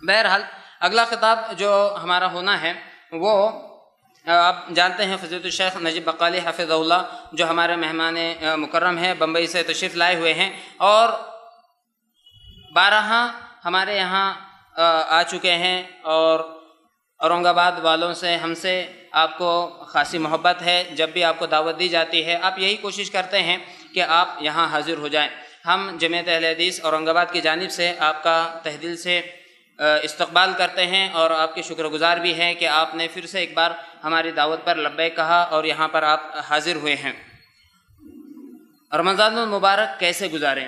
بہرحال اگلا خطاب جو ہمارا ہونا ہے وہ آپ جانتے ہیں فضیلت الشیخ نجیب بقالی حفظہ اللہ جو ہمارے مہمان مکرم ہیں، بمبئی سے تشریف لائے ہوئے ہیں اور بارہا ہمارے یہاں آ چکے ہیں، اور اورنگ آباد والوں سے ہم سے آپ کو خاصی محبت ہے۔ جب بھی آپ کو دعوت دی جاتی ہے آپ یہی کوشش کرتے ہیں کہ آپ یہاں حاضر ہو جائیں۔ ہم جمعیت اہل حدیث اورنگ آباد کی جانب سے آپ کا تہ دل سے استقبال کرتے ہیں اور آپ کے شکر گزار بھی ہیں کہ آپ نے پھر سے ایک بار ہماری دعوت پر لبیک کہا اور یہاں پر آپ حاضر ہوئے ہیں۔ رمضان المبارک کیسے گزاریں؟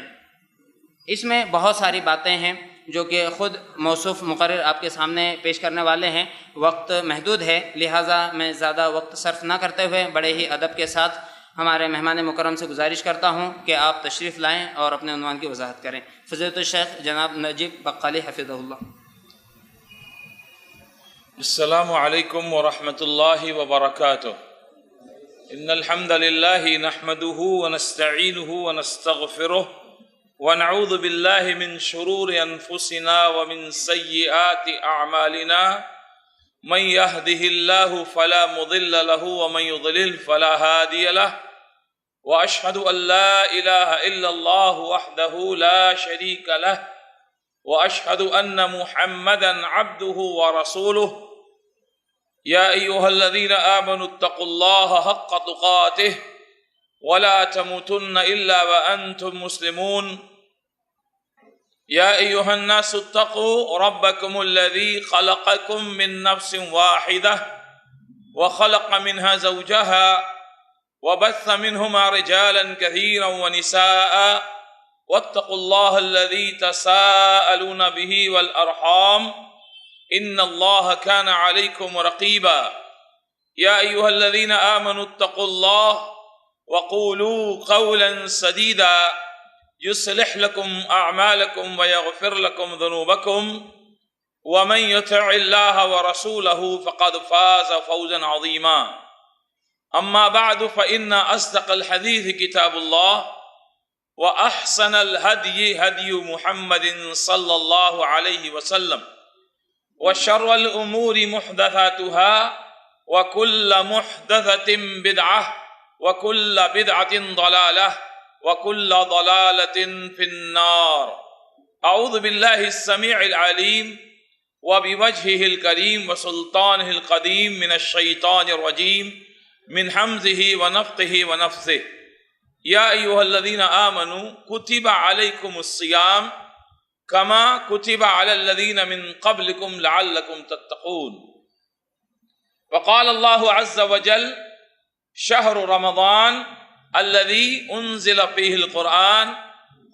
اس میں بہت ساری باتیں ہیں جو کہ خود موصوف مقرر آپ کے سامنے پیش کرنے والے ہیں۔ وقت محدود ہے، لہٰذا میں زیادہ وقت صرف نہ کرتے ہوئے بڑے ہی ادب کے ساتھ ہمارے مہمان مکرم سے گزارش کرتا ہوں کہ آپ تشریف لائیں اور اپنے عنوان کی وضاحت کریں۔ فضیلت الشیخ جناب نجیب بقالی حفظہ اللہ۔ السلام علیکم ورحمۃ اللہ وبرکاتہ۔ ان الحمد للہ نحمده ونستعینه ونستغفره ونعوذ باللہ من شرور انفسنا ومن سیئات اعمالنا من يهده الله فلا مضل له ومن يضلل فلا هادي له واشهد ان لا اله الا الله وحده لا شريك له واشهد ان محمدا عبده ورسوله يا أيها الذين آمنوا اتقوا الله حق تقاته ولا تموتن إلا وأنتم مسلمون يا أيها الناس اتقوا ربكم الذي خلقكم من نفس واحدة وخلق منها زوجها وبث منهما رجالا كثيرا ونساء واتقوا الله الذي تساءلون به والأرحام ان اللہ كان عليكم رقيبا يا ايها الذين آمنوا اتقوا الله وقولوا قولا سديدا يصلح لكم اعمالكم ويغفر لكم ذنوبكم ومن يطع الله ورسوله فقد فاز فوزا عظيما اما بعد فان اصدق الحديث كتاب الله واحسن الهدي هدي محمد صلى الله عليه وسلم وشر الأمور محدثاتها وكل محدثة بدعة وكل بدعة ضلالة وكل ضلالة في النار۔ أعوذ بالله السميع العليم وبوجهه الكريم وسلطانه القديم من الشيطان الرجيم من همزه ونفخه ونفثه۔ يا أيها الذين آمنوا كتب عليكم الصيام كما كتب على الذين من قبلكم لعلكم تتقون۔ وقال الله عز وجل شهر رمضان الذي أنزل فيه القرآن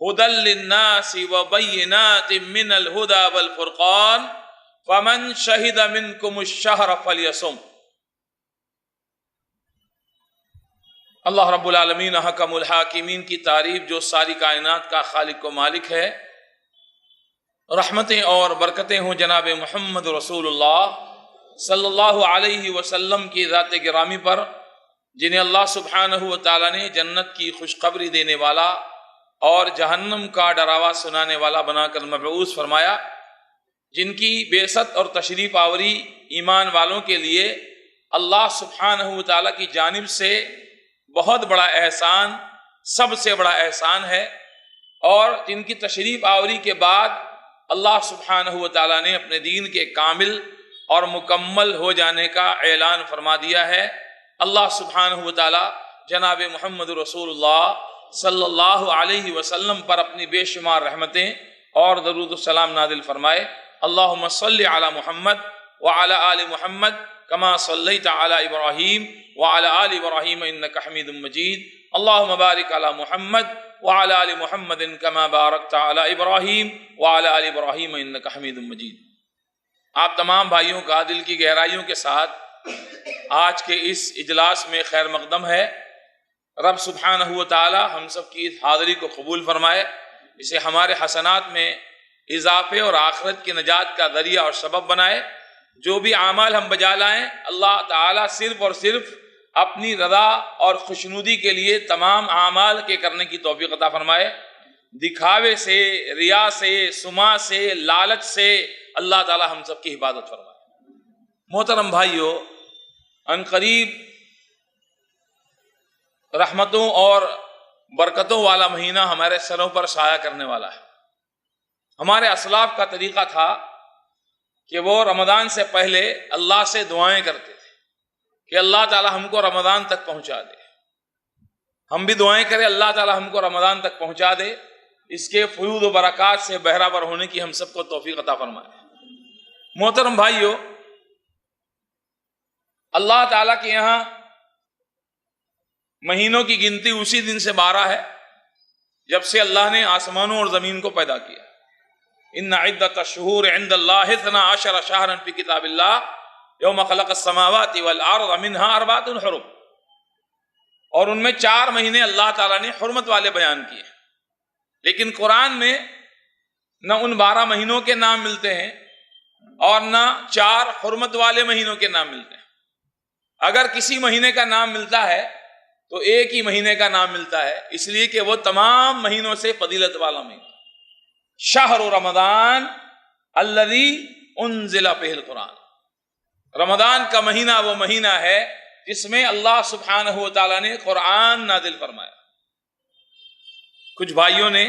هدى للناس وبينات من الهدى والفرقان فمن شهد منكم الشهر فليصم۔ اللہ رب العالمین حکم الحاکمین کی تعریف جو ساری کائنات کا خالق و مالک ہے، رحمتیں اور برکتیں ہوں جناب محمد رسول اللہ صلی اللہ علیہ وسلم کی ذات گرامی پر، جنہیں اللہ سبحانہ و تعالیٰ نے جنت کی خوشخبری دینے والا اور جہنم کا ڈراوا سنانے والا بنا کر مبعوث فرمایا، جن کی بعثت اور تشریف آوری ایمان والوں کے لیے اللہ سبحانہ و تعالیٰ کی جانب سے بہت بڑا احسان، سب سے بڑا احسان ہے، اور جن کی تشریف آوری کے بعد اللہ سبحانہ و تعالیٰ نے اپنے دین کے کامل اور مکمل ہو جانے کا اعلان فرما دیا ہے۔ اللہ سبحانہ و تعالیٰ جناب محمد رسول اللہ صلی اللہ علیہ وسلم پر اپنی بے شمار رحمتیں اور درود و سلام نازل فرمائے۔ اللہم صلی علی محمد وعلی آل محمد کما صلیت علی ابراہیم وعلی آل ابراہیم انک حمید مجید۔ اللہم بارک علی محمد وعلی آل محمد کما بارکت علی ابراہیم وعلی آل ابراہیم انک حمید مجید۔ آپ تمام بھائیوں کا دل کی گہرائیوں کے ساتھ آج کے اس اجلاس میں خیر مقدم ہے۔ رب سبحانہ و تعالی ہم سب کی اس حاضری کو قبول فرمائے، اسے ہمارے حسنات میں اضافے اور آخرت کی نجات کا ذریعہ اور سبب بنائے۔ جو بھی اعمال ہم بجا لائیں اللہ تعالیٰ صرف اور صرف اپنی رضا اور خوشنودی کے لیے تمام اعمال کے کرنے کی توفیق عطا فرمائے۔ دکھاوے سے، ریا سے، سما سے، لالچ سے اللہ تعالی ہم سب کی حفاظت فرمائے۔ محترم بھائیو، ان قریب رحمتوں اور برکتوں والا مہینہ ہمارے سروں پر سایہ کرنے والا ہے۔ ہمارے اسلاف کا طریقہ تھا کہ وہ رمضان سے پہلے اللہ سے دعائیں کرتے تھے کہ اللہ تعالی ہم کو رمضان تک پہنچا دے۔ ہم بھی دعائیں کریں اللہ تعالی ہم کو رمضان تک پہنچا دے، اس کے فیوض و برکات سے بہرہ بر ہونے کی ہم سب کو توفیق عطا فرمائے۔ محترم بھائیو، اللہ تعالیٰ کے یہاں مہینوں کی گنتی اسی دن سے 12 ہے جب سے اللہ نے آسمانوں اور زمین کو پیدا کیا۔ ان عدۃ الشہور عند اللہ 12 شہرا فی کتاب اللہ یوم خلق السماوات والارض منها 4 حرم، اور ان میں 4 مہینے اللہ تعالیٰ نے حرمت والے بیان کیے، لیکن قرآن میں نہ ان 12 مہینوں کے نام ملتے ہیں اور نہ 4 حرمت والے مہینوں کے نام ملتے ہیں۔ اگر کسی مہینے کا نام ملتا ہے تو ایک ہی مہینے کا نام ملتا ہے، اس لیے کہ وہ تمام مہینوں سے فضیلت والا مہینہ۔ شہر رمضان الذی انزل فیہ القرآن، رمضان کا مہینہ وہ مہینہ ہے جس میں اللہ سبحانہ و تعالیٰ نے قرآن نازل فرمایا۔ کچھ بھائیوں نے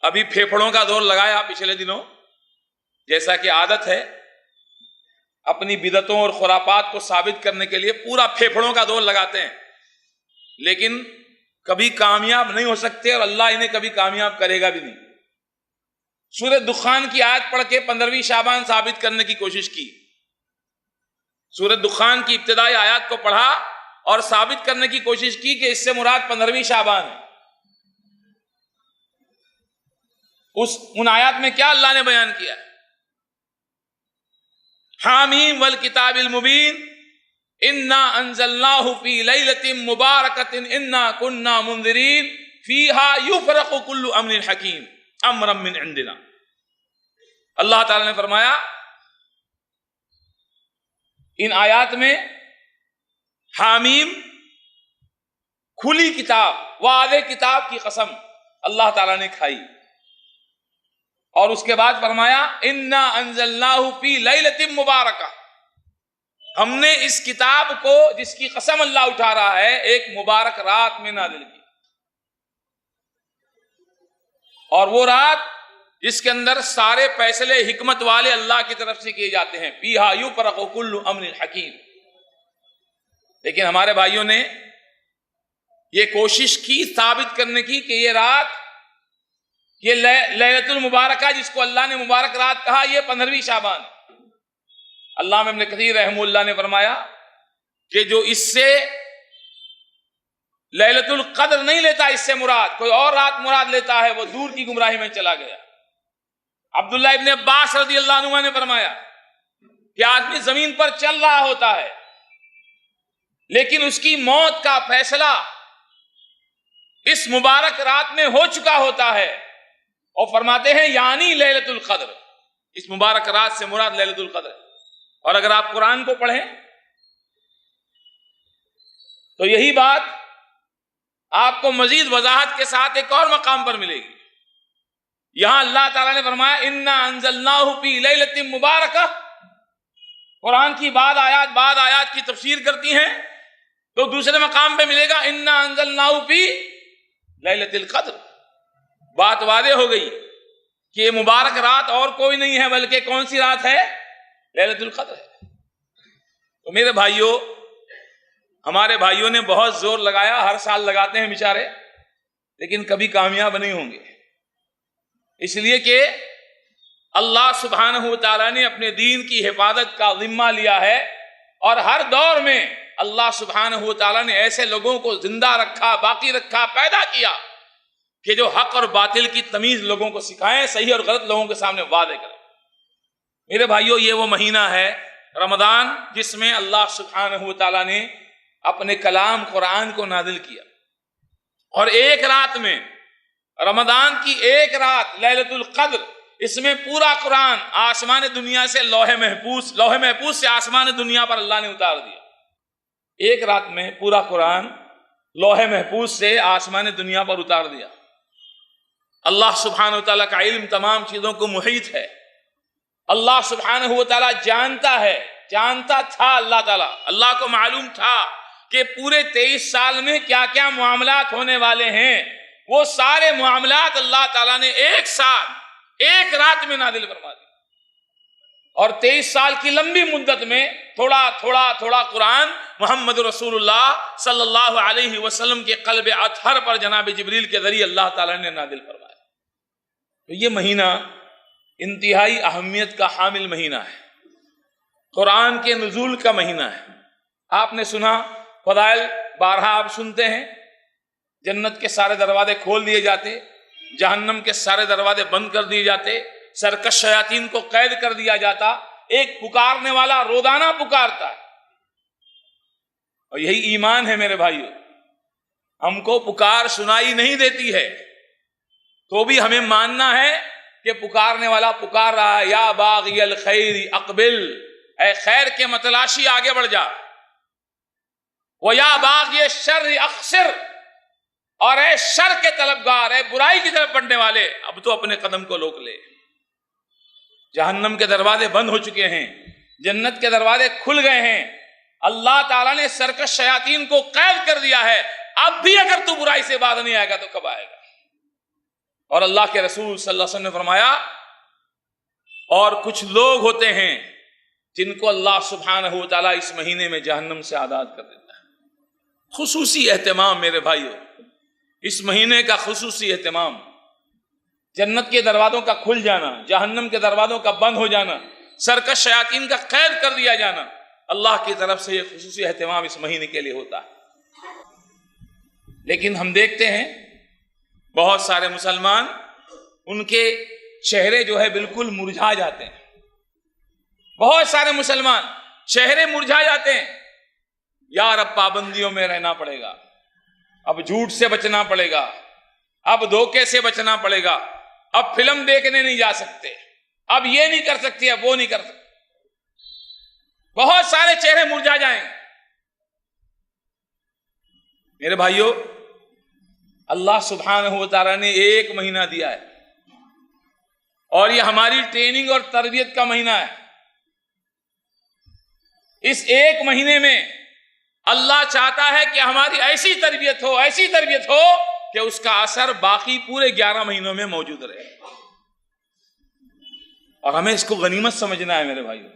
ابھی پھیپھڑوں کا دور لگایا پچھلے دنوں، جیسا کہ عادت ہے اپنی بدعتوں اور خرافات کو ثابت کرنے کے لیے پورا پھیپھڑوں کا دور لگاتے ہیں، لیکن کبھی کامیاب نہیں ہو سکتے اور اللہ انہیں کبھی کامیاب کرے گا بھی نہیں۔ سورہ دخان کی آیت پڑھ کے 15ویں شعبان ثابت کرنے کی کوشش کی، سورہ دخان کی ابتدائی آیات کو پڑھا اور ثابت کرنے کی کوشش کی کہ اس سے مراد 15ویں شعبان ہے۔ ان آیات میں کیا اللہ نے بیان کیا؟ حامیم والکتاب المبین انا انزلناہ فی لیلۃ مبارکۃ انا کنا منذرین فیہا یفرق کل امر حکیم امرا من عندنا۔ اللہ تعالی نے فرمایا ان آیات میں حامیم کھلی کتاب، واضح کتاب کی قسم اللہ تعالی نے کھائی، اور اس کے بعد فرمایا انا انزلناہ فی لیلۃ مبارکہ، ہم نے اس کتاب کو جس کی قسم اللہ اٹھا رہا ہے ایک مبارک رات میں نازل کی، اور وہ رات جس کے اندر سارے فیصلے حکمت والے اللہ کی طرف سے کیے جاتے ہیں، فیہا یفرق کل امر حکیم۔ لیکن ہمارے بھائیوں نے یہ کوشش کی ثابت کرنے کی کہ یہ رات، یہ لیلۃ المبارکہ جس کو اللہ نے مبارک رات کہا، یہ 15ویں شعبان۔ علامہ ابن کثیر رحمہ اللہ نے فرمایا کہ جو اس سے لیلۃ القدر نہیں لیتا، اس سے مراد کوئی اور رات مراد لیتا ہے، وہ دور کی گمراہی میں چلا گیا۔ عبداللہ ابن عباس رضی اللہ عنہ نے فرمایا کہ آدمی زمین پر چل رہا ہوتا ہے لیکن اس کی موت کا فیصلہ اس مبارک رات میں ہو چکا ہوتا ہے، اور فرماتے ہیں یعنی لیلۃ القدر، اس مبارک رات سے مراد لیلۃ القدر ہے۔ اور اگر آپ قرآن کو پڑھیں تو یہی بات آپ کو مزید وضاحت کے ساتھ ایک اور مقام پر ملے گی۔ یہاں اللہ تعالیٰ نے فرمایا انا انزلناہ فی لیلۃ مبارکہ، قرآن کی بعض آیات کی تفسیر کرتی ہیں تو دوسرے مقام پہ ملے گا انا انزلناہ فی لیلۃ القدر۔ بات واضح ہو گئی کہ یہ مبارک رات اور کوئی نہیں ہے بلکہ کون سی رات ہے؟ لیلۃ القدر ہے۔ تو میرے بھائیوں، ہمارے بھائیوں نے بہت زور لگایا، ہر سال لگاتے ہیں بیچارے، لیکن کبھی کامیاب نہیں ہوں گے، اس لیے کہ اللہ سبحانہ و تعالیٰ نے اپنے دین کی حفاظت کا ذمہ لیا ہے، اور ہر دور میں اللہ سبحانہ و تعالیٰ نے ایسے لوگوں کو زندہ رکھا، باقی رکھا، پیدا کیا کہ جو حق اور باطل کی تمیز لوگوں کو سکھائیں، صحیح اور غلط لوگوں کے سامنے واضح کریں۔ میرے بھائیوں، یہ وہ مہینہ ہے رمضان جس میں اللہ سبحانہ و تعالیٰ نے اپنے کلام قرآن کو نازل کیا، اور ایک رات میں، رمضان کی ایک رات لیلۃ القدر، اس میں پورا قرآن آسمان دنیا سے لوح محفوظ سے آسمان دنیا پر اللہ نے اتار دیا۔ ایک رات میں پورا قرآن لوح محفوظ سے آسمان دنیا پر اتار دیا۔ اللہ سبحانہ و تعالیٰ کا علم تمام چیزوں کو محیط ہے، اللہ سبحانہ و تعالیٰ جانتا تھا، اللہ تعالیٰ، اللہ کو معلوم تھا کہ پورے 23 سال میں کیا کیا معاملات ہونے والے ہیں. وہ سارے معاملات اللہ تعالیٰ نے ایک ساتھ ایک رات میں نازل فرما دی. اور 23 سال کی لمبی مدت میں تھوڑا تھوڑا تھوڑا قرآن محمد رسول اللہ صلی اللہ علیہ وسلم کے قلب اطہر پر جناب جبریل کے ذریعے اللہ تعالیٰ نے نازل فرمایا. تو یہ مہینہ انتہائی اہمیت کا حامل مہینہ ہے، قرآن کے نزول کا مہینہ ہے. آپ نے سنا فضائل، بارہا آپ سنتے ہیں، جنت کے سارے دروازے کھول دیے جاتے، جہنم کے سارے دروازے بند کر دیے جاتے، سرکش شیاطین کو قید کر دیا جاتا. ایک پکارنے والا روزانہ پکارتا ہے. اور یہی ایمان ہے میرے بھائیو. ہم کو پکار سنائی نہیں دیتی ہے تو بھی ہمیں ماننا ہے کہ پکارنے والا پکار رہا ہے. یا باغی الخیر اقبل، اے خیر کے متلاشی آگے بڑھ جا. وَيَا بَاغِيَ الشَّرِّ اقصر، اور اے شر کے طلبگار، اے برائی کی طرف بڑھنے والے، اب تو اپنے قدم کو روک لے. جہنم کے دروازے بند ہو چکے ہیں، جنت کے دروازے کھل گئے ہیں. اللہ تعالیٰ نے سرکش شیاطین کو قید کر دیا ہے. اب بھی اگر تو برائی سے باز نہیں آئے گا تو کب آئے گا؟ اور اللہ کے رسول صلی اللہ علیہ وسلم نے فرمایا، اور کچھ لوگ ہوتے ہیں جن کو اللہ سبحانہ و تعالیٰ اس مہینے میں جہنم سے آزاد کر دیتا ہے. خصوصی اہتمام میرے بھائیو، اس مہینے کا خصوصی اہتمام. جنت کے دروازوں کا کھل جانا، جہنم کے دروازوں کا بند ہو جانا، سرکش شیاطین کا قید کر دیا جانا، اللہ کی طرف سے یہ خصوصی اہتمام اس مہینے کے لیے ہوتا ہے. لیکن ہم دیکھتے ہیں بہت سارے مسلمان، ان کے چہرے جو ہے بالکل مرجھا جاتے ہیں. بہت سارے مسلمان چہرے مرجھا جاتے ہیں. یار اب پابندیوں میں رہنا پڑے گا، اب جھوٹ سے بچنا پڑے گا، اب دھوکے سے بچنا پڑے گا، اب فلم دیکھنے نہیں جا سکتے، اب یہ نہیں کر سکتے، اب وہ نہیں کر سکتے. بہت سارے چہرے مرجھا جائیں. میرے بھائیوں، اللہ سبحانہ و تعالیٰ نے ایک مہینہ دیا ہے اور یہ ہماری ٹریننگ اور تربیت کا مہینہ ہے. اس ایک مہینے میں اللہ چاہتا ہے کہ ہماری ایسی تربیت ہو کہ اس کا اثر باقی پورے 11 مہینوں میں موجود رہے. اور ہمیں اس کو غنیمت سمجھنا ہے میرے بھائیوں.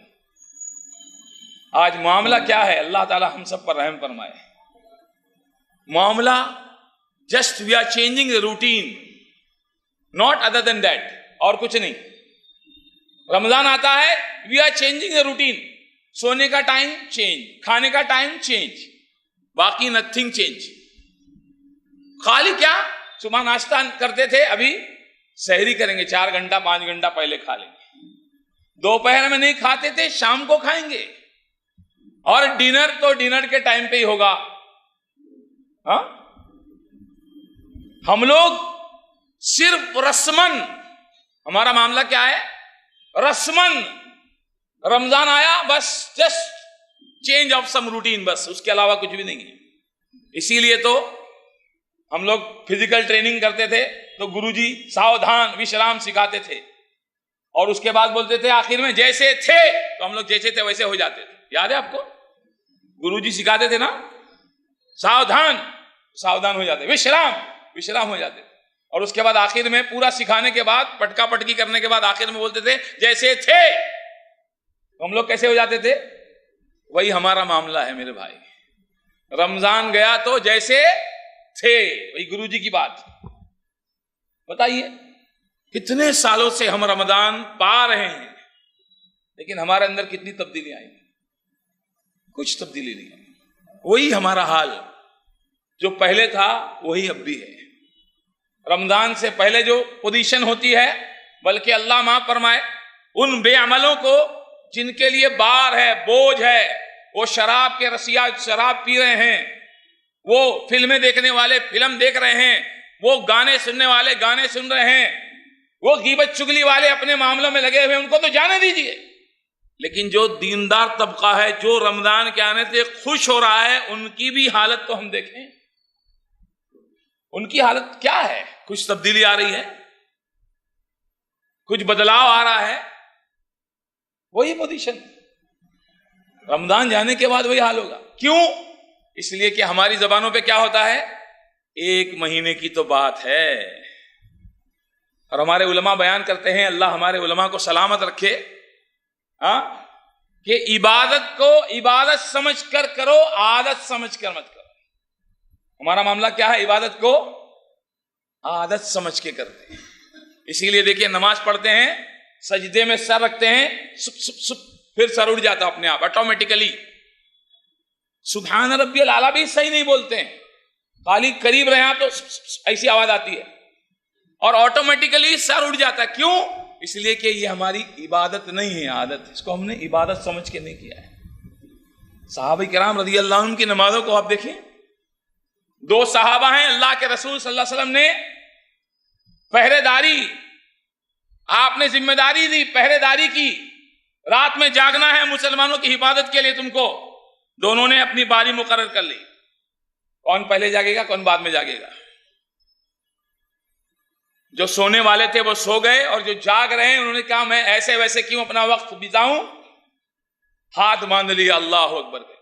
آج معاملہ کیا ہے؟ اللہ تعالی ہم سب پر رحم فرمائے. معاملہ just we are changing the routine, not other than that, اور کچھ نہیں. رمضان آتا ہے، we are changing the routine. سونے کا ٹائم چینج، کھانے کا ٹائم چینج، باقی نتھنگ چینج. خالی کیا؟ صبح ناشتہ کرتے تھے، ابھی سحری کریں گے، 4 گھنٹہ 5 گھنٹہ پہلے کھا لیں گے. دوپہر میں نہیں کھاتے تھے، شام کو کھائیں گے. اور ڈنر تو ڈنر کے ٹائم پہ ہی ہوگا. ہاں، ہم لوگ صرف رسمن، ہمارا معاملہ کیا ہے؟ رسمن رمضان آیا، بس just change of some routine, بس اس کے علاوہ کچھ بھی نہیں ہے. اسی لیے تو ہم لوگ فزیکل ٹریننگ کرتے تھے تو گرو جی ساودھان وشرام سکھاتے تھے، اور اس کے بعد بولتے تھے آخر میں جیسے تھے، تو ہم لوگ جیسے تھے ویسے ہو جاتے تھے. یاد ہے آپ کو؟ گرو جی سکھاتے تھے نا، ساودھان ہو جاتے، وشرام ہو جاتے. اور اس کے بعد آخر میں پورا سکھانے کے بعد، پٹکا پٹکی کرنے کے بعد آخر میں بولتے تھے جیسے تھے. ہم لوگ کیسے ہو جاتے تھے؟ وہی ہمارا معاملہ ہے میرے بھائی. رمضان گیا تو جیسے تھے، وہی گرو جی کی بات. بتائیے کتنے سالوں سے ہم رمضان پا رہے ہیں، لیکن ہمارے اندر کتنی تبدیلی آئی؟ کچھ تبدیلی نہیں ہے. وہی ہمارا حال جو پہلے تھا وہی اب بھی ہے. رمضان سے پہلے جو پوزیشن ہوتی ہے، بلکہ اللہ معاف فرمائے ان بے عملوں کو جن کے لیے بار ہے، بوجھ ہے، وہ شراب کے رسیا شراب پی رہے ہیں، وہ فلمیں دیکھنے والے فلم دیکھ رہے ہیں، وہ گانے سننے والے گانے سن رہے ہیں، وہ غیبت چگلی والے اپنے معاملوں میں لگے ہوئے، ان کو تو جانے دیجئے. لیکن جو دیندار طبقہ ہے، جو رمضان کے آنے سے خوش ہو رہا ہے، ان کی بھی حالت تو ہم دیکھیں. ان کی حالت کیا ہے؟ کچھ تبدیلی آ رہی ہے، کچھ بدلاؤ آ رہا ہے. وہی پوزیشن. رمضان جانے کے بعد وہی حال ہوگا. کیوں؟ اس لیے کہ ہماری زبانوں پہ کیا ہوتا ہے؟ 1 مہینے کی تو بات ہے. اور ہمارے علماء بیان کرتے ہیں, اللہ ہمارے علماء کو سلامت رکھے, کہ عبادت کو عبادت سمجھ کر کرو, عادت سمجھ کر مت کرو. ہمارا معاملہ کیا ہے؟ عبادت کو عادت سمجھ کے کرتے ہیں. اسی لیے دیکھیے نماز پڑھتے ہیں, سجدے میں سر رکھتے ہیں, سپ سپ سپ, پھر سر اٹھ جاتا اپنے آپ آٹومیٹیکلی. سبحان ربی الاعلیٰ بھی صحیح نہیں بولتے ہیں, خالی قریب رہے تو ایسی آواز آتی ہے اور آٹومیٹیکلی سر اٹھ جاتا ہے. کیوں؟ اس لیے کہ یہ ہماری عبادت نہیں ہے, عادت. اس کو ہم نے عبادت سمجھ کے نہیں کیا ہے. صحابہ کرام رضی اللہ عنہم کی نمازوں کو آپ دیکھیں. 2 صحابہ ہیں, اللہ کے رسول صلی اللہ علیہ وسلم نے پہرے داری, آپ نے ذمہ داری دی, پہرے داری کی, رات میں جاگنا ہے مسلمانوں کی حفاظت کے لیے تم کو. دونوں نے اپنی باری مقرر کر لی, کون پہلے جاگے گا, کون بعد میں جاگے گا. جو سونے والے تھے وہ سو گئے, اور جو جاگ رہے ہیں انہوں نے کہا میں ایسے ویسے کیوں اپنا وقت بتاؤں. ہاتھ باندھ لیا, اللہ اکبر کے,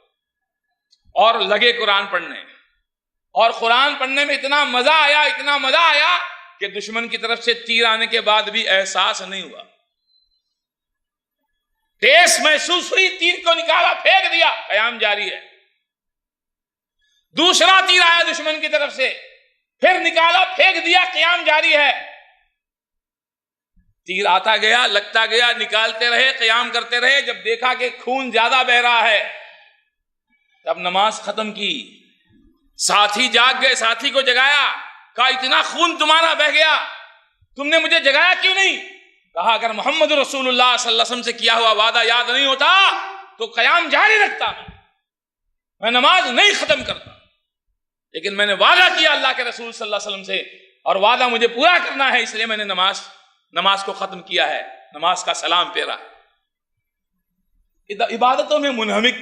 اور لگے قرآن پڑھنے. اور قرآن پڑھنے میں اتنا مزہ آیا, اتنا مزہ آیا کہ دشمن کی طرف سے تیر آنے کے بعد بھی احساس نہیں ہوا. ٹیس محسوس ہوئی, تیر کو نکالا, پھینک دیا, قیام جاری ہے. دوسرا تیر آیا دشمن کی طرف سے, پھر نکالا, پھینک دیا, قیام جاری ہے. تیر آتا گیا, لگتا گیا, نکالتے رہے, قیام کرتے رہے. جب دیکھا کہ خون زیادہ بہ رہا ہے تب نماز ختم کی. ساتھی جاگ گئے, ساتھی کو جگایا, کہا اتنا خون تمہارا بہ گیا, تم نے مجھے جگایا کیوں نہیں؟ کہا اگر محمد رسول اللہ صلی اللہ علیہ وسلم سے کیا ہوا وعدہ یاد نہیں ہوتا تو قیام جاری رکھتا, میں نماز نہیں ختم کرتا. لیکن میں نے وعدہ کیا اللہ کے رسول صلی اللہ علیہ وسلم سے, اور وعدہ مجھے پورا کرنا ہے, اس لیے میں نے نماز کو ختم کیا ہے, نماز کا سلام پھیرا. عبادتوں میں منہمک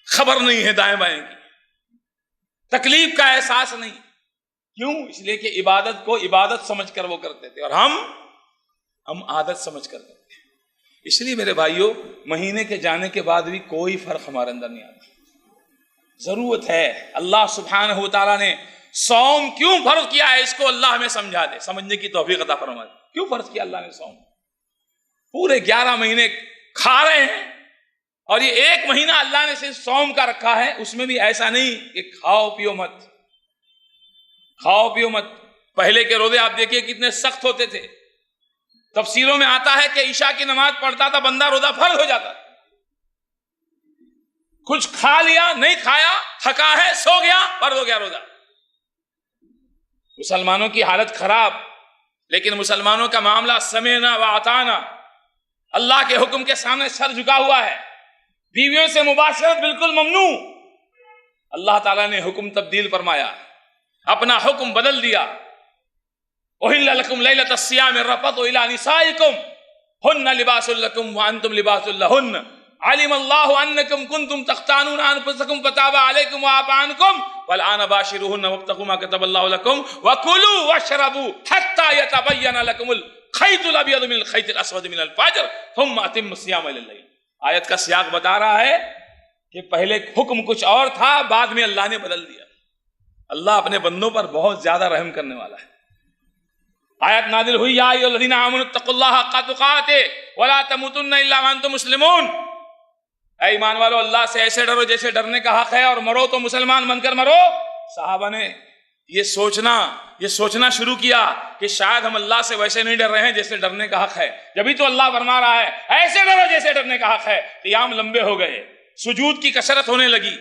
خبر نہیں ہے دائیں بائیں کی, تکلیف کا احساس نہیں. کیوں؟ اس لیے کہ عبادت کو عبادت سمجھ کر وہ کرتے تھے, اور ہم عادت سمجھ کر کرتے ہیں. اس لیے میرے بھائیوں, مہینے کے جانے کے بعد بھی کوئی فرق ہمارے اندر نہیں آتا. ضرورت ہے اللہ سبحانہ و تعالیٰ نے صوم کیوں فرض کیا ہے, اس کو اللہ ہمیں سمجھا دے, سمجھنے کی توفیق عطا فرما دے. کیوں فرض کیا اللہ نے صوم؟ پورے 11 مہینے کھا رہے ہیں, اور یہ 1 مہینہ اللہ نے صرف صوم کا رکھا ہے. اس میں بھی ایسا نہیں کہ کھاؤ پیو مت, کھاؤ پیو مت. پہلے کے روزے آپ دیکھیے کتنے سخت ہوتے تھے. تفسیروں میں آتا ہے کہ عشاء کی نماز پڑھتا تھا بندہ, روزہ فرض ہو جاتا. کچھ کھا لیا, نہیں کھایا, تھکا ہے, سو گیا, فرض ہو گیا روزہ. مسلمانوں کی حالت خراب, لیکن مسلمانوں کا معاملہ سمعنا و اطعنا, اللہ کے حکم کے سامنے سر جھکا ہوا ہے. بیویوں سے مباشرت بالکل ممنوع. اللہ تعالیٰ نے حکم تبدیل فرمایا, اپنا حکم بدل دیا. احل لکم لیلۃ الصیام الرفث الی نسائکم ہن لباس لکم وانتم لباس لہن علم اللہ انکم کنتم تختانون انفسکم فتاب علیکم وعفا عنکم والآن باشروہن وابتغوا ما کتب اللہ لکم وکلوا واشربوا حتی یتبین لکم الخیط الابیض من الخیط الاسود من الفجر ثم اتموا الصیام الی اللیل. آیت کا سیاق بتا رہا ہے کہ پہلے حکم کچھ اور تھا, بعد میں اللہ نے بدل دیا. اللہ اپنے بندوں پر بہت زیادہ رحم کرنے والا ہے. آیت نازل ہوئی, یا ایھا الذین آمنوا اتقوا اللہ حق تقاته ولا تموتن الا وانتم مسلمون. اے ایمان والو, اللہ سے ایسے ڈرو جیسے ڈرنے کا حق ہے, اور مرو تو مسلمان بن کر مرو. صحابہ نے یہ سوچنا شروع کیا کہ شاید ہم اللہ سے ویسے نہیں ڈر رہے ہیں جیسے ڈرنے کا حق ہے. جبھی تو اللہ فرما رہا ہے ایسے ڈرو جیسے ڈرنے کا حق ہے. قیام لمبے ہو گئے, سجود کی کثرت ہونے لگی,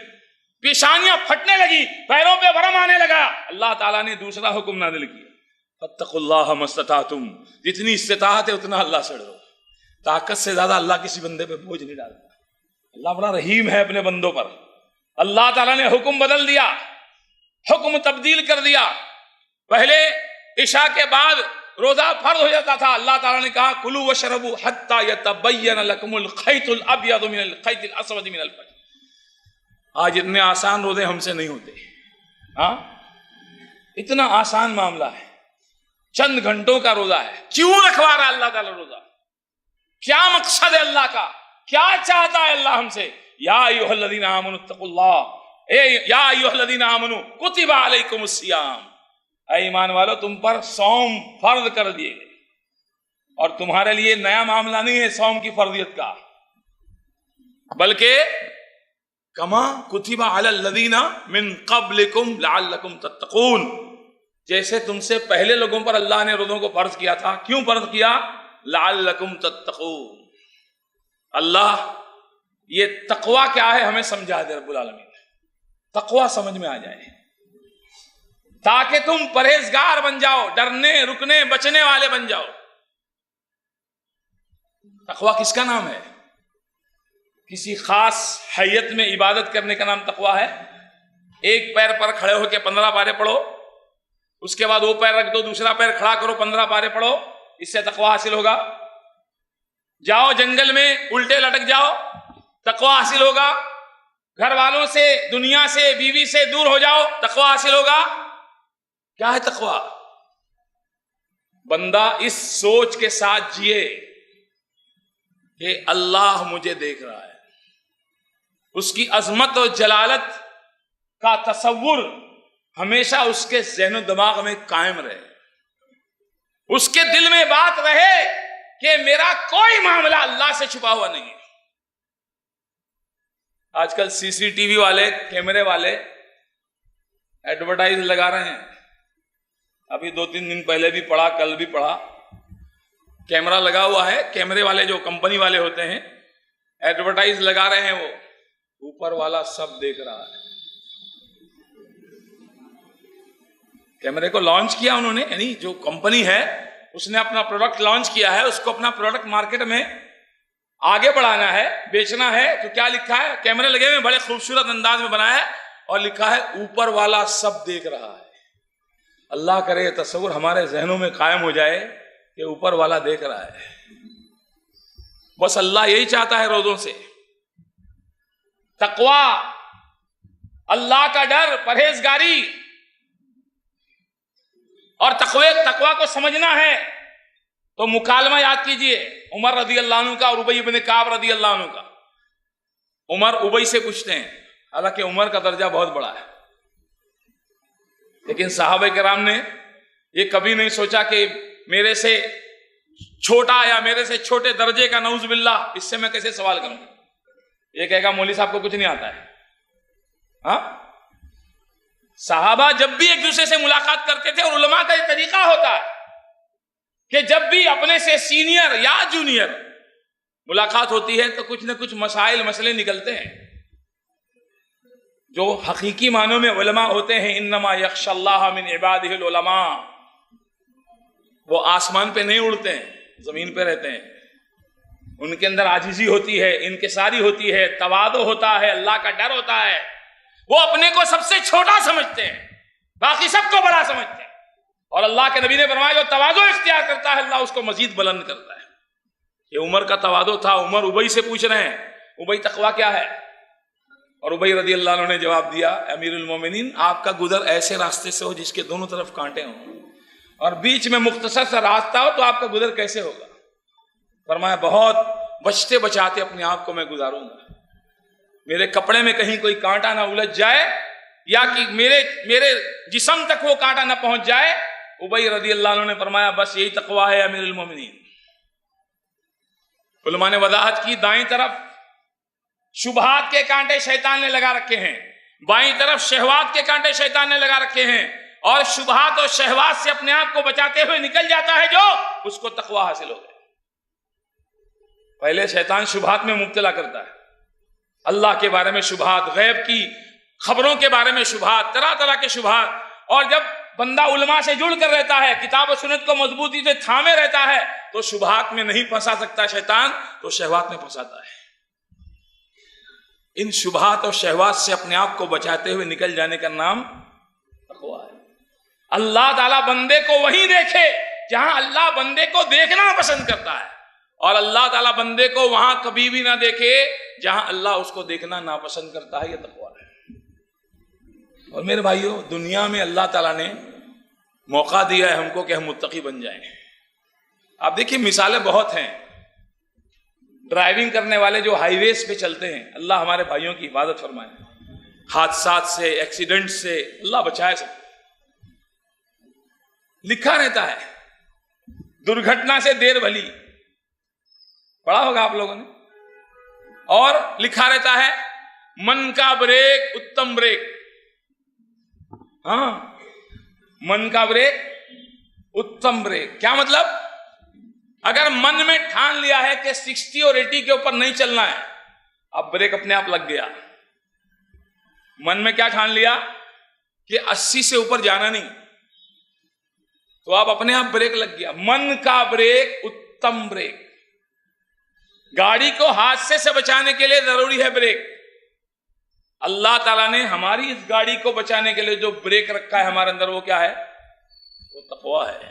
پیشانیاں پھٹنے لگی, پیروں پہ ورم آنے لگا. اللہ تعالیٰ نے دوسرا حکم نازل کیا, فاتقوا اللہ ما استطعتم, جتنی استطاعت ہے اتنا اللہ سے ڈرو. طاقت سے زیادہ اللہ کسی بندے پہ بوجھ نہیں ڈالتا. اللہ بڑا رحیم ہے اپنے بندوں پر. اللہ تعالیٰ نے حکم بدل دیا, حکم تبدیل کر دیا. پہلے عشاء کے بعد روزہ فرض ہو جاتا تھا, اللہ تعالیٰ نے کہا کلوا واشربوا حتی یتبین لکم الخیط الابیض من الخیط الاسود من الفجر. آج اتنے آسان روزے ہم سے نہیں ہوتے. ہاں, اتنا آسان معاملہ ہے, چند گھنٹوں کا روزہ ہے. کیوں رکھوا رہا اللہ تعالیٰ روزہ؟ کیا مقصد ہے اللہ کا, کیا چاہتا ہے اللہ ہم سے. یا ایھا الذین آمنوا اتقوا اللہ, یا ایھا الذین آمنوا کتب علیکم الصیام, اے ایمان والو تم پر صوم فرض کر دیے گئے. اور تمہارے لیے نیا معاملہ نہیں ہے صوم کی فرضیت کا, بلکہ کما کتب علی الذین من قبلکم لعلکم تتقون, جیسے تم سے پہلے لوگوں پر اللہ نے روزوں کو فرض کیا تھا. کیوں فرض کیا؟ لعلکم تتقون. اللہ یہ تقوی کیا ہے ہمیں سمجھا دے رب العالمین, تقوی سمجھ میں آ جائے تاکہ تم پرہیزگار بن جاؤ, ڈرنے رکنے بچنے والے بن جاؤ. تقوی کس کا نام ہے؟ کسی خاص حیت میں عبادت کرنے کا نام تقوی ہے. ایک پیر پر کھڑے ہو کے 15 پارے پڑھو, اس کے بعد وہ پیر رکھ دو, دوسرا پیر کھڑا کرو, 15 پارے پڑھو, اس سے تقوی حاصل ہوگا. جاؤ جنگل میں الٹے لٹک جاؤ, تقوی حاصل ہوگا. گھر والوں سے, دنیا سے, بیوی سے دور ہو جاؤ, تقوی حاصل ہوگا. کیا ہے تقوی؟ بندہ اس سوچ کے ساتھ جیے کہ اللہ مجھے دیکھ رہا ہے, اس کی عظمت اور جلالت کا تصور ہمیشہ اس کے ذہن و دماغ میں قائم رہے, اس کے دل میں بات رہے کہ میرا کوئی معاملہ اللہ سے چھپا ہوا نہیں ہے. آج کل سی سی ٹی وی والے, کیمرے والے ایڈورٹائز لگا رہے ہیں. ابھی 2-3 دن پہلے بھی پڑھا, کل بھی پڑھا, کیمرہ لگا ہوا ہے. کیمرے والے جو کمپنی والے ہوتے ہیں ایڈورٹائز لگا رہے ہیں, وہ اوپر والا سب دیکھ رہا ہے. کیمرے کو لانچ کیا انہوں نے, یعنی جو کمپنی ہے اس نے اپنا پروڈکٹ لانچ کیا ہے, اس کو اپنا پروڈکٹ مارکیٹ میں آگے بڑھانا ہے, بیچنا ہے. تو کیا لکھا ہے؟ کیمرے لگے ہوئے, بڑے خوبصورت انداز میں بنایا ہے, اور لکھا ہے اوپر والا سب دیکھ رہا ہے. اللہ کرے تصور ہمارے ذہنوں میں قائم ہو جائے کہ اوپر والا دیکھ رہا ہے. بس اللہ یہی چاہتا ہے روزوں سے تقوی, اللہ کا ڈر, پرہیزگاری. اور تقوی کو سمجھنا ہے تو مکالمہ یاد کیجئے عمر رضی اللہ عنہ کا اور ابی بن کعب رضی اللہ عنہ کا. عمر ابی سے پوچھتے ہیں, حالانکہ عمر کا درجہ بہت بڑا ہے, لیکن صحابہ کرام نے یہ کبھی نہیں سوچا کہ میرے سے چھوٹا یا میرے سے چھوٹے درجے کا نعوذ باللہ اس سے میں کیسے سوال کروں. یہ کہے گا مولوی صاحب کو کچھ نہیں آتا ہے. ہاں, صحابہ جب بھی ایک دوسرے سے ملاقات کرتے تھے, اور علماء کا یہ طریقہ ہوتا ہے کہ جب بھی اپنے سے سینئر یا جونیئر ملاقات ہوتی ہے تو کچھ نہ کچھ مسائل مسئلے نکلتے ہیں. جو حقیقی معنوں میں علماء ہوتے ہیں, انما یخشی اللہ من عبادہ العلماء, وہ آسمان پہ نہیں اڑتے ہیں, زمین پہ رہتے ہیں. ان کے اندر عاجزی ہوتی ہے, انکساری ہوتی ہے, تواضع ہوتا ہے, اللہ کا ڈر ہوتا ہے. وہ اپنے کو سب سے چھوٹا سمجھتے ہیں, باقی سب کو بڑا سمجھتے ہیں. اور اللہ کے نبی نے فرمایا جو تواضع اختیار کرتا ہے اللہ اس کو مزید بلند کرتا ہے. یہ عمر کا تواضع تھا. عمر ابی سے پوچھ رہے ہیں, ابی تقوی کیا ہے؟ اور ابی رضی اللہ عنہ نے جواب دیا, امیر المومنین آپ کا گزر ایسے راستے سے ہو جس کے دونوں طرف کانٹے ہوں, اور بیچ میں مختصر سا راستہ ہو, تو آپ کا گزر کیسے ہوگا؟ فرمایا بہت بچتے بچاتے اپنے آپ کو میں گزاروں گا, میرے کپڑے میں کہیں کوئی کانٹا نہ الجھ جائے, یا کہ میرے جسم تک وہ کانٹا نہ پہنچ جائے. ابی رضی اللہ عنہ نے فرمایا بس یہی تقوی ہے امیر المومنین. علماء نے وضاحت کی, دائیں طرف شبہات کے کانٹے شیطان نے لگا رکھے ہیں, بائیں طرف شہوات کے کانٹے شیطان نے لگا رکھے ہیں, اور شبہات اور شہوات سے اپنے آپ کو بچاتے ہوئے نکل جاتا ہے جو, اس کو تقوی حاصل ہو گیا. پہلے شیطان شبہات میں مبتلا کرتا ہے, اللہ کے بارے میں شبہات, غیب کی خبروں کے بارے میں شبہات, طرح طرح کے شبہات. اور جب بندہ علماء سے جڑ کر رہتا ہے, کتاب و سنت کو مضبوطی سے تھامے رہتا ہے, تو شبہات میں نہیں پھنسا سکتا شیطان, تو شہوات میں پھنساتا ہے. ان شبہات اور شہوات سے اپنے آپ کو بچاتے ہوئے نکل جانے کا نام تقوی ہے. اللہ تعالیٰ بندے کو وہیں دیکھے جہاں اللہ بندے کو دیکھنا پسند کرتا ہے, اور اللہ تعالیٰ بندے کو وہاں کبھی بھی نہ دیکھے جہاں اللہ اس کو دیکھنا ناپسند کرتا ہے. یہ تقوی ہے. اور میرے بھائیوں, دنیا میں اللہ تعالیٰ نے موقع دیا ہے ہم کو کہ ہم متقی بن جائیں. آپ دیکھیے مثالیں بہت ہیں. ڈرائیونگ کرنے والے جو ہائی ویز پہ چلتے ہیں، اللہ ہمارے بھائیوں کی حفاظت فرمائے، حادثات سے، ایکسیڈنٹ سے اللہ بچائے سب۔ لکھا رہتا ہے درگھٹنا سے دیر بھلی، پڑھا ہوگا آپ لوگوں نے، اور لکھا رہتا ہے من کا بریک اتم بریک۔ ہاں، من کا بریک اتم بریک، کیا مطلب؟ اگر من میں ٹھان لیا ہے کہ 60 اور 80 کے اوپر نہیں چلنا ہے، اب بریک اپنے آپ لگ گیا۔ من میں کیا ٹھان لیا کہ 80 سے اوپر جانا نہیں، تو آپ اپنے آپ بریک لگ گیا۔ من کا بریک اتم بریک۔ گاڑی کو حادثے سے بچانے کے لیے ضروری ہے بریک۔ اللہ تعالیٰ نے ہماری اس گاڑی کو بچانے کے لیے جو بریک رکھا ہے ہمارے اندر، وہ کیا ہے؟ وہ تقویٰ ہے،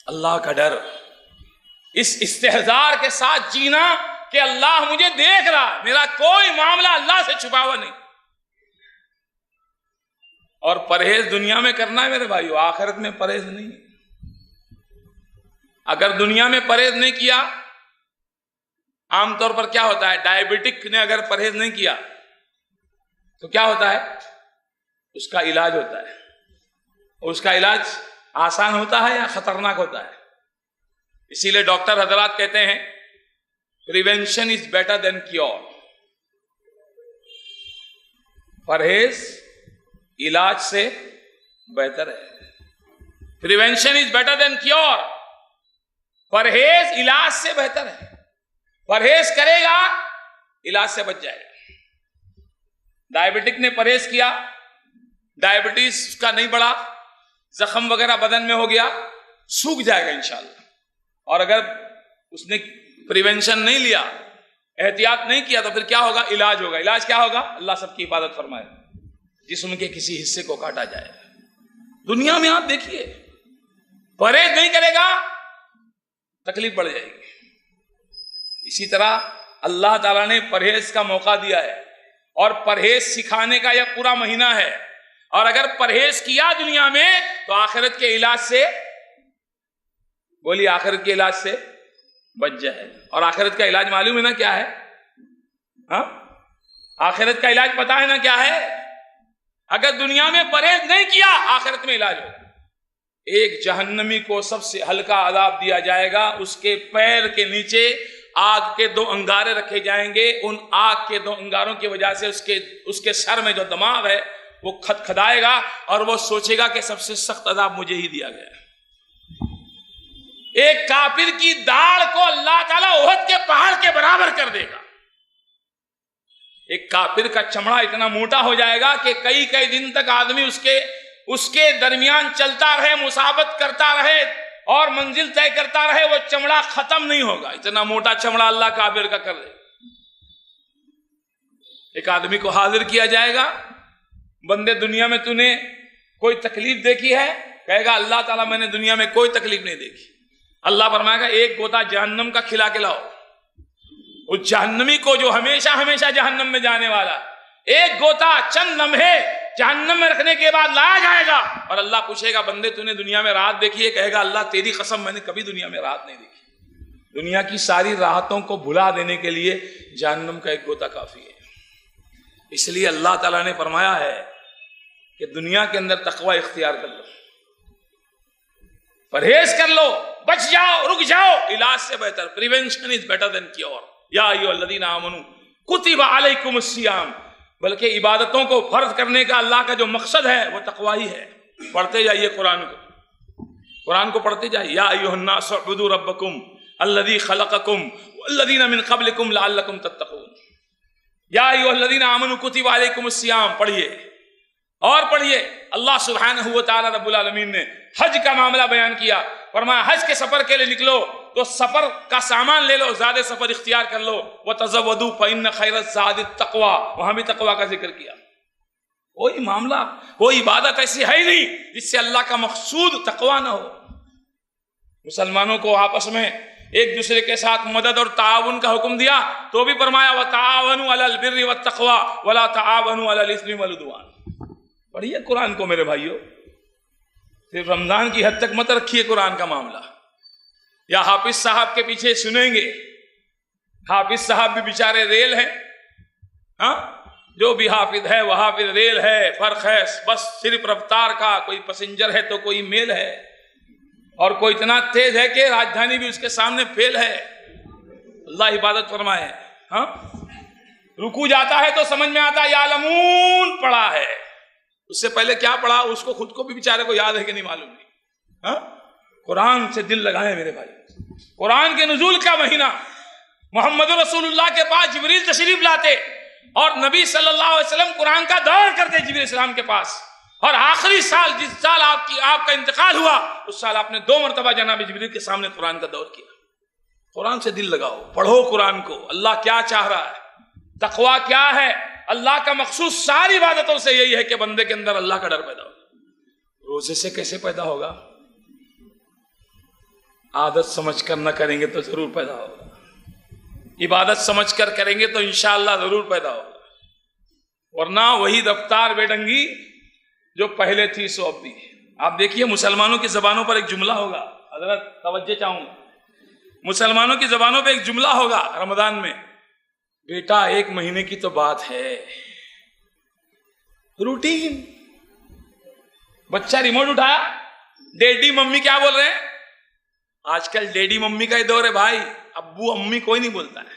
اللہ کا ڈر، اس استحضار کے ساتھ جینا کہ اللہ مجھے دیکھ رہا، میرا کوئی معاملہ اللہ سے چھپا ہوا نہیں۔ اور پرہیز دنیا میں کرنا ہے میرے بھائیو، آخرت میں پرہیز نہیں۔ اگر دنیا میں پرہیز نہیں کیا، عام طور پر کیا ہوتا ہے، ڈائبٹک نے اگر پرہیز نہیں کیا تو کیا ہوتا ہے؟ اس کا علاج ہوتا ہے۔ اس کا علاج آسان ہوتا ہے یا خطرناک ہوتا ہے؟ اسی لیے ڈاکٹر حضرات کہتے ہیں prevention is better than cure. پرہیز علاج سے بہتر ہے۔ Prevention is better than cure, پرہیز علاج سے بہتر ہے۔ پرہیز کرے گا علاج سے بچ جائے گا۔ ڈائبٹک نے پرہیز کیا، ڈائبٹیز کا نہیں بڑھا، زخم وغیرہ بدن میں ہو گیا، سوکھ جائے گا انشاءاللہ۔ اور اگر اس نے پریونشن نہیں لیا، احتیاط نہیں کیا، تو پھر کیا ہوگا؟ علاج ہوگا۔ علاج کیا ہوگا؟ اللہ سب کی حفاظت فرمائے، جسم کے کسی حصے کو کاٹا جائے۔ دنیا میں آپ دیکھیے، پرہیز نہیں کرے گا تکلیف بڑھ جائے گی۔ اسی طرح اللہ تعالیٰ نے پرہیز کا موقع دیا ہے، اور پرہیز سکھانے کا یہ پورا مہینہ ہے۔ اور اگر پرہیز کیا دنیا میں تو آخرت کے علاج سے، بولی آخرت کے علاج سے بچ جائے۔ اور آخرت کا علاج معلوم ہے نا کیا ہے؟ ہاں، آخرت کا علاج پتا ہے نا کیا ہے؟ اگر دنیا میں پرہیز نہیں کیا، آخرت میں علاج ہوگا۔ ایک جہنمی کو سب سے ہلکا عذاب دیا جائے گا، اس کے پیر کے نیچے آگ کے 2 انگارے رکھے جائیں گے۔ ان آگ کے 2 انگاروں کی وجہ سے اس کے سر میں جو دماغ ہے وہ کھدکھدائے گا، اور وہ سوچے گا کہ سب سے سخت عذاب مجھے ہی دیا گیا۔ ایک کافر کی داڑھ کو اللہ تعالیٰ احد کے پہاڑ کے برابر کر دے گا۔ ایک کافر کا چمڑا اتنا موٹا ہو جائے گا کہ کئی دن تک آدمی اس کے درمیان چلتا رہے، مسابت کرتا رہے اور منزل طے کرتا رہے، وہ چمڑا ختم نہیں ہوگا۔ اتنا موٹا چمڑا اللہ کافر کا کر دے۔ ایک آدمی کو حاضر کیا جائے گا، بندے دنیا میں تو نے کوئی تکلیف دیکھی ہے؟ کہے گا اللہ تعالیٰ میں نے دنیا میں کوئی تکلیف نہیں دیکھی۔ اللہ فرمائے گا ایک گوتا جہنم کا کھلا کے لاؤ۔ اس جہنمی کو جو ہمیشہ ہمیشہ جہنم میں جانے والا، ایک گوتا چند لمحے جہنم میں رکھنے کے بعد لایا جائے گا، اور اللہ پوچھے گا بندے تو نے دنیا میں رات دیکھی ہے؟ کہے گا اللہ تیری قسم میں نے کبھی دنیا میں رات نہیں دیکھی۔ دنیا کی ساری راحتوں کو بھلا دینے کے لیے جہنم کا ایک گوتا کافی ہے۔ اس لیے اللہ تعالیٰ نے فرمایا ہے کہ دنیا کے اندر تقوی اختیار کر لو، پرہیز کر لو، بچ جاؤ، رک جاؤ، علاج سے بہتر۔ Prevention is better than cure. یا ایھا الذین آمنوا کتب علیکم الصیام، بلکہ عبادتوں کو فرض کرنے کا اللہ کا جو مقصد ہے وہ تقوی ہی ہے۔ پڑھتے جائیے قرآن کو پڑھتے جائیے۔ یا ایھا الناس اعبدوا ربکم الذی خلقکم والذین من قبلکم لعلکم تتقون۔ یا ایھا الذین آمنوا کتب علیکم الصیام پڑھیے اور پڑھیے۔ اللہ سبحانہ و تعالی رب العالمین نے حج کا معاملہ بیان کیا، فرمایا حج کے سفر کے لیے نکلو تو سفر کا سامان لے لو، زیادہ سفر اختیار کر لو۔ وَتَزَوَّدُوا فَإِنَّ خَيْرَ الزَّادِ التَّقْوَىٰ، وہاں بھی تقوی کا ذکر کیا۔ کوئی معاملہ، کوئی عبادت ایسی ہے ہی نہیں جس سے اللہ کا مقصود تقوی نہ ہو۔ مسلمانوں کو آپس میں ایک دوسرے کے ساتھ مدد اور تعاون کا حکم دیا تو بھی فرمایا وَتَعَاوَنُوا عَلَى الْبِرِّ وَالتَّقْوَىٰ وَلَا تَعَاوَنُوا عَلَى الْإِثْمِ وَالْعُدْوَانِ۔ پڑھیے قرآن کو میرے بھائیو، صرف رمضان کی حد تک مت رکھیے قرآن کا معاملہ، یا حافظ صاحب کے پیچھے سنیں گے حافظ صاحب بھی بیچارے ریل ہیں، ہاں، جو بھی حافظ ہے وہ حافظ ریل ہے، فرق ہے بس صرف رفتار کا، کوئی پیسنجر ہے تو کوئی میل ہے، اور کوئی اتنا تیز ہے کہ راجدھانی بھی اس کے سامنے فیل ہے۔ اللہ عبادت فرمائے، ہاں، رکو جاتا ہے تو سمجھ میں آتا یعلمون پڑھا ہے، اس سے پہلے کیا پڑھا اس کو خود کو بھی بیچارے کو یاد ہے کہ نہیں معلوم نہیں۔ ہاں، قرآن سے دل لگائے میرے بھائی، قرآن کے نزول کا مہینہ، محمد رسول اللہ کے پاس جبریل تشریف لاتے اور نبی صلی اللہ علیہ وسلم قرآن کا دور کرتے جبریل السلام کے پاس، اور آخری سال جس سال آپ کا انتقال ہوا اس سال آپ نے 2 مرتبہ جناب جبریل کے سامنے قرآن کا دور کیا۔ قرآن سے دل لگاؤ، پڑھو قرآن کو، اللہ کیا چاہ رہا ہے، تقویٰ کیا ہے۔ اللہ کا مقصود ساری عبادتوں سے یہی ہے کہ بندے کے اندر اللہ کا ڈر پیدا ہو۔ روزے سے کیسے پیدا ہوگا؟ عادت سمجھ کر نہ کریں گے تو ضرور پیدا ہوگا، عبادت سمجھ کر کریں گے تو انشاءاللہ ضرور پیدا ہوگا، ورنہ وہی رفتار بے ڈنگی جو پہلے تھی سو اب بھی۔ آپ دیکھیے مسلمانوں کی زبانوں پر ایک جملہ ہوگا، حضرت توجہ چاہوں گا، مسلمانوں کی زبانوں پہ ایک جملہ ہوگا رمضان میں، بیٹا 1 مہینے کی تو بات ہے، روٹین۔ بچہ ریموٹ اٹھایا، ڈیڈی ممی کیا بول رہے ہیں؟ آج کل ڈیڈی ممی کا ہی دور ہے بھائی، ابو امی کوئی نہیں بولتا ہے۔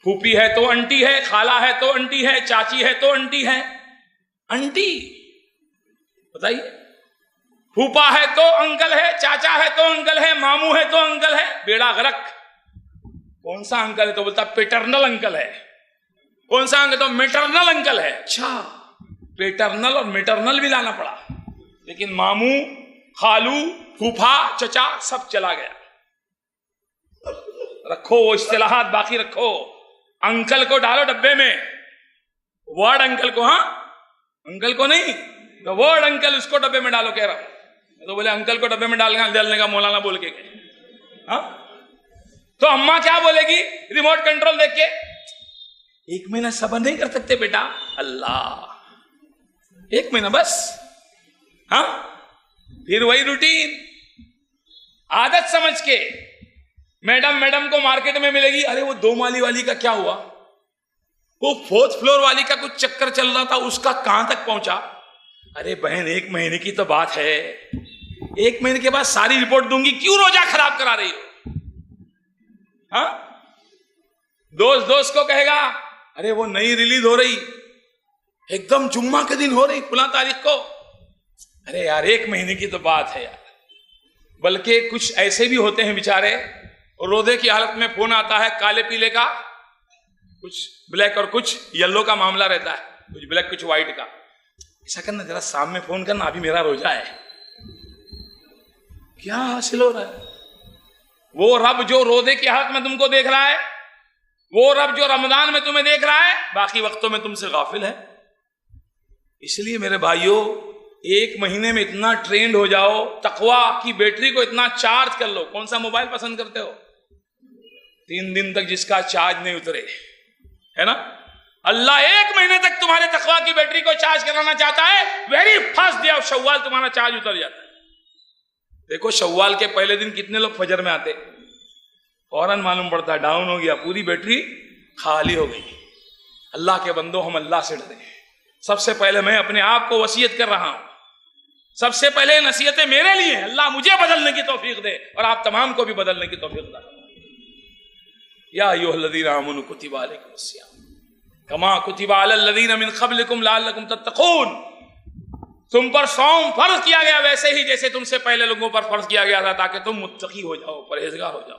پھوپھی ہے تو انٹی ہے، خالہ ہے تو انٹی ہے، چاچی ہے تو انٹی ہے۔ انٹی بتائیے، پھوپا ہے تو انکل ہے، چاچا ہے تو انکل ہے، ماموں ہے تو انکل ہے، بیڑا غرق۔ کون سا انکل ہے تو بولتا پیٹرنل انکل ہے، کون سا انکل تو میٹرنل انکل ہے۔ اچھا، پیٹرنل اور میٹرنل بھی لانا پڑا، لیکن ماموں، خالو، پھوپھا، چچا سب چلا گیا۔ رکھو وہ اصطلاحات باقی رکھو، انکل کو ڈالو ڈبے میں، ورڈ انکل کو، ہاں انکل کو نہیں، تو ورڈ انکل اس کو ڈبے میں ڈالو کہہ رہا ہوں۔ تو بولے انکل کو ڈبے میں ڈالنے کا مولانا بول کے گئے، ہاں۔ تو اماں کیا بولے گی ریموٹ کنٹرول دیکھ کے؟ 1 مہینہ صبر نہیں کر سکتے بیٹا؟ اللہ، 1 مہینہ بس، ہاں۔ پھر وہی روٹین، عادت سمجھ کے۔ میڈم کو مارکیٹ میں ملے گی، ارے وہ 2 مالی والی کا کیا ہوا، وہ 4th فلور والی کا کچھ چکر چل رہا تھا، اس کا کہاں تک پہنچا؟ ارے بہن 1 مہینے کی تو بات ہے، 1 مہینے کے بعد ساری رپورٹ دوں گی، کیوں روزہ خراب کرا رہی ہو؟ ہاں، دوست کو کہے گا ارے وہ نئی ریلیز ہو رہی، ایک دم جمعہ کے دن ہو رہی فلاں تاریخ کو، ارے یار 1 مہینے کی تو بات ہے یار۔ بلکہ کچھ ایسے بھی ہوتے ہیں بیچارے، روزے کی حالت میں فون آتا ہے کالے پیلے کا، کچھ بلیک اور کچھ یلو کا معاملہ رہتا ہے، کچھ بلیک کچھ وائٹ کا، ایسا کرنا ذرا سامنے فون کرنا، ابھی میرا روزہ ہے۔ کیا حاصل ہو رہا ہے؟ وہ رب جو روزے کی حالت میں تم کو دیکھ رہا ہے، وہ رب جو رمضان میں تمہیں دیکھ رہا ہے، باقی وقتوں میں تم سے غافل ہے۔ اس لیے میرے بھائیوں 1 مہینے میں اتنا ٹرینڈ ہو جاؤ، تقویٰ کی بیٹری کو اتنا چارج کر لو۔ کون سا موبائل پسند کرتے ہو؟ 3 دن تک جس کا چارج نہیں اترے، ہے نا؟ اللہ 1 مہینے تک تمہارے تقویٰ کی بیٹری کو چارج کرانا چاہتا ہے، ویری فرسٹ ڈے آف شوال تمہارا چارج اتر جاتا ہے۔ دیکھو شوال کے پہلے دن کتنے لوگ فجر میں آتے، فوراً معلوم پڑتا ہے ڈاؤن ہو گیا، پوری بیٹری خالی ہو گئی۔ اللہ کے بندو ہم اللہ سے ڈریں۔ سب سے پہلے میں اپنے آپ کو وصیت کر رہا ہوں، سب سے پہلے نصیحتیں میرے لیے، اللہ مجھے بدلنے کی توفیق دے اور آپ تمام کو بھی بدلنے کی توفیق دے۔ یا ایھا الذین آمنوا کتب علیکم الصیام کما کتب علی الذین من قبلکم لعلکم تتقون۔ تم پر صوم فرض کیا گیا ویسے ہی جیسے تم سے پہلے لوگوں پر فرض کیا گیا تھا، تاکہ تم متقی ہو جاؤ، پرہیزگار ہو جاؤ۔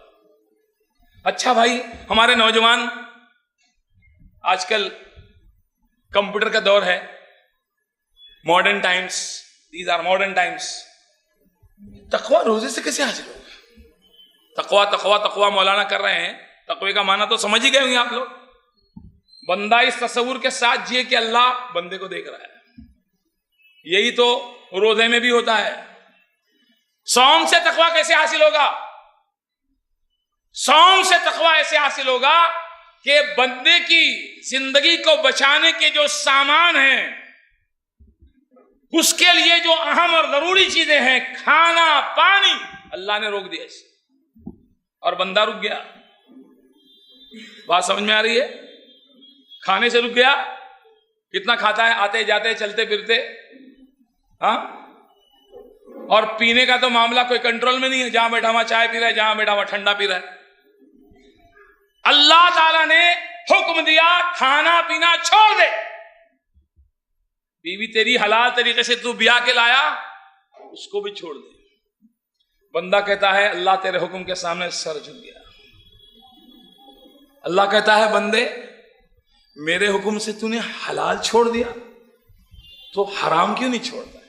اچھا بھائی، ہمارے نوجوان آج کل کمپیوٹر کا دور ہے، modern times, these are modern times. تقویٰ روزے سے کیسے حاصل ہوگا؟ تقویٰ تقویٰ تقویٰ مولانا کر رہے ہیں، تقوی کا معنی تو سمجھ ہی گئے ہوں گے آپ لوگ۔ بندہ اس تصور کے ساتھ جیے کہ اللہ بندے کو دیکھ رہا ہے۔ یہی تو روزے میں بھی ہوتا ہے۔ صوم سے تقویٰ کیسے حاصل ہوگا؟ صوم سے تقویٰ ایسے حاصل ہوگا کہ بندے کی زندگی کو بچانے کے جو سامان ہیں، اس کے لیے جو اہم اور ضروری چیزیں ہیں، کھانا پانی، اللہ نے روک دیا اسے، اور بندہ رک گیا۔ بات سمجھ میں آ رہی ہے؟ کھانے سے رک گیا، کتنا کھاتا ہے آتے جاتے چلتے پھرتے، ہاں؟ اور پینے کا تو معاملہ کوئی کنٹرول میں نہیں ہے، جہاں بیٹھا ہوا چائے پی رہا ہے، جہاں بیٹھا ہوا ٹھنڈا پی رہا ہے۔ اللہ تعالیٰ نے حکم دیا کھانا پینا چھوڑ دے، بیوی تیری حلال طریقے سے تو بیاہ کے لایا اس کو بھی چھوڑ دے۔ بندہ کہتا ہے اللہ تیرے حکم کے سامنے سر جھک گیا۔ اللہ کہتا ہے بندے میرے حکم سے تو نے حلال چھوڑ دیا تو حرام کیوں نہیں چھوڑتا ہے؟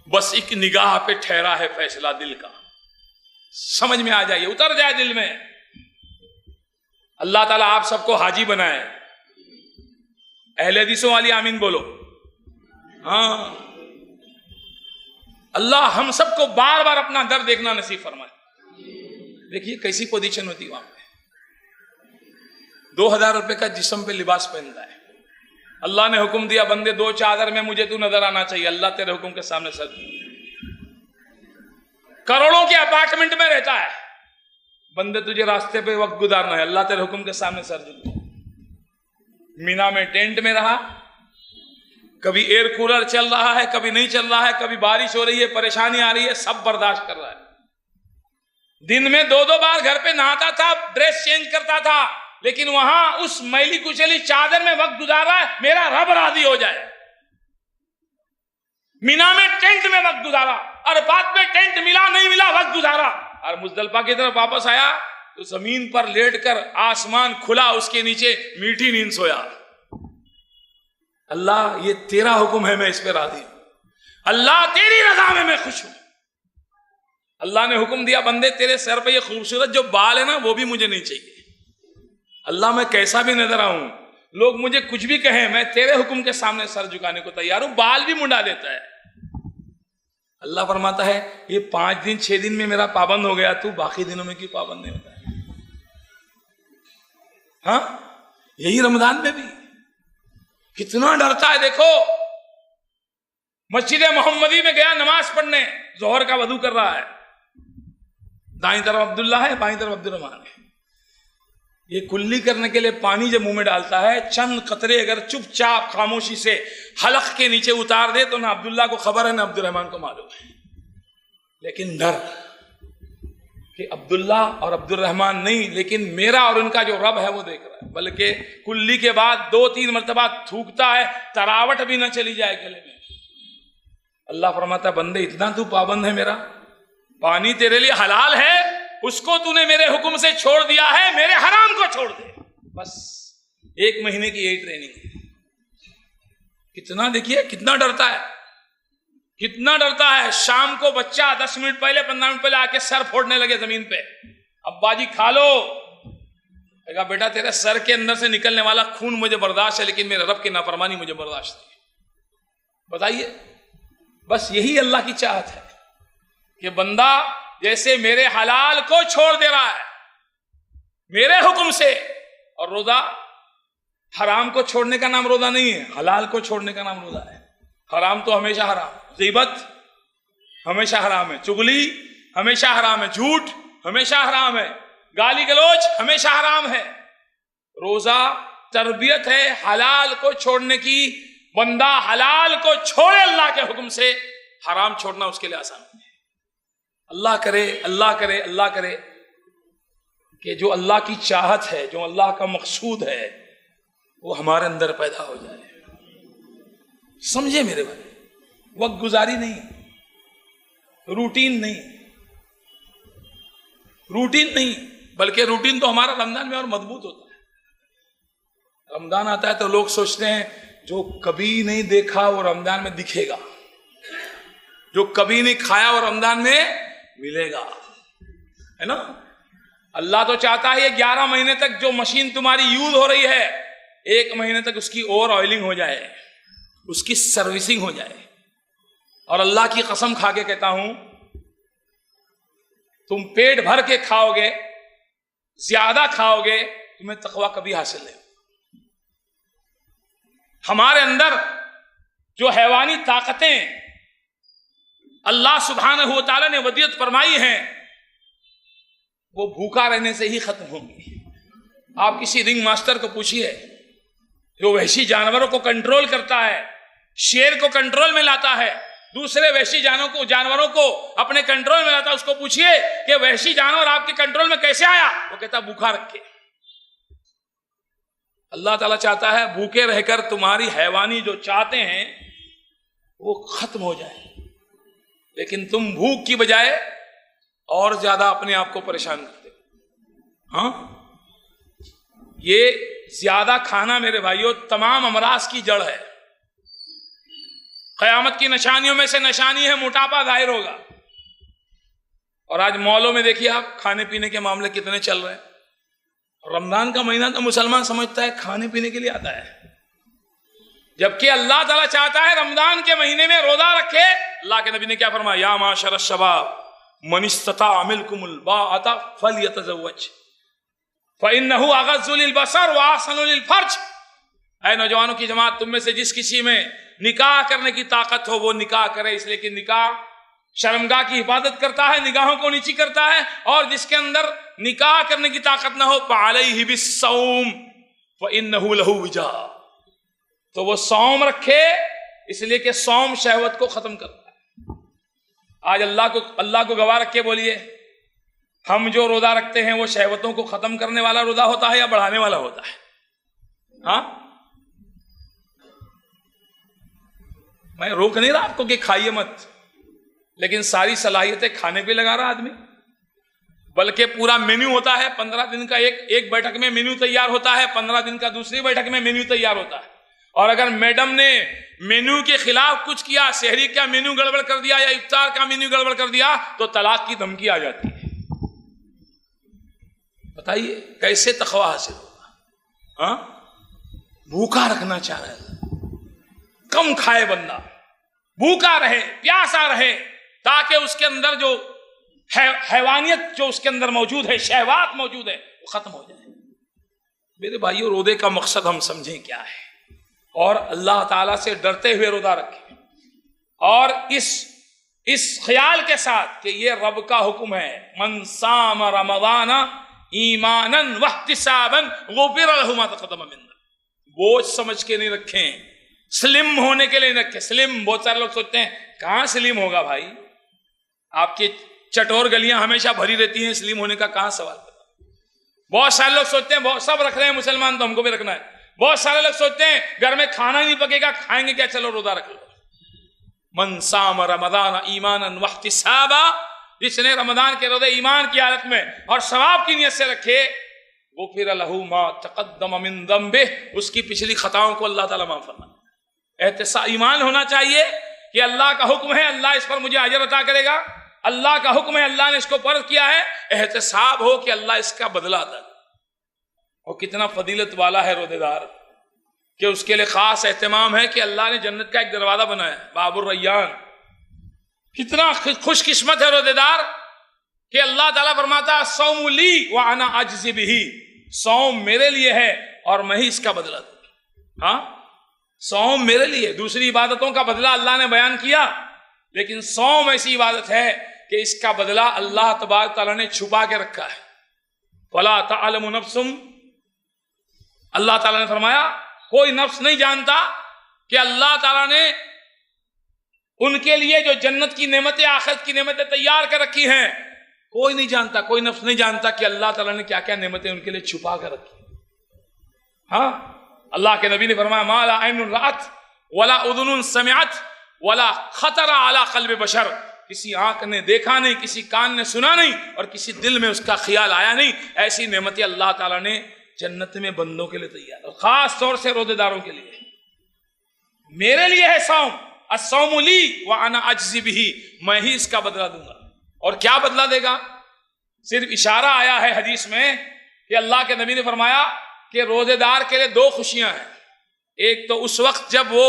بس ایک نگاہ پہ ٹھہرا ہے فیصلہ دل کا، سمجھ میں آ جائیے، اتر جائے دل میں۔ اللہ تعالیٰ آپ سب کو حاجی بنائے، اہل حدیثوں والی آمین بولو۔ ہاں، اللہ ہم سب کو بار بار اپنا در دیکھنا نصیب فرمائے۔ دیکھیے کیسی پوزیشن ہوتی وہاں پہ، 2000 روپے کا جسم پہ لباس پہنتا ہے، اللہ نے حکم دیا بندے 2 چادر میں مجھے تو نظر آنا چاہیے، اللہ تیرے حکم کے سامنے سر، کروڑوں کے اپارٹمنٹ میں رہتا ہے، بندے تجھے راستے پہ وقت گزارنا ہے، اللہ تیرے حکم کے سامنے سر جھک۔ مینا میں ٹینٹ میں رہا، کبھی ایئر کولر چل رہا ہے، کبھی نہیں چل رہا ہے، کبھی بارش ہو رہی ہے، پریشانی آ رہی ہے، سب برداشت کر رہا ہے۔ دن میں 2 بار گھر پہ نہاتا تھا، ڈریس چینج کرتا تھا، لیکن وہاں اس میلی کچیلی چادر میں وقت گزار رہا ہے، میرا رب راضی ہو جائے۔ مینا میں ٹینٹ میں وقت گزارا، عرفات میں ٹینٹ ملا نہیں ملا وقت گزارا، اور مزدلفہ کی طرف واپس آیا تو زمین پر لیٹ کر آسمان کھلا، اس کے نیچے میٹھی نیند سویا۔ اللہ یہ تیرا حکم ہے، میں اس پہ راضی ہوں، اللہ تیری رضا میں خوش ہوں۔ اللہ نے حکم دیا بندے تیرے سر پہ یہ خوبصورت جو بال ہے نا وہ بھی مجھے نہیں چاہیے، اللہ میں کیسا بھی نظر آؤں، لوگ مجھے کچھ بھی کہیں، میں تیرے حکم کے سامنے سر جھکانے کو تیار ہوں۔ بال بھی منڈا دیتا ہے۔ اللہ فرماتا ہے یہ 5 دن 6 دن میں میرا پابند ہو گیا، تو باقی دنوں میں کیوں پابند نہیں ہوتا ہے؟ ہاں، یہی رمضان میں بھی کتنا ڈرتا ہے۔ دیکھو مسجد محمدی میں گیا نماز پڑھنے، ظہر کا وضو کر رہا ہے، دائیں طرف عبداللہ ہے، بائیں طرف عبد الرحمان ہے۔ یہ کلی کرنے کے لیے پانی جب منہ میں ڈالتا ہے، چند قطرے اگر چپ چاپ خاموشی سے حلق کے نیچے اتار دے تو نہ عبداللہ کو خبر ہے نہ عبد الرحمان کو معلوم ہے، لیکن ڈر کہ عبداللہ اور عبد الرحمان نہیں، لیکن میرا اور ان کا جو رب ہے وہ دیکھ رہا ہے۔ بلکہ کلی کے بعد 2-3 مرتبہ تھوکتا ہے، تراوٹ بھی نہ چلی جائے گلے میں۔ اللہ فرماتا ہے بندے اتنا تو پابند ہے میرا، پانی تیرے لیے حلال ہے، اس کو تو نے میرے حکم سے چھوڑ دیا ہے، میرے حرام کو چھوڑ دے۔ بس 1 مہینے کی یہی ٹریننگ ہے۔ کتنا دیکھیے کتنا ڈرتا ہے، کتنا ڈرتا ہے۔ شام کو بچہ 10 منٹ پہلے 15 منٹ پہلے آ کے سر پھوڑنے لگے زمین پہ، ابا جی کھا لو، کہا بیٹا تیرے سر کے اندر سے نکلنے والا خون مجھے برداشت ہے، لیکن میرے رب کی نافرمانی مجھے برداشت نہیں۔ بتائیے، بس یہی اللہ کی چاہت ہے کہ بندہ جیسے میرے حلال کو چھوڑ دے رہا ہے میرے حکم سے، اور روزہ حرام کو چھوڑنے کا نام روزہ نہیں ہے، حلال کو چھوڑنے کا نام روزہ ہے۔ حرام تو ہمیشہ حرام، غیبت ہمیشہ حرام ہے، چغلی ہمیشہ حرام ہے، جھوٹ ہمیشہ حرام ہے، گالی گلوچ ہمیشہ حرام ہے۔ روزہ تربیت ہے حلال کو چھوڑنے کی، بندہ حلال کو چھوڑے اللہ کے حکم سے، حرام چھوڑنا اس کے لیے آسان ہے۔ اللہ کرے اللہ کرے اللہ کرے کہ جو اللہ کی چاہت ہے، جو اللہ کا مقصود ہے، وہ ہمارے اندر پیدا ہو جائے۔ سمجھے میرے بھائی، وقت گزاری نہیں، روٹین نہیں، بلکہ روٹین تو ہمارا رمضان میں اور مضبوط ہوتا ہے۔ رمضان آتا ہے تو لوگ سوچتے ہیں جو کبھی نہیں دیکھا وہ رمضان میں دکھے گا، جو کبھی نہیں کھایا وہ رمضان میں ملے گا، ہے نا؟ اللہ تو چاہتا ہے یہ 11 مہینے تک جو مشین تمہاری یوز ہو رہی ہے، 1 مہینے تک اس کی اور آئلنگ ہو جائے، اس کی سروسنگ ہو جائے۔ اور اللہ کی قسم کھا کے کہتا ہوں، تم پیٹ بھر کے کھاؤ گے، زیادہ کھاؤ گے، تمہیں تقویٰ کبھی حاصل نہیں۔ ہمارے اندر جو حیوانی طاقتیں اللہ سبحانہ و تعالیٰ نے ودیعت فرمائی ہیں، وہ بھوکا رہنے سے ہی ختم ہوں گی۔ آپ کسی رنگ ماسٹر کو پوچھیے جو وحشی جانوروں کو کنٹرول کرتا ہے، شیر کو کنٹرول میں لاتا ہے، دوسرے وحشی جانوروں کو اپنے کنٹرول میں لاتا ہے، اس کو پوچھیے کہ وحشی جانور آپ کے کنٹرول میں کیسے آیا؟ وہ کہتا ہے بھوکا رکھ کے۔ اللہ تعالیٰ چاہتا ہے بھوکے رہ کر تمہاری حیوانی جو چاہتے ہیں وہ ختم ہو جائے، لیکن تم بھوک کی بجائے اور زیادہ اپنے آپ کو پریشان کرتے ہو۔ ہاں، یہ زیادہ کھانا میرے بھائیوں تمام امراض کی جڑ ہے۔ قیامت کی نشانیوں میں سے نشانی ہے موٹاپا ظاہر ہوگا۔ اور آج مالوں میں دیکھیے آپ کھانے پینے کے معاملے کتنے چل رہے ہیں۔ رمضان کا مہینہ تو مسلمان سمجھتا ہے کھانے پینے کے لیے آتا ہے، جبکہ اللہ تعالیٰ چاہتا ہے رمضان کے مہینے میں روزہ رکھے۔ اللہ کے نبی نے کیا فرمایا؟ یا معاشر الشباب من استطاع منکم الباءۃ فلیتزوج فإنہ اغض للبصر واحسن للفرج۔ اے نوجوانوں کی جماعت، تم میں سے جس کسی میں نکاح کرنے کی طاقت ہو وہ نکاح کرے، اس لیے کہ نکاح شرمگاہ کی حفاظت کرتا ہے، نگاہوں کو نیچی کرتا ہے۔ اور جس کے اندر نکاح کرنے کی طاقت نہ ہو فعلیہ بالصوم فإنہ لہ وجاء، تو وہ صوم رکھے، اس لیے کہ صوم شہوت کو ختم کرتا ہے۔ آج اللہ کو گواہ رکھ کے بولیے، ہم جو روزہ رکھتے ہیں وہ شہوتوں کو ختم کرنے والا روزہ ہوتا ہے یا بڑھانے والا ہوتا ہے؟ ہاں، میں روک نہیں رہا آپ کو کہ کھائیے مت، لیکن ساری صلاحیتیں کھانے پہ لگا رہا آدمی، بلکہ پورا مینیو ہوتا ہے، 15 دن کا ایک بیٹھک میں مینیو تیار ہوتا ہے، 15 دن کا دوسری بیٹھک میں مینیو تیار ہوتا ہے۔ اور اگر میڈم نے مینیو کے خلاف کچھ کیا، سحری کا مینیو گڑبڑ کر دیا یا افطار کا مینیو گڑبڑ کر دیا، تو طلاق کی دھمکی آ جاتی ہے۔ بتائیے کیسے تقویٰ حاصل ہوگا؟ ہاں، بھوکا رکھنا چاہ رہے ہیں، کم کھائے بندہ، بھوکا رہے، پیاسا رہے، تاکہ اس کے اندر جو حیوانیت جو اس کے اندر موجود ہے، شہوات موجود ہے، وہ ختم ہو جائے۔ میرے بھائیوں، روزے کا مقصد ہم سمجھیں کیا ہے، اور اللہ تعالیٰ سے ڈرتے ہوئے روزہ رکھیں، اور اس خیال کے ساتھ کہ یہ رب کا حکم ہے، من صام رمضان ایمانا واحتسابا غفر له ما تقدم من ذنبه۔ بوجھ سمجھ کے نہیں رکھیں، سلم ہونے کے لیے رکھیں۔ سلم، بہت سارے لوگ سوچتے ہیں کہاں سلیم ہوگا بھائی، آپ کی چٹور گلیاں ہمیشہ بھری رہتی ہیں، سلیم ہونے کا کہاں سوال کرتا۔ بہت سارے لوگ سوچتے ہیں سب رکھ رہے ہیں مسلمان تو ہم کو بھی رکھنا ہے۔ بہت سارے لوگ سوچتے ہیں گھر میں کھانا ہی نہیں پکے گا، کھائیں گے کیا، چلو روزہ رکھ لو۔ من صام رمضان ایمانا واحتسابا، جس نے رمضان کے روزے ایمان کی حالت میں اور ثواب کی نیت سے رکھے، غفر له ما تقدم من ذنبه، اس کی پچھلی خطاؤں کو اللہ تعالیٰ معاف فرمائے۔ احتساب، ایمان ہونا چاہیے کہ اللہ کا حکم ہے، اللہ اس پر مجھے اجر عطا کرے گا، اللہ کا حکم ہے، اللہ نے اس کو فرض کیا ہے، احتساب ہو کہ اللہ اس کا بدلہ ادا کرے۔ اور کتنا فضیلت والا ہے روزے دار کہ اس کے لیے خاص اہتمام ہے کہ اللہ نے جنت کا ایک دروازہ بنایا ہے، باب الریان۔ کتنا خوش قسمت ہے روزے دار کہ اللہ تعالیٰ فرماتا ہے الصوم لی وانا اجزی بہ، صوم میرے لیے ہے اور میں ہی اس کا بدلہ دوں۔ ہاں، صوم میرے لیے، دوسری عبادتوں کا بدلہ اللہ نے بیان کیا، لیکن صوم ایسی عبادت ہے کہ اس کا بدلہ اللہ تبارک تعالیٰ نے چھپا کے رکھا ہے۔ ولا تعلم نفس، اللہ تعالیٰ نے فرمایا کوئی نفس نہیں جانتا کہ اللہ تعالیٰ نے ان کے لیے جو جنت کی نعمتیں، آخرت کی نعمتیں تیار کر رکھی ہیں، کوئی نہیں جانتا، کوئی نفس نہیں جانتا کہ اللہ تعالیٰ نے کیا کیا نعمتیں ان کے لیے چھپا کر رکھی۔ ہاں، اللہ کے نبی نے فرمایا ما لا عین رأت ولا اذن سمعت ولا خطر علی قلب بشر، کسی آنکھ نے دیکھا نہیں، کسی کان نے سنا نہیں، اور کسی دل میں اس کا خیال آیا نہیں، ایسی نعمتیں اللہ تعالیٰ نے جنت میں بندوں کے لیے تیار، اور خاص طور سے روزے داروں کے لیے۔ میرے لیے ہے صوم، الصوم لی وانا اجزی بہ، میں ہی اس کا بدلہ دوں گا۔ اور کیا بدلہ دے گا؟ صرف اشارہ آیا ہے حدیث میں کہ اللہ کے نبی نے فرمایا کہ روزے دار کے لیے دو خوشیاں ہیں، ایک تو اس وقت جب وہ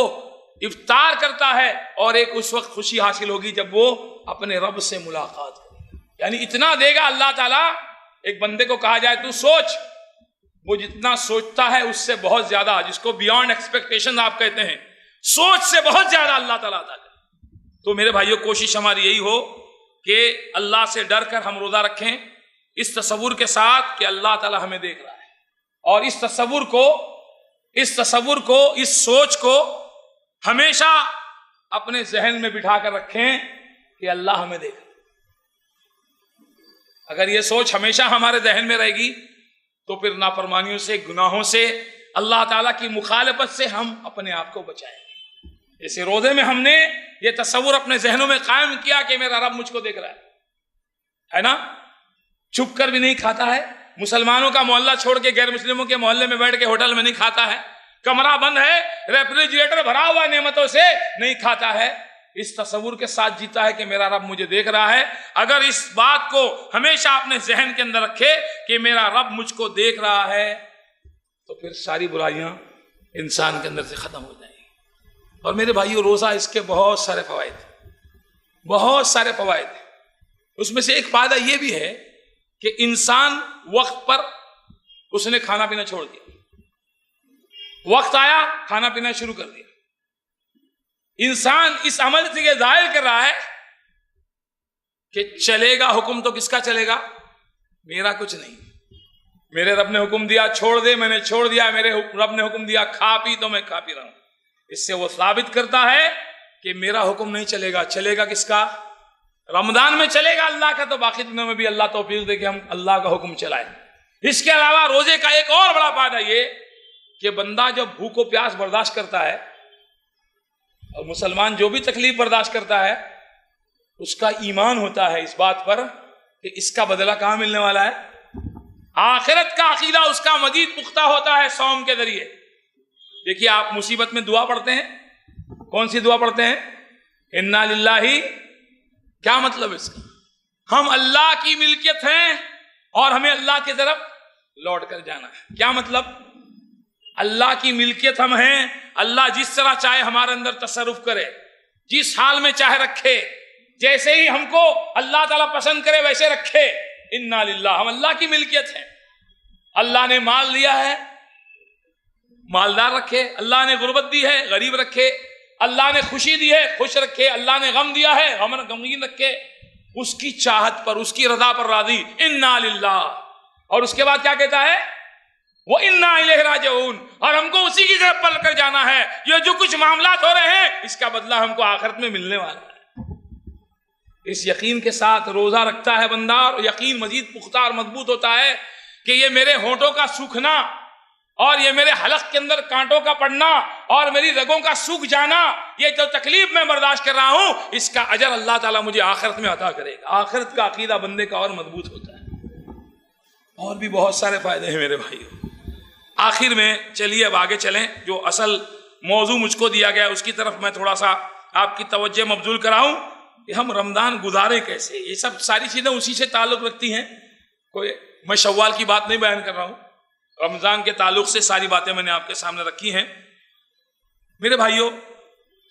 افطار کرتا ہے، اور ایک اس وقت خوشی حاصل ہوگی جب وہ اپنے رب سے ملاقات کرے۔ یعنی اتنا دے گا اللہ تعالیٰ، ایک بندے کو کہا جائے تو سوچ، وہ جتنا سوچتا ہے اس سے بہت زیادہ، جس کو بیونڈ ایکسپیکٹیشن آپ کہتے ہیں، سوچ سے بہت زیادہ اللہ تعالیٰ عطا کرے۔ تو میرے بھائیوں، کوشش ہماری یہی ہو کہ اللہ سے ڈر کر ہم روزہ رکھیں، اس تصور کے ساتھ کہ اللہ تعالی ہمیں دیکھ رہا ہے، اور اس تصور کو اس سوچ کو ہمیشہ اپنے ذہن میں بٹھا کر رکھیں کہ اللہ ہمیں دیکھ رہا ہے۔ اگر یہ سوچ ہمیشہ ہمارے ذہن میں رہے گی تو پھر نافرمانیوں سے، گناہوں سے، اللہ تعالیٰ کی مخالفت سے ہم اپنے آپ کو بچائیں گے۔ جیسے روزے میں ہم نے یہ تصور اپنے ذہنوں میں قائم کیا کہ میرا رب مجھ کو دیکھ رہا ہے نا، چھپ کر بھی نہیں کھاتا ہے، مسلمانوں کا محلہ چھوڑ کے غیر مسلموں کے محلے میں بیٹھ کے ہوٹل میں نہیں کھاتا ہے، کمرہ بند ہے، ریفریجریٹر بھرا ہوا نعمتوں سے نہیں کھاتا ہے، اس تصور کے ساتھ جیتا ہے کہ میرا رب مجھے دیکھ رہا ہے۔ اگر اس بات کو ہمیشہ اپنے ذہن کے اندر رکھے کہ میرا رب مجھ کو دیکھ رہا ہے تو پھر ساری برائیاں انسان کے اندر سے ختم ہو جائیں گی۔ اور میرے بھائیو، روزہ اس کے بہت سارے فوائد ہیں۔ اس میں سے ایک فائدہ یہ بھی ہے کہ انسان وقت پر اس نے کھانا پینا چھوڑ دیا، وقت آیا کھانا پینا شروع کر دیا۔ انسان اس عمل سے یہ ظاہر کر رہا ہے کہ چلے گا حکم تو کس کا چلے گا؟ میرا کچھ نہیں، میرے رب نے حکم دیا چھوڑ دے، میں نے چھوڑ دیا، میرے رب نے حکم دیا کھا پی تو میں کھا پی رہا ہوں۔ اس سے وہ ثابت کرتا ہے کہ میرا حکم نہیں چلے گا، چلے گا کس کا؟ رمضان میں چلے گا اللہ کا، تو باقی دنوں میں بھی اللہ توفیق دے کہ ہم اللہ کا حکم چلائیں۔ اس کے علاوہ روزے کا ایک اور بڑا فائدہ یہ کہ بندہ جب بھوک و پیاس برداشت کرتا ہے، اور مسلمان جو بھی تکلیف برداشت کرتا ہے، اس کا ایمان ہوتا ہے اس بات پر کہ اس کا بدلہ کہاں ملنے والا ہے، آخرت کا عقیدہ اس کا مزید پختہ ہوتا ہے صوم کے ذریعے۔ دیکھیے، آپ مصیبت میں دعا پڑھتے ہیں، کون سی دعا پڑھتے ہیں؟ انا للہ، کیا مطلب اس کا؟ ہم اللہ کی ملکیت ہیں اور ہمیں اللہ کی طرف لوٹ کر جانا ہے۔ کیا مطلب؟ اللہ کی ملکیت ہم ہیں، اللہ جس طرح چاہے ہمارے اندر تصرف کرے، جس حال میں چاہے رکھے، جیسے ہی ہم کو اللہ تعالیٰ پسند کرے ویسے رکھے۔ انا للہ، ہم اللہ کی ملکیت ہیں۔ اللہ نے مال دیا ہے، مالدار رکھے، اللہ نے غربت دی ہے، غریب رکھے، اللہ نے خوشی دی ہے، خوش رکھے، اللہ نے غم دیا ہے، غمگین رکھے، اس کی چاہت پر، اس کی رضا پر راضی۔ انا للہ، اور اس کے بعد کیا کہتا ہے؟ وَإِنَّا إِلَيْهِ رَاجِعُونَ، اور ہم کو اسی کی طرف پلٹ کر جانا ہے۔ یہ جو کچھ معاملات ہو رہے ہیں اس کا بدلہ ہم کو آخرت میں ملنے والا ہے۔ اس یقین کے ساتھ روزہ رکھتا ہے بندہ، اور یقین مزید پختہ اور مضبوط ہوتا ہے کہ یہ میرے ہونٹوں کا سوکھنا، اور یہ میرے حلق کے اندر کانٹوں کا پڑنا، اور میری رگوں کا سوکھ جانا، یہ جو تکلیف میں برداشت کر رہا ہوں، اس کا اجر اللہ تعالیٰ مجھے آخرت میں عطا کرے گا۔ آخرت کا عقیدہ بندے کا اور مضبوط ہوتا ہے۔ اور بھی بہت سارے فائدے ہیں میرے بھائیوں۔ آخر میں چلیے اب آگے چلیں، جو اصل موضوع مجھ کو دیا گیا اس کی طرف میں تھوڑا سا آپ کی توجہ مبذول کراؤں کہ ہم رمضان گزارے کیسے۔ یہ سب ساری چیزیں اسی سے تعلق رکھتی ہیں، کوئی میں شوال کی بات نہیں بیان کر رہا ہوں، رمضان کے تعلق سے ساری باتیں میں نے آپ کے سامنے رکھی ہیں۔ میرے بھائیوں،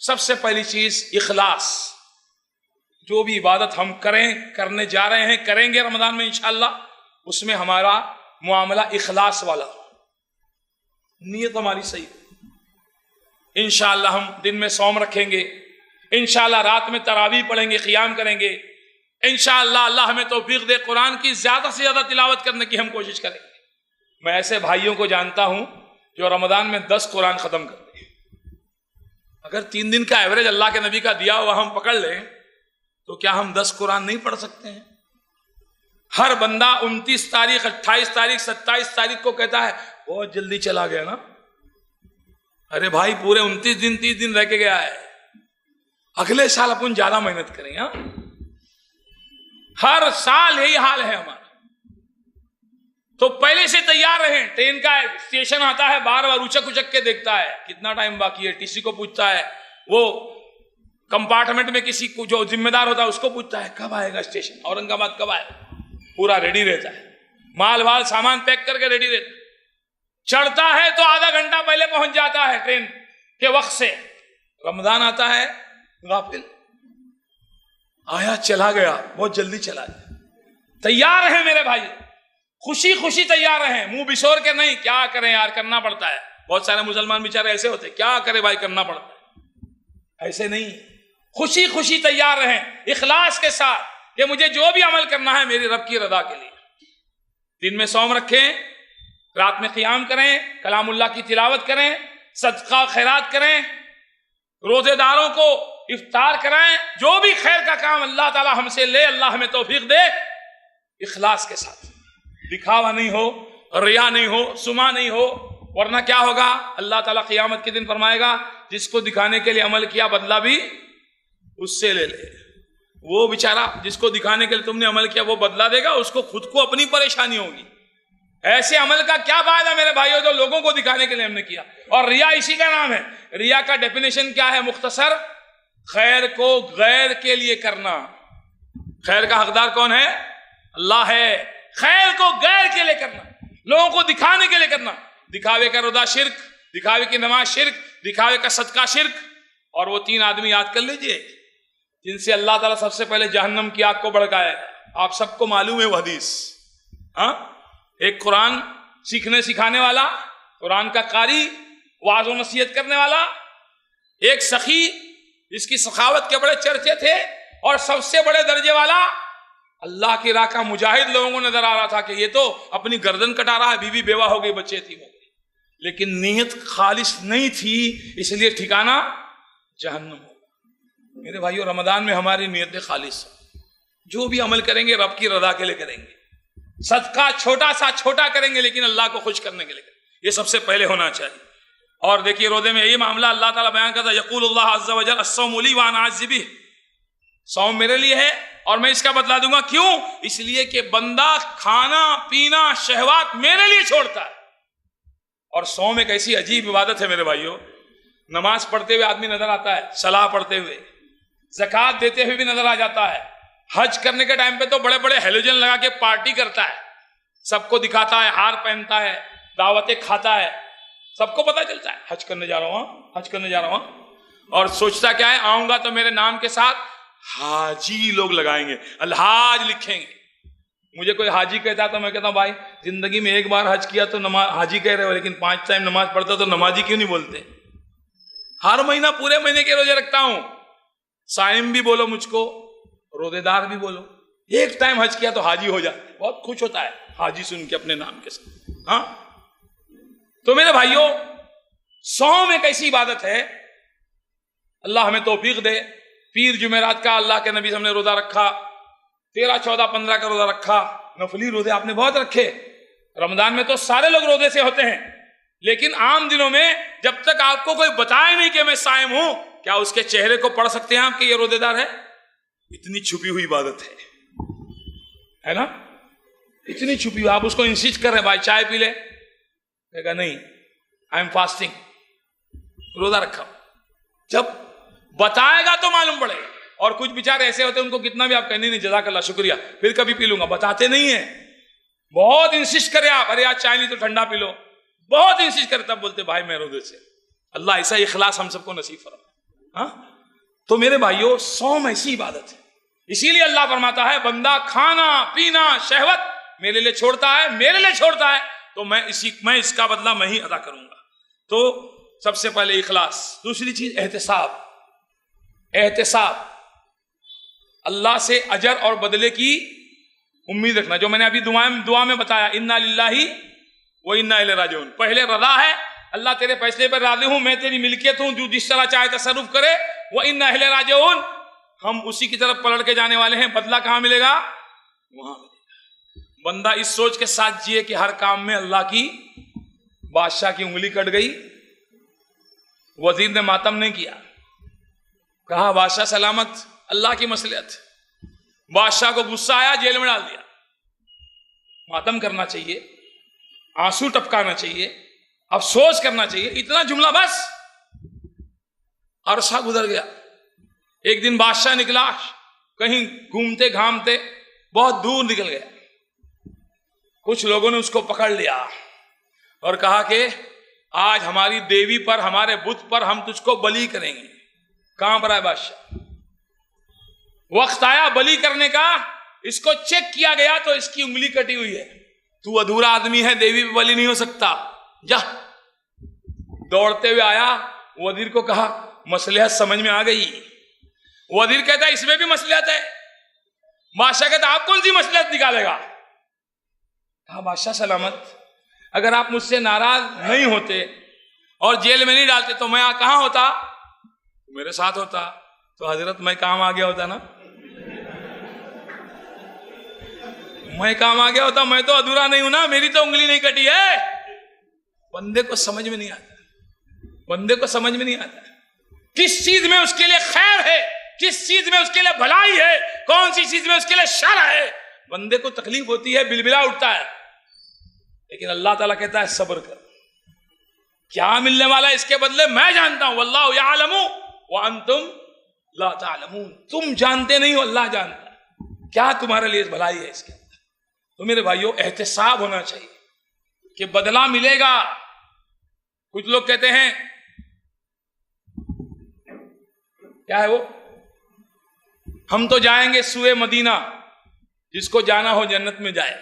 سب سے پہلی چیز اخلاص۔ جو بھی عبادت ہم کرنے جا رہے ہیں، کریں گے رمضان میں انشاءاللہ، اس میں ہمارا معاملہ اخلاص والا ہو، نیت ہماری صحیح ہو۔ انشاءاللہ ہم دن میں صوم رکھیں گے، انشاءاللہ رات میں تراویح پڑھیں گے، قیام کریں گے، انشاءاللہ اللہ ہمیں توفیق دے قرآن کی زیادہ سے زیادہ تلاوت کرنے کی ہم کوشش کریں گے۔ میں ایسے بھائیوں کو جانتا ہوں جو رمضان میں 10 قرآن ختم کرتے ہیں۔ اگر 3 دن کا ایوریج اللہ کے نبی کا دیا ہوا ہم پکڑ لیں تو کیا ہم 10 قرآن نہیں پڑھ سکتے ہیں؟ ہر بندہ 29 تاریخ، 28 تاریخ، 27 تاریخ کو کہتا ہے بہت جلدی چلا گیا نا۔ ارے بھائی، پورے 29 دن 30 دن رہ کے گیا ہے، اگلے سال اپن زیادہ محنت کریں۔ ہاں، ہر سال یہی حال ہے ہمارا، تو پہلے سے تیار رہیں۔ ٹرین کا اسٹیشن آتا ہے، بار بار اچک اچک کے دیکھتا ہے کتنا ٹائم باقی ہے، ٹی سی کو پوچھتا ہے، وہ کمپارٹمنٹ میں کسی کو جو ذمہ دار ہوتا ہے اس کو پوچھتا ہے کب آئے گا اسٹیشن، اورنگ آباد کب آئے گا، پورا ریڈی رہتا ہے، مال وال سامان پیک کر کے ریڈی رہتا ہے۔ چڑھتا ہے تو آدھا گھنٹہ پہلے پہنچ جاتا ہے ٹرین کے وقت سے۔ رمضان آتا ہے، غافل، آیا چلا گیا، بہت جلدی چلا گیا۔ تیار رہیں میرے بھائی، خوشی خوشی تیار رہیں، منہ بچھوڑ کے نہیں۔ کیا کریں یار، کرنا پڑتا ہے۔ بہت سارے مسلمان بیچارے ایسے ہوتے ہیں، کیا کرے بھائی، کرنا پڑتا ہے۔ ایسے نہیں، خوشی خوشی تیار رہیں، اخلاص کے ساتھ کہ مجھے جو بھی عمل کرنا ہے میری رب کی رضا کے لیے۔ دن میں صوم رکھیں، رات میں قیام کریں، کلام اللہ کی تلاوت کریں، صدقہ خیرات کریں، روزے داروں کو افطار کرائیں، جو بھی خیر کا کام اللہ تعالی ہم سے لے، اللہ ہمیں توفیق دے، اخلاص کے ساتھ، دکھاوا نہیں ہو، ریا نہیں ہو، سما نہیں ہو، ورنہ کیا ہوگا؟ اللہ تعالیٰ قیامت کے دن فرمائے گا جس کو دکھانے کے لیے عمل کیا بدلہ بھی اس سے لے لے۔ وہ بیچارہ جس کو دکھانے کے لیے تم نے عمل کیا وہ بدلہ دے گا، اس کو خود کو اپنی پریشانی ہوگی۔ ایسے عمل کا کیا فائدہ میرے بھائیوں جو لوگوں کو دکھانے کے لیے ہم نے کیا؟ اور ریا اسی کا نام ہے۔ ریا کا ڈیفینیشن کیا ہے؟ مختصر، خیر کو غیر کے لیے کرنا۔ خیر کا حقدار کون ہے؟ اللہ ہے۔ خیر کو غیر کے لیے کرنا، لوگوں کو دکھانے کے لیے کرنا۔ دکھاوے کا روزہ شرک، دکھاوے کی نماز شرک، دکھاوے کا صدقہ شرک۔ اور وہ 3 آدمی یاد کر لیجئے جن سے اللہ تعالیٰ سب سے پہلے جہنم کی آگ کو بھڑکایا۔ آپ سب کو معلوم ہے وہ حدیث، ہاں؟ ایک قرآن سیکھنے سکھانے والا، قرآن کا قاری، وعظ و نصیحت کرنے والا، ایک سخی جس کی سخاوت کے بڑے چرچے تھے، اور سب سے بڑے درجے والا اللہ کی راہ کا مجاہد لوگوں کو نظر آ رہا تھا کہ یہ تو اپنی گردن کٹا رہا ہے، بیوی بیوہ ہو گئی، بچے تھی وہ، لیکن نیت خالص نہیں تھی، اس لیے ٹھکانہ جہنم ہو۔ میرے بھائیو، رمضان میں ہماری نیتیں خالص ہیں، جو بھی عمل کریں گے رب کی رضا کے لیے کریں گے، صدقہ چھوٹا سا چھوٹا کریں گے لیکن اللہ کو خوش کرنے کے لیے کریں گے، یہ سب سے پہلے ہونا چاہیے۔ اور دیکھیے روزے میں یہی معاملہ اللہ تعالیٰ بیان کرتا ہے، یقول اللہ عز وجل الصوم لی وانا اجزی بہ، صوم میرے لیے ہے اور میں اس کا بدلہ دوں گا۔ کیوں؟ اس لیے کہ بندہ کھانا پینا شہوات میرے لیے چھوڑتا ہے۔ اور صوم ایک ایسی عجیب عبادت ہے میرے بھائیوں، نماز پڑھتے ہوئے آدمی نظر آتا ہے، صلاح پڑھتے ہوئے، زکوٰۃ دیتے ہوئے بھی نظر آ جاتا ہے، حج کرنے کے ٹائم پہ تو بڑے بڑے ہیلوجن لگا کے پارٹی کرتا ہے، سب کو دکھاتا ہے، ہار پہنتا ہے، دعوتیں کھاتا ہے، سب کو پتہ چلتا ہے حج کرنے جا رہا ہوں، حج کرنے جا رہا ہوں، اور سوچتا کیا ہے؟ آؤں گا تو میرے نام کے ساتھ حاجی لوگ لگائیں گے، الحاج لکھیں گے۔ مجھے کوئی حاجی کہتا تو میں کہتا ہوں بھائی زندگی میں ایک بار حج کیا تو نماز حاجی کہہ رہے ہو، لیکن 5 ٹائم نماز پڑھتا تو نمازی کیوں نہیں بولتے؟ ہر مہینہ پورے مہینے کے روزے رکھتا ہوں، صائم بھی بولو مجھ کو، روزے دار بھی بولو، ایک ٹائم حج کیا تو حاجی ہو جائے، بہت خوش ہوتا ہے حاجی سن کے اپنے نام کے ساتھ۔ ہاں، تو میرے بھائیوں، صوم ایک ایسی عبادت ہے، اللہ ہمیں توفیق دے۔ پیر جمعرات کا اللہ کے نبی صلی اللہ علیہ وسلم نے روزہ رکھا، 13، 14، 15 کا روزہ رکھا، نفلی روزے آپ نے بہت رکھے۔ رمضان میں تو سارے لوگ روزے سے ہوتے ہیں، لیکن عام دنوں میں جب تک آپ کو کوئی بتائے نہیں کہ میں صائم ہوں، کیا اس کے چہرے کو پڑھ سکتے ہیں آپ کہ یہ روزے دار ہے؟ اتنی چھپی ہوئی عبادت ہے نا، اتنی چھپی ہوئی۔ آپ اس کو انسسٹ کر رہے ہیں بھائی چائے پی لے، کہے گا نہیں آئی ایم فاسٹنگ، روزہ رکھا۔ جب بتائے گا تو معلوم پڑے گا۔ اور کچھ بیچارے ایسے ہوتے ہیں ان کو کتنا بھی آپ کہیں نہیں جزاک اللہ شکریہ پھر کبھی پی لوں گا، بتاتے نہیں ہیں، بہت انسسٹ کرے آپ، ارے آج چائے نہیں تو ٹھنڈا پی لو، بہت انسسٹ کرے تب بولتے بھائی میں روزے سے۔ اللہ ایسا اخلاص ہم سب کو نصیب فرمائے۔ ہاں، تو میرے بھائیوں، صوم ایسی عبادت ہے، اسی لیے اللہ فرماتا ہے بندہ کھانا پینا شہوت میرے لیے چھوڑتا ہے، میرے لیے چھوڑتا ہے تو میں اس کا بدلہ میں ہی ادا کروں گا۔ تو سب سے پہلے اخلاص، دوسری چیز احتساب، اللہ سے اجر اور بدلے کی امید رکھنا، جو میں نے ابھی دعا میں بتایا، انا للہ و انا الیہ راجعون۔ پہلے رضا ہے، اللہ تیرے فیصلے پر راضی ہوں، میں تیری ملکیت ہوں، جو جس طرح چاہے تصرف کرے، و انا الیہ راجعون، ہم اسی کی طرف پلٹ کے جانے والے ہیں۔ بدلہ کہاں ملے گا؟ وہاں ملے گا۔ بندہ اس سوچ کے ساتھ جیے کہ ہر کام میں اللہ کی، بادشاہ کی انگلی کٹ گئی، وزیر نے ماتم نہیں کیا، کہا بادشاہ سلامت، اللہ کی مصلحت، بادشاہ کو غصہ آیا جیل میں ڈال دیا۔ ماتم کرنا چاہیے، آنسو ٹپکانا چاہیے، افسوس کرنا چاہیے، اتنا جملہ بس۔ عرصہ گزر گیا، ایک دن بادشاہ نکلا، کہیں گھومتے گھامتے بہت دور نکل گیا، کچھ لوگوں نے اس کو پکڑ لیا اور کہا کہ آج ہماری دیوی پر، ہمارے بت پر ہم تجھ کو بلی کریں گے۔ کہاں پر ہے بادشاہ؟ وقت آیا بلی کرنے کا، اس کو چیک کیا گیا تو اس کی انگلی کٹی ہوئی ہے، تو ادھورا آدمی ہے، دیوی پہ بلی نہیں ہو سکتا، جا۔ دوڑتے ہوئے آیا، وزیر کو کہا مصلحت سمجھ میں آ گئی۔ وزیر کہتا ہے اس میں بھی مصلحت ہے۔ بادشاہ کہتا ہے آپ کون سی مصلحت نکالے گا؟ ہاں بادشاہ سلامت، اگر آپ مجھ سے ناراض نہیں ہوتے اور جیل میں نہیں ڈالتے تو میں کہاں ہوتا؟ میرے ساتھ ہوتا تو حضرت میں کام آ گیا ہوتا نا، میں کام آ گیا ہوتا، میں تو ادھورا نہیں ہوں نا، میری تو انگلی نہیں کٹی ہے۔ بندے کو سمجھ میں نہیں آتا، بندے کو سمجھ میں نہیں آتا کس چیز میں اس کے لیے خیر ہے، کس چیز میں اس کے لیے بھلائی ہے، کون سی چیز میں اس کے لیے شر ہے۔ بندے کو تکلیف ہوتی ہے، بلبلا اٹھتا ہے، لیکن اللہ تعالیٰ کہتا ہے صبر کر، کیا ملنے والا ہے اس کے بدلے میں جانتا ہوں، واللہ یعلم وانتم لا تعلمون، تم جانتے نہیں ہو، اللہ جانتا ہے کیا تمہارے لیے بھلائی ہے اس کے اندر۔ تو میرے بھائیوں احتساب ہونا چاہیے کہ بدلہ ملے گا۔ کچھ لوگ کہتے ہیں کیا ہے وہ، ہم تو جائیں گے سوئے مدینہ، جس کو جانا ہو جنت میں جائے۔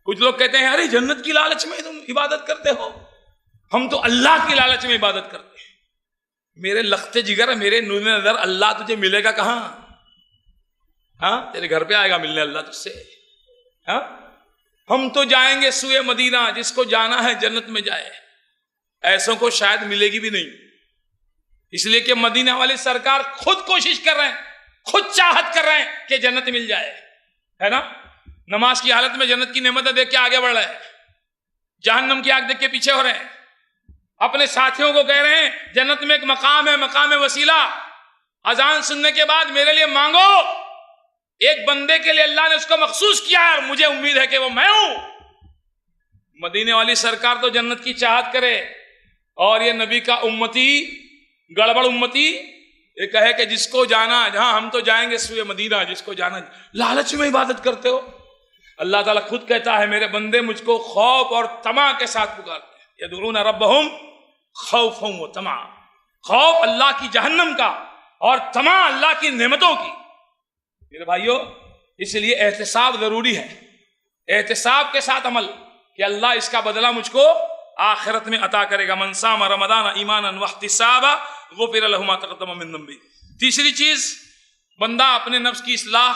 کچھ لوگ کہتے ہیں ارے جنت کی لالچ میں تم عبادت کرتے ہو، ہم تو اللہ کی لالچ میں عبادت کرتے ہیں۔ میرے لخت جگر، میرے نور نظر، اللہ تجھے ملے گا کہاں؟ ہاں تیرے گھر پہ آئے گا ملنے اللہ تجھ سے؟ ہاں ہم تو جائیں گے سوئے مدینہ، جس کو جانا ہے جنت میں جائے۔ ایسوں کو شاید ملے گی بھی نہیں، اس لیے کہ مدینہ والے سرکار خود کوشش کر رہے ہیں، خود چاہت کر رہے ہیں کہ جنت مل جائے، ہے نا؟ نماز کی حالت میں جنت کی نعمتیں دیکھ کے آگے بڑھ رہے ہیں، جہنم کی آگ دیکھ کے پیچھے ہو رہے ہیں، اپنے ساتھیوں کو کہہ رہے ہیں جنت میں ایک مقام ہے، مقام وسیلہ، اذان سننے کے بعد میرے لیے مانگو۔ ایک بندے کے لیے اللہ نے اس کو مخصوص کیا ہے اور مجھے امید ہے کہ وہ میں ہوں۔ مدینے والی سرکار تو جنت کی چاہت کرے اور یہ نبی کا امتی، گڑبڑ امتی، یہ کہے کہ جس کو جانا، جہاں ہم تو جائیں گے سوئے مدینہ، جس کو جانا، لالچ میں عبادت کرتے ہو۔ اللہ تعالیٰ خود کہتا ہے میرے بندے مجھ کو خوف اور طمع کے ساتھ پکارتے ہیں، یدعون ربہم خوفا و طمعا، خوف اللہ کی جہنم کا اور طمع اللہ کی نعمتوں کی۔ میرے بھائیو اس لیے احتساب ضروری ہے، احتساب کے ساتھ عمل، کہ اللہ اس کا بدلہ مجھ کو آخرت میں عطا کرے گا۔ من صام رمضان ایمانا واحتسابا غفر له ما تقدم من ذنبہ۔ تیسری چیز، بندہ اپنے نفس کی اصلاح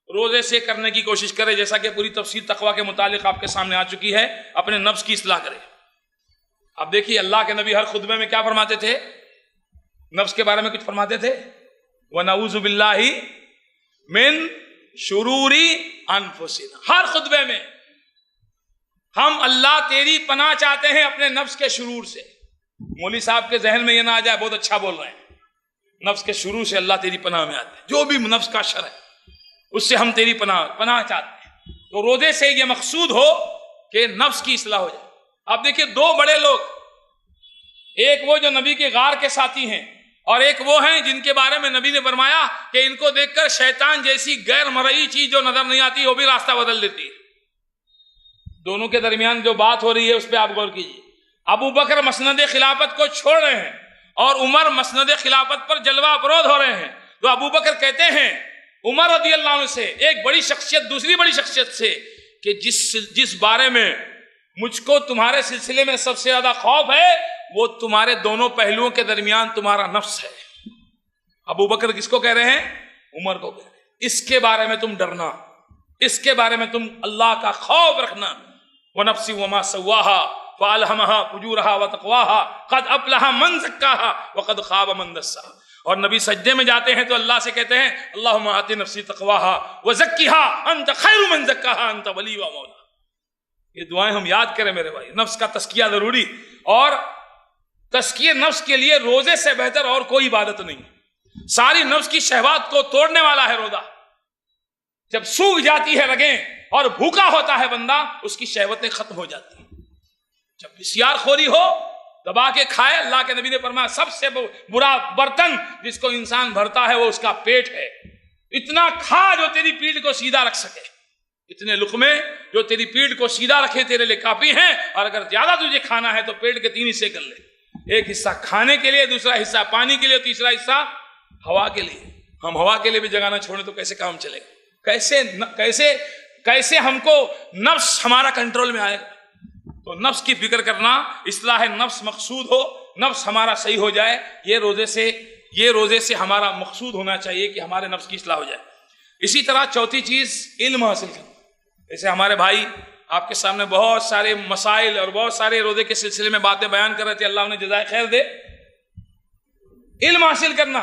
روزے سے کرنے کی کوشش کرے، جیسا کہ پوری تفصیل تقویٰ کے متعلق آپ کے سامنے آ چکی ہے، اپنے نفس کی اصلاح کرے۔ اب دیکھیے اللہ کے نبی ہر خطبے میں کیا فرماتے تھے؟ نفس کے بارے میں کچھ فرماتے تھے، وَنَعُوذُ بِاللَّهِ مِن شُرُورِ أَنفُسِنَا۔ ہر خطبے میں ہم اللہ تیری پناہ چاہتے ہیں اپنے نفس کے شرور سے۔ مولوی صاحب کے ذہن میں یہ نہ آ جائے بہت اچھا بول رہے ہیں، نفس کے شرور سے اللہ تیری پناہ میں آتے ہیں، جو بھی نفس کا شر ہے اس سے ہم تیری پناہ چاہتے ہیں۔ تو روزے سے یہ مقصود ہو کہ نفس کی اصلاح ہو جائے۔ اب دیکھیے دو بڑے لوگ، ایک وہ جو نبی کے غار کے ساتھی ہیں، اور ایک وہ ہیں جن کے بارے میں نبی نے فرمایا کہ ان کو دیکھ کر شیطان جیسی غیر مرئی چیز جو نظر نہیں آتی وہ بھی راستہ بدل دیتی ہے۔ دونوں کے درمیان جو بات ہو رہی ہے اس پہ آپ غور کیجیے۔ ابو بکر مسند خلافت کو چھوڑ رہے ہیں اور عمر مسند خلافت پر جلوہ افروز ہو رہے ہیں، تو ابو بکر کہتے ہیں عمر رضی اللہ عنہ سے، ایک بڑی شخصیت دوسری بڑی شخصیت سے، کہ جس بارے میں مجھ کو تمہارے سلسلے میں سب سے زیادہ خوف ہے وہ تمہارے دونوں پہلوؤں کے درمیان تمہارا نفس ہے۔ ابو بکر کس کو کہہ رہے ہیں؟ عمر کو کہہ رہے ہیں، اس کے بارے میں تم ڈرنا، اس کے بارے میں تم اللہ کا خوف رکھنا۔ وَنَفْسٍ وَمَا سَوَّاهَا فَأَلْهَمَهَا فُجُورَهَا وَتَقْوَاهَا قَدْ أَفْلَحَ مَنْ زَكَّاهَا وَقَدْ خَابَ مَنْ دَسَّاهَا۔ اور نبی سجدے میں جاتے ہیں تو اللہ سے کہتے ہیں اللہم آت نفسی تقواها وزکیها انت خیر من زکاها انت ولی و مولا۔ یہ دعائیں ہم یاد کریں میرے بھائی، نفس کا تزکیہ ضروری، اور تزکیہ نفس کے لیے روزے سے بہتر اور کوئی عبادت نہیں۔ ساری نفس کی شہوات کو توڑنے والا ہے روزہ۔ جب سوکھ جاتی ہے رگیں اور بھوکا ہوتا ہے بندہ، اس کی شہوتیں ختم ہو جاتی ہیں۔ جب بسیار خوری ہو، دبا کے کھائے، اللہ کے نبی نے فرمایا سب سے برا برتن جس کو انسان بھرتا ہے وہ اس کا پیٹ ہے۔ اتنا کھا جو تیری پیٹ کو سیدھا رکھ سکے، اتنے لقمے جو تیری پیٹ کو سیدھا رکھے تیرے لیے کافی ہیں، اور اگر زیادہ تجھے کھانا ہے تو پیٹ کے 3 حصے کر لے، ایک حصہ کھانے کے لیے، دوسرا حصہ پانی کے لیے، تیسرا حصہ ہوا کے لیے۔ ہم ہوا کے لیے بھی جگہ نہ چھوڑیں تو کیسے کام چلے گا؟ کیسے ہم کو نفس ہمارا کنٹرول میں آئے گا؟ تو نفس کی فکر کرنا، اصلاح نفس مقصود ہو، نفس ہمارا صحیح ہو جائے، یہ روزے سے ہمارا مقصود ہونا چاہیے کہ ہمارے نفس کی اصلاح ہو جائے۔ اسی طرح چوتھی چیز علم حاصل کرنا۔ جیسے ہمارے بھائی آپ کے سامنے بہت سارے مسائل اور بہت سارے روزے کے سلسلے میں باتیں بیان کر رہے تھے، اللہ انہیں جزائے خیر دے۔ علم حاصل کرنا،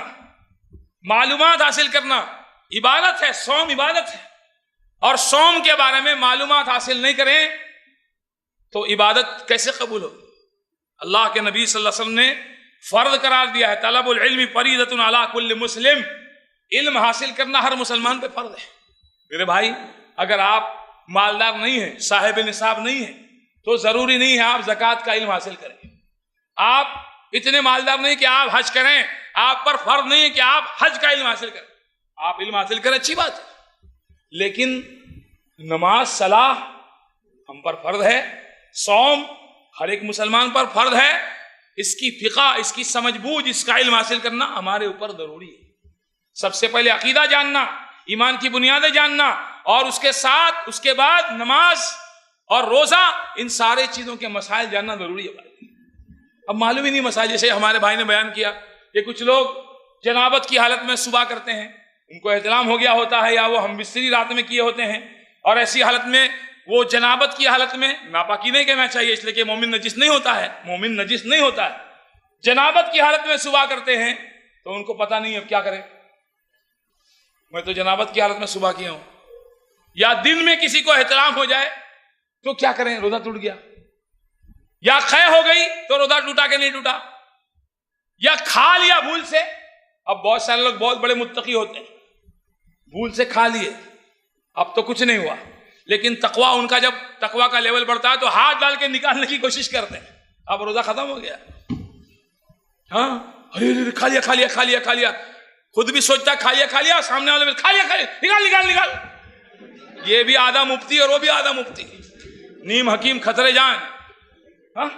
معلومات حاصل کرنا عبادت ہے، صوم عبادت ہے، اور صوم کے بارے میں معلومات حاصل نہیں کریں تو عبادت کیسے قبول ہو؟ اللہ کے نبی صلی اللہ علیہ وسلم نے فرض قرار دیا ہے، طلب العلم فریضۃ علی کل مسلم، علم حاصل کرنا ہر مسلمان پہ فرض ہے۔ میرے بھائی، اگر آپ مالدار نہیں ہیں، صاحب نصاب نہیں ہیں، تو ضروری نہیں ہے آپ زکوٰۃ کا علم حاصل کریں۔ آپ اتنے مالدار نہیں کہ آپ حج کریں، آپ پر فرض نہیں ہے کہ آپ حج کا علم حاصل کریں۔ آپ علم حاصل کریں، اچھی بات ہے، لیکن نماز صلاح ہم پر فرض ہے، صوم ہر ایک مسلمان پر فرض ہے، اس کی فقہ، اس کی سمجھ بوجھ، اس کا علم حاصل کرنا ہمارے اوپر ضروری ہے۔ سب سے پہلے عقیدہ جاننا، ایمان کی بنیادیں جاننا، اور اس کے ساتھ اس کے بعد نماز اور روزہ، ان سارے چیزوں کے مسائل جاننا ضروری ہے۔ اب معلوم ہی نہیں مسائل، جیسے ہمارے بھائی نے بیان کیا کہ کچھ لوگ جنابت کی حالت میں صبح کرتے ہیں، ان کو احتلام ہو گیا ہوتا ہے، یا وہ ہم بستری رات میں کیے ہوتے ہیں، اور ایسی حالت میں وہ جنابت کی حالت میں، ناپاکی نہیں کہنا چاہیے اس لیے کہ مومن نجس نہیں ہوتا ہے، مومن نجس نہیں ہوتا ہے، جنابت کی حالت میں صبح کرتے ہیں تو ان کو پتہ نہیں اب کیا کریں۔ میں تو جنابت کی حالت میں صبح کیا ہوں، یا دن میں کسی کو احتلام ہو جائے تو کیا کریں؟ روزہ ٹوٹ گیا، یا قے ہو گئی تو روزہ ٹوٹا کہ نہیں ٹوٹا، یا کھا لیا بھول سے۔ اب بہت سارے لوگ بہت بڑے متقی ہوتے ہیں، بھول سے کھا لیے، اب تو کچھ نہیں ہوا، لیکن تقویٰ ان کا، جب تقویٰ کا لیول بڑھتا ہے تو ہاتھ ڈال کے نکالنے کی کوشش کرتے ہیں، اب روزہ ختم ہو گیا۔ ہاں، ارے کھا لیا کھا لیا کھا لیا کھا لیا، خود بھی سوچتا کھا لیا، سامنے والے میں کھا لیا نکال نکال نکال، یہ بھی آدھا مفتی اور وہ بھی آدھا مفتی، نیم حکیم خطرے جان۔ ہاں،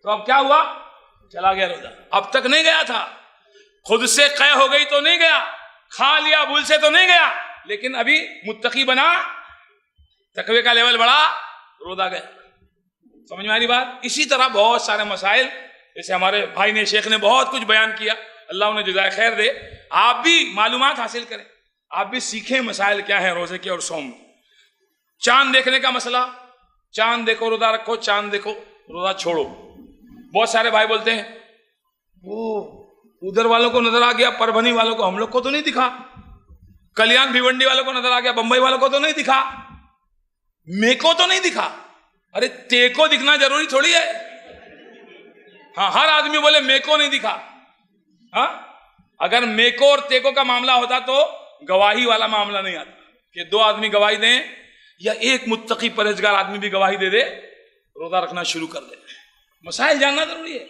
تو اب کیا ہوا؟ چلا گیا روزہ، اب تک نہیں گیا تھا، خود سے قے ہو گئی تو نہیں گیا، کھا لیا بھول سے تو نہیں گیا، لیکن ابھی متقی بنا، تقوی کا لیول بڑھا، روزہ گیا۔ سمجھ میں آ رہی بات؟ اسی طرح بہت سارے مسائل، جیسے ہمارے بھائی نے، شیخ نے بہت کچھ بیان کیا، اللہ انہیں جزائے خیر دے۔ آپ بھی معلومات حاصل کریں، آپ بھی سیکھیں مسائل کیا ہیں روزے کے اور صوم۔ چاند دیکھنے کا مسئلہ، چاند دیکھو روزہ رکھو، چاند دیکھو روزہ چھوڑو۔ بہت سارے بھائی بولتے ہیں وہ ادھر والوں کو نظر آ گیا، پربھنی والوں کو، ہم لوگ کو تو نہیں دکھا، کلیان بھیونڈی والوں کو نظر آ گیا، بمبئی والوں کو تو نہیں دکھا، میں کو تو نہیں دکھا۔ ارے تے کو دکھنا ضروری تھوڑی ہے، ہاں ہر آدمی بولے میں کو نہیں دکھا۔ ہاں، اگر میکو اور تیکو کا معاملہ ہوتا تو گواہی والا معاملہ نہیں آتا کہ دو آدمی گواہی دیں، یا ایک متقی پرہیزگار آدمی بھی گواہی دے دے، روزہ رکھنا شروع کر دے۔ مسائل جاننا ضروری ہے،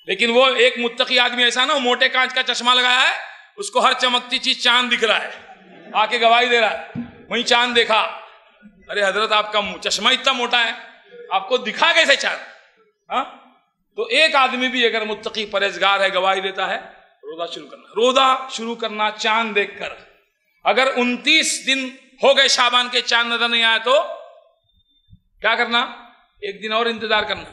لیکن وہ ایک متقی آدمی ایسا نہ ہو، موٹے کانچ کا چشمہ لگایا ہے، اس کو ہر چمکتی چیز چاند دکھ رہا ہے، آ کے گواہی دے رہا ہے، وہیں چاند دیکھا۔ ارے حضرت آپ کا چشمہ اتنا موٹا ہے، آپ کو دکھا کیسے چاند؟ ہاں، تو ایک آدمی بھی اگر متقی پرہیزگار ہے، گواہی دیتا ہے، روزہ شروع کرنا۔ روزہ شروع کرنا چاند دیکھ کر۔ اگر 29 دن ہو گئے شعبان کے، چاند نظر نہیں آیا تو کیا کرنا؟ ایک دن اور انتظار کرنا،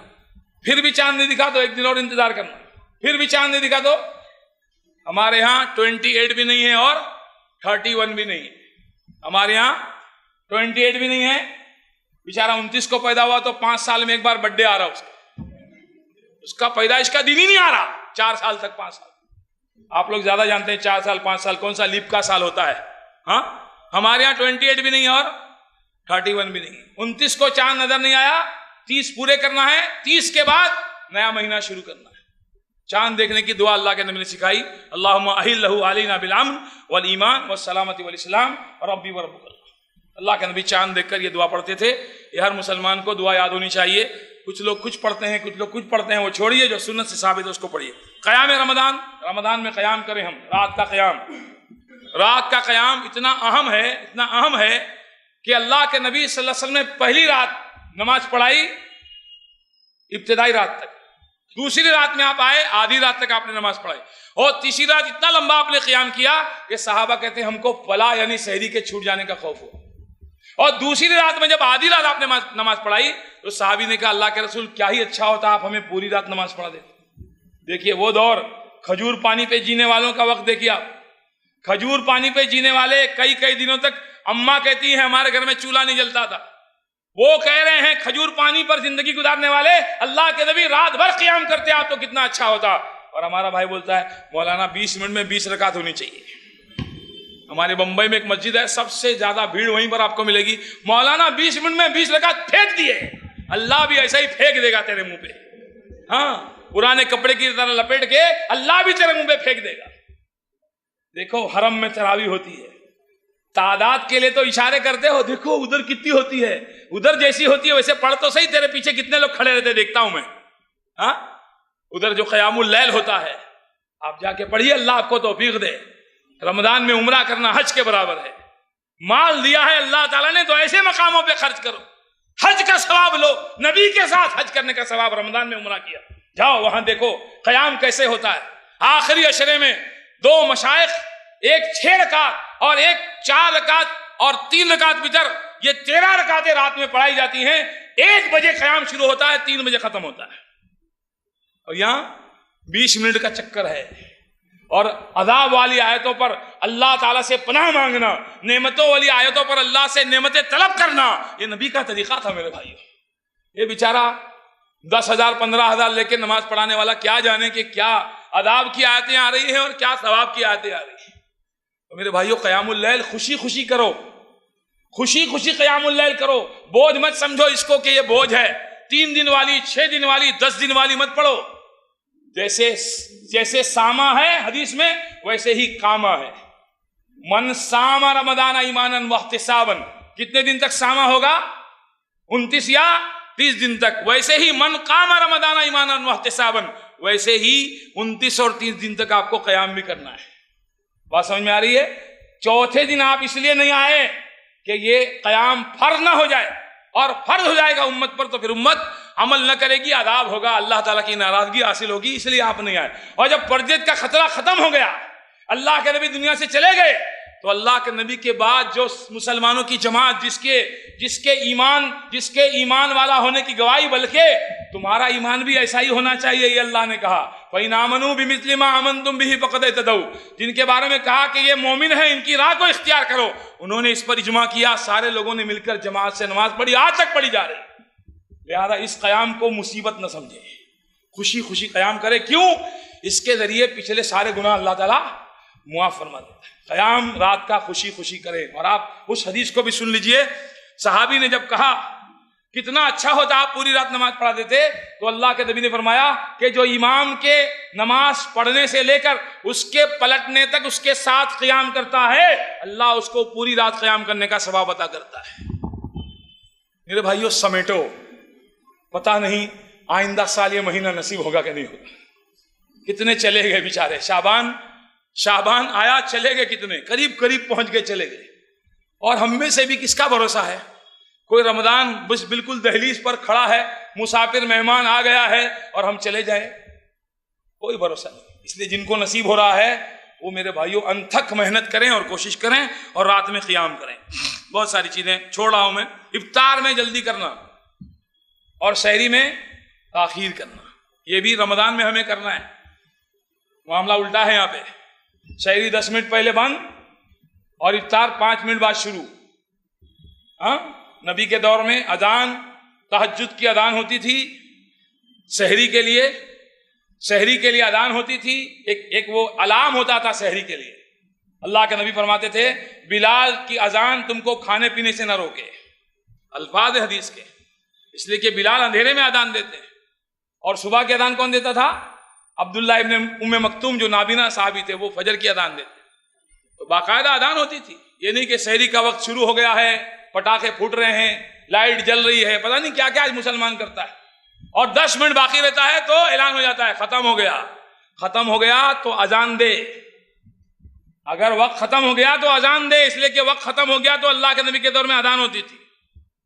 پھر بھی چاند نہیں دکھا تو ایک دن اور انتظار کرنا، پھر بھی چاند نہیں دکھا تو، ہمارے ہاں 28 بھی نہیں ہے اور 31 بھی نہیں ہے، ہمارے ہاں 28 بھی نہیں ہے، بیچارہ 29 کو پیدا ہوا تو 5 سال میں ایک بار برتھ ڈے آ رہا اس کا پیدائش کا دن ہی نہیں آ رہا، 4 سال تک، 5 سال۔ آپ لوگ زیادہ جانتے ہیں 4 سال 5 سال کون سا لیپ کا سال ہوتا ہے۔ ہاں، ہمارے ہاں 28 بھی نہیں ہے اور 31 بھی نہیں ہے۔ 29 کو چاند نظر نہیں آیا، 30 پورے کرنا ہے، 30 کے بعد نیا مہینہ شروع کرنا ہے۔ چاند دیکھنے کی دعا اللہ کے نبی نے سکھائی، اللہم احلہ علینا بالامن والایمان والسلامت والاسلام ربی وربک اللہ۔ اللہ کے نبی چاند دیکھ کر یہ دعا پڑھتے تھے، یہ ہر مسلمان کو دعا یاد ہونی چاہیے۔ کچھ لوگ کچھ پڑھتے ہیں، کچھ لوگ کچھ پڑھتے ہیں، وہ چھوڑیے، جو سنت سے ثابت ہے اس کو پڑھیے۔ قیام رمضان، رمضان میں قیام کریں ہم، رات کا قیام۔ رات کا قیام اتنا اہم ہے کہ اللہ کے نبی صلی اللہ علیہ وسلم نے پہلی رات نماز پڑھائی ابتدائی رات تک، دوسری رات میں آپ آئے آدھی رات تک آپ نے نماز پڑھائی، اور تیسری رات اتنا لمبا آپ نے قیام کیا کہ صحابہ کہتے ہیں ہم کو فلاح یعنی سحری کے چھوٹ جانے کا خوف ہوا۔ اور دوسری رات میں جب آدھی رات آپ نے نماز پڑھائی تو صحابی نے کہا اللہ کے رسول کیا ہی اچھا ہوتا آپ ہمیں پوری رات نماز پڑھا دیتے۔ دیکھیے وہ دور، کھجور پانی پہ جینے والوں کا وقت دیکھیے آپ، کھجور پانی پہ جینے والے کئی دنوں تک، اماں کہتی ہیں ہمارے گھر میں چولہا نہیں جلتا تھا، وہ کہہ رہے ہیں کھجور پانی پر زندگی گزارنے والے اللہ کے نبی رات بھر قیام کرتے آپ تو کتنا اچھا ہوتا. اور ہمارا بھائی بولتا ہے مولانا 20 منٹ میں 20 رکعت ہونی چاہیے. ہمارے بمبئی میں ایک مسجد ہے, سب سے زیادہ بھیڑ وہیں پر آپ کو ملے گی. مولانا 20 منٹ میں 20 رکعت پھینک دیے, اللہ بھی ایسا ہی پھینک دے گا تیرے منہ پہ. ہاں, پرانے کپڑے کی طرح لپیٹ کے اللہ بھی تیرے منہ پہ پھینک دے گا. دیکھو حرم میں تراویح ہوتی ہے, تعداد کے لیے تو اشارے کرتے ہو, دیکھو ادھر کتنی ہوتی ہے, ادھر جیسی ہوتی ہے ویسے پڑھ تو صحیح, تیرے پیچھے کتنے لوگ کھڑے رہتے دیکھتا ہوں میں. ہاں, ادھر جو قیام اللیل ہوتا ہے آپ جا کے پڑھیے, اللہ آپ کو توفیق دے. رمضان میں عمرہ کرنا حج کے برابر ہے. مال دیا ہے اللہ تعالیٰ نے تو ایسے مقاموں پہ خرچ کرو, حج کا ثواب لو. نبی کے ساتھ حج کرنے کا ثواب, رمضان میں عمرہ کیا, جاؤ وہاں دیکھو قیام کیسے ہوتا ہے. آخری عشرے میں 2 مشائخ, ایک 6 رکعت اور ایک 4 رکعت اور 3 رکعت وتر, یہ 13 رکعتیں رات میں پڑھائی جاتی ہیں. 1 بجے قیام شروع ہوتا ہے, 3 بجے ختم ہوتا ہے. اور یہاں 20 منٹ کا چکر ہے. اور عذاب والی آیتوں پر اللہ تعالیٰ سے پناہ مانگنا, نعمتوں والی آیتوں پر اللہ سے نعمتیں طلب کرنا, یہ نبی کا طریقہ تھا میرے بھائیو. یہ بیچارہ 10,000 15,000 لے کے نماز پڑھانے والا کیا جانے کہ کیا عذاب کی آیتیں آ رہی ہیں اور کیا ثواب کی آیتیں آ رہی ہیں. تو میرے بھائیو قیام اللیل خوشی خوشی کرو, خوشی خوشی قیام اللیل کرو. بوجھ مت سمجھو اس کو کہ یہ بوجھ ہے. 3 دن والی, 6 دن والی, 10 دن والی مت پڑھو. جیسے ساما ہے حدیث میں ویسے ہی کاما ہے. من ساما رمضان ایمانا واحتسابا, کتنے دن تک ساما ہوگا؟ 29 یا 30 دن تک. ویسے ہی من قام رمضان ایمانا واحتسابا, ویسے ہی 29 اور 30 دن تک آپ کو قیام بھی کرنا ہے. بات سمجھ میں آ رہی ہے؟ چوتھے دن آپ اس لیے نہیں آئے کہ یہ قیام فرض نہ ہو جائے, اور فرض ہو جائے گا امت پر تو پھر امت عمل نہ کرے گی, عذاب ہوگا, اللہ تعالیٰ کی ناراضگی حاصل ہوگی, اس لیے آپ نہیں آئے. اور جب پرجت کا خطرہ ختم ہو گیا, اللہ کے نبی دنیا سے چلے گئے, تو اللہ کے نبی کے بعد جو مسلمانوں کی جماعت جس کے ایمان والا ہونے کی گواہی, بلکہ تمہارا ایمان بھی ایسا ہی ہونا چاہیے, یہ اللہ نے کہا فَإِنْ آمَنُوا بِمِثْلِ مَا آمَنْتُمْ بِهِ فَقَدْ اهْتَدَوْا. جن کے بارے میں کہا کہ یہ مومن ہیں, ان کی راہ کو اختیار کرو, انہوں نے اس پر اجماع کیا, سارے لوگوں نے مل کر جماعت سے نماز پڑھی, آج تک پڑھی جا رہی. لہذا اس قیام کو مصیبت نہ سمجھے, خوشی خوشی قیام کرے. کیوں؟ اس کے ذریعے پچھلے سارے گناہ اللہ تعالیٰ معاف فرما دیتا ہے. قیام رات کا خوشی خوشی کرے. اور آپ اس حدیث کو بھی سن لیجئے. صحابی نے جب کہا کتنا اچھا ہوتا آپ پوری رات نماز پڑھا دیتے, تو اللہ کے نبی نے فرمایا کہ جو امام کے نماز پڑھنے سے لے کر اس کے پلٹنے تک اس کے ساتھ قیام کرتا ہے, اللہ اس کو پوری رات قیام کرنے کا ثواب عطا کرتا ہے. میرے بھائیو سمیٹو, پتہ نہیں آئندہ سال یہ مہینہ نصیب ہوگا کہ نہیں ہوگا. کتنے چلے گئے بیچارے, شعبان آیا, چلے گئے کتنے, قریب پہنچ گئے, چلے گئے. اور ہم میں سے بھی کس کا بھروسہ ہے؟ کوئی رمضان بس بالکل دہلیز پر کھڑا ہے, مسافر مہمان آ گیا ہے اور ہم چلے جائیں, کوئی بھروسہ نہیں. اس لیے جن کو نصیب ہو رہا ہے وہ میرے بھائیوں انتھک محنت کریں اور کوشش کریں اور رات میں قیام کریں. بہت ساری چیزیں چھوڑ رہا ہوں میں. افطار میں جلدی کرنا اور سحری میں تاخیر کرنا, یہ بھی رمضان میں ہمیں کرنا ہے. معاملہ الٹا ہے یہاں پہ. سحری 10 منٹ پہلے بند اور افطار 5 منٹ بعد شروع. ہاں, نبی کے دور میں اذان, تہجد کی اذان ہوتی تھی, سحری کے لیے اذان ہوتی تھی, ایک وہ الارم ہوتا تھا سحری کے لیے. اللہ کے نبی فرماتے تھے بلال کی اذان تم کو کھانے پینے سے نہ روکے, الفاظ حدیث کے. اس لیے کہ بلال اندھیرے میں اذان دیتے ہیں. اور صبح کی اذان کون دیتا تھا؟ عبداللہ ابن ام مکتوم جو نابینا صحابی تھے, وہ فجر کی اذان دیتے. تو باقاعدہ اذان ہوتی تھی. یہ نہیں کہ سحری کا وقت شروع ہو گیا ہے, پٹاخے پھوٹ رہے ہیں, لائٹ جل رہی ہے, پتہ نہیں کیا کیا آج مسلمان کرتا ہے, اور 10 منٹ باقی رہتا ہے تو اعلان ہو جاتا ہے ختم ہو گیا تو اذان دے. اگر وقت ختم ہو گیا تو اذان دے, اس لیے کہ وقت ختم ہو گیا تو اللہ کے نبی کے دور میں اذان ہوتی تھی.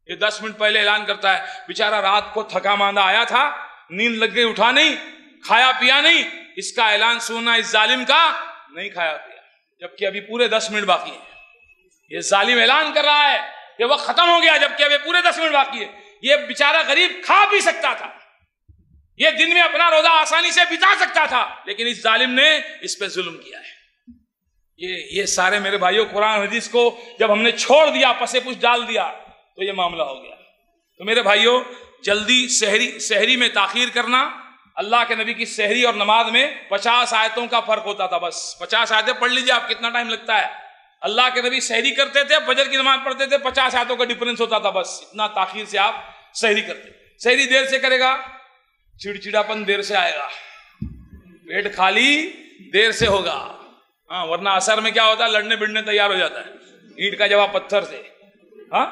یہ 10 منٹ پہلے اعلان کرتا ہے. بیچارہ رات کو تھکا ماندہ آیا تھا, نیند لگ گئی, اٹھا نہیں, کھایا پیا نہیں, اس کا اعلان سننا اس ظالم کا, نہیں کھایا پیا, جبکہ ابھی پورے 10 منٹ باقی ہیں. یہ ظالم اعلان کر رہا ہے کہ وقت ختم ہو گیا, جبکہ ابھی پورے 10 منٹ باقی ہے. یہ بیچارہ غریب کھا پی سکتا تھا, یہ دن میں اپنا روزہ آسانی سے بتا سکتا تھا, لیکن اس ظالم نے اس پہ ظلم کیا ہے. یہ سارے میرے بھائیوں قرآن حدیث کو جب ہم نے چھوڑ دیا, پسے پوچھ ڈال دیا, تو یہ معاملہ ہو گیا. تو میرے بھائیوں جلدی سحری میں تاخیر کرنا، اللہ کے نبی کی سحری اور نماز میں 50 آیتوں کا فرق ہوتا تھا، بس 50 آیتیں پڑھ لیجیے آپ، کتنا ٹائم لگتا ہے. اللہ کے نبی سحری کرتے تھے، فجر کی نماز پڑھتے تھے، 50 آیتوں کا ڈفرنس ہوتا تھا، بس اتنا تاخیر سے آپ سحری کرتے. سحری دیر سے کرے گا چڑچڑاپن دیر سے آئے گا، پیٹ خالی دیر سے ہوگا. ہاں ورنہ اثر میں کیا ہوتا ہے، لڑنے بڑنے تیار ہو جاتا ہے، اینٹ کا جواب پتھر سے. ہاں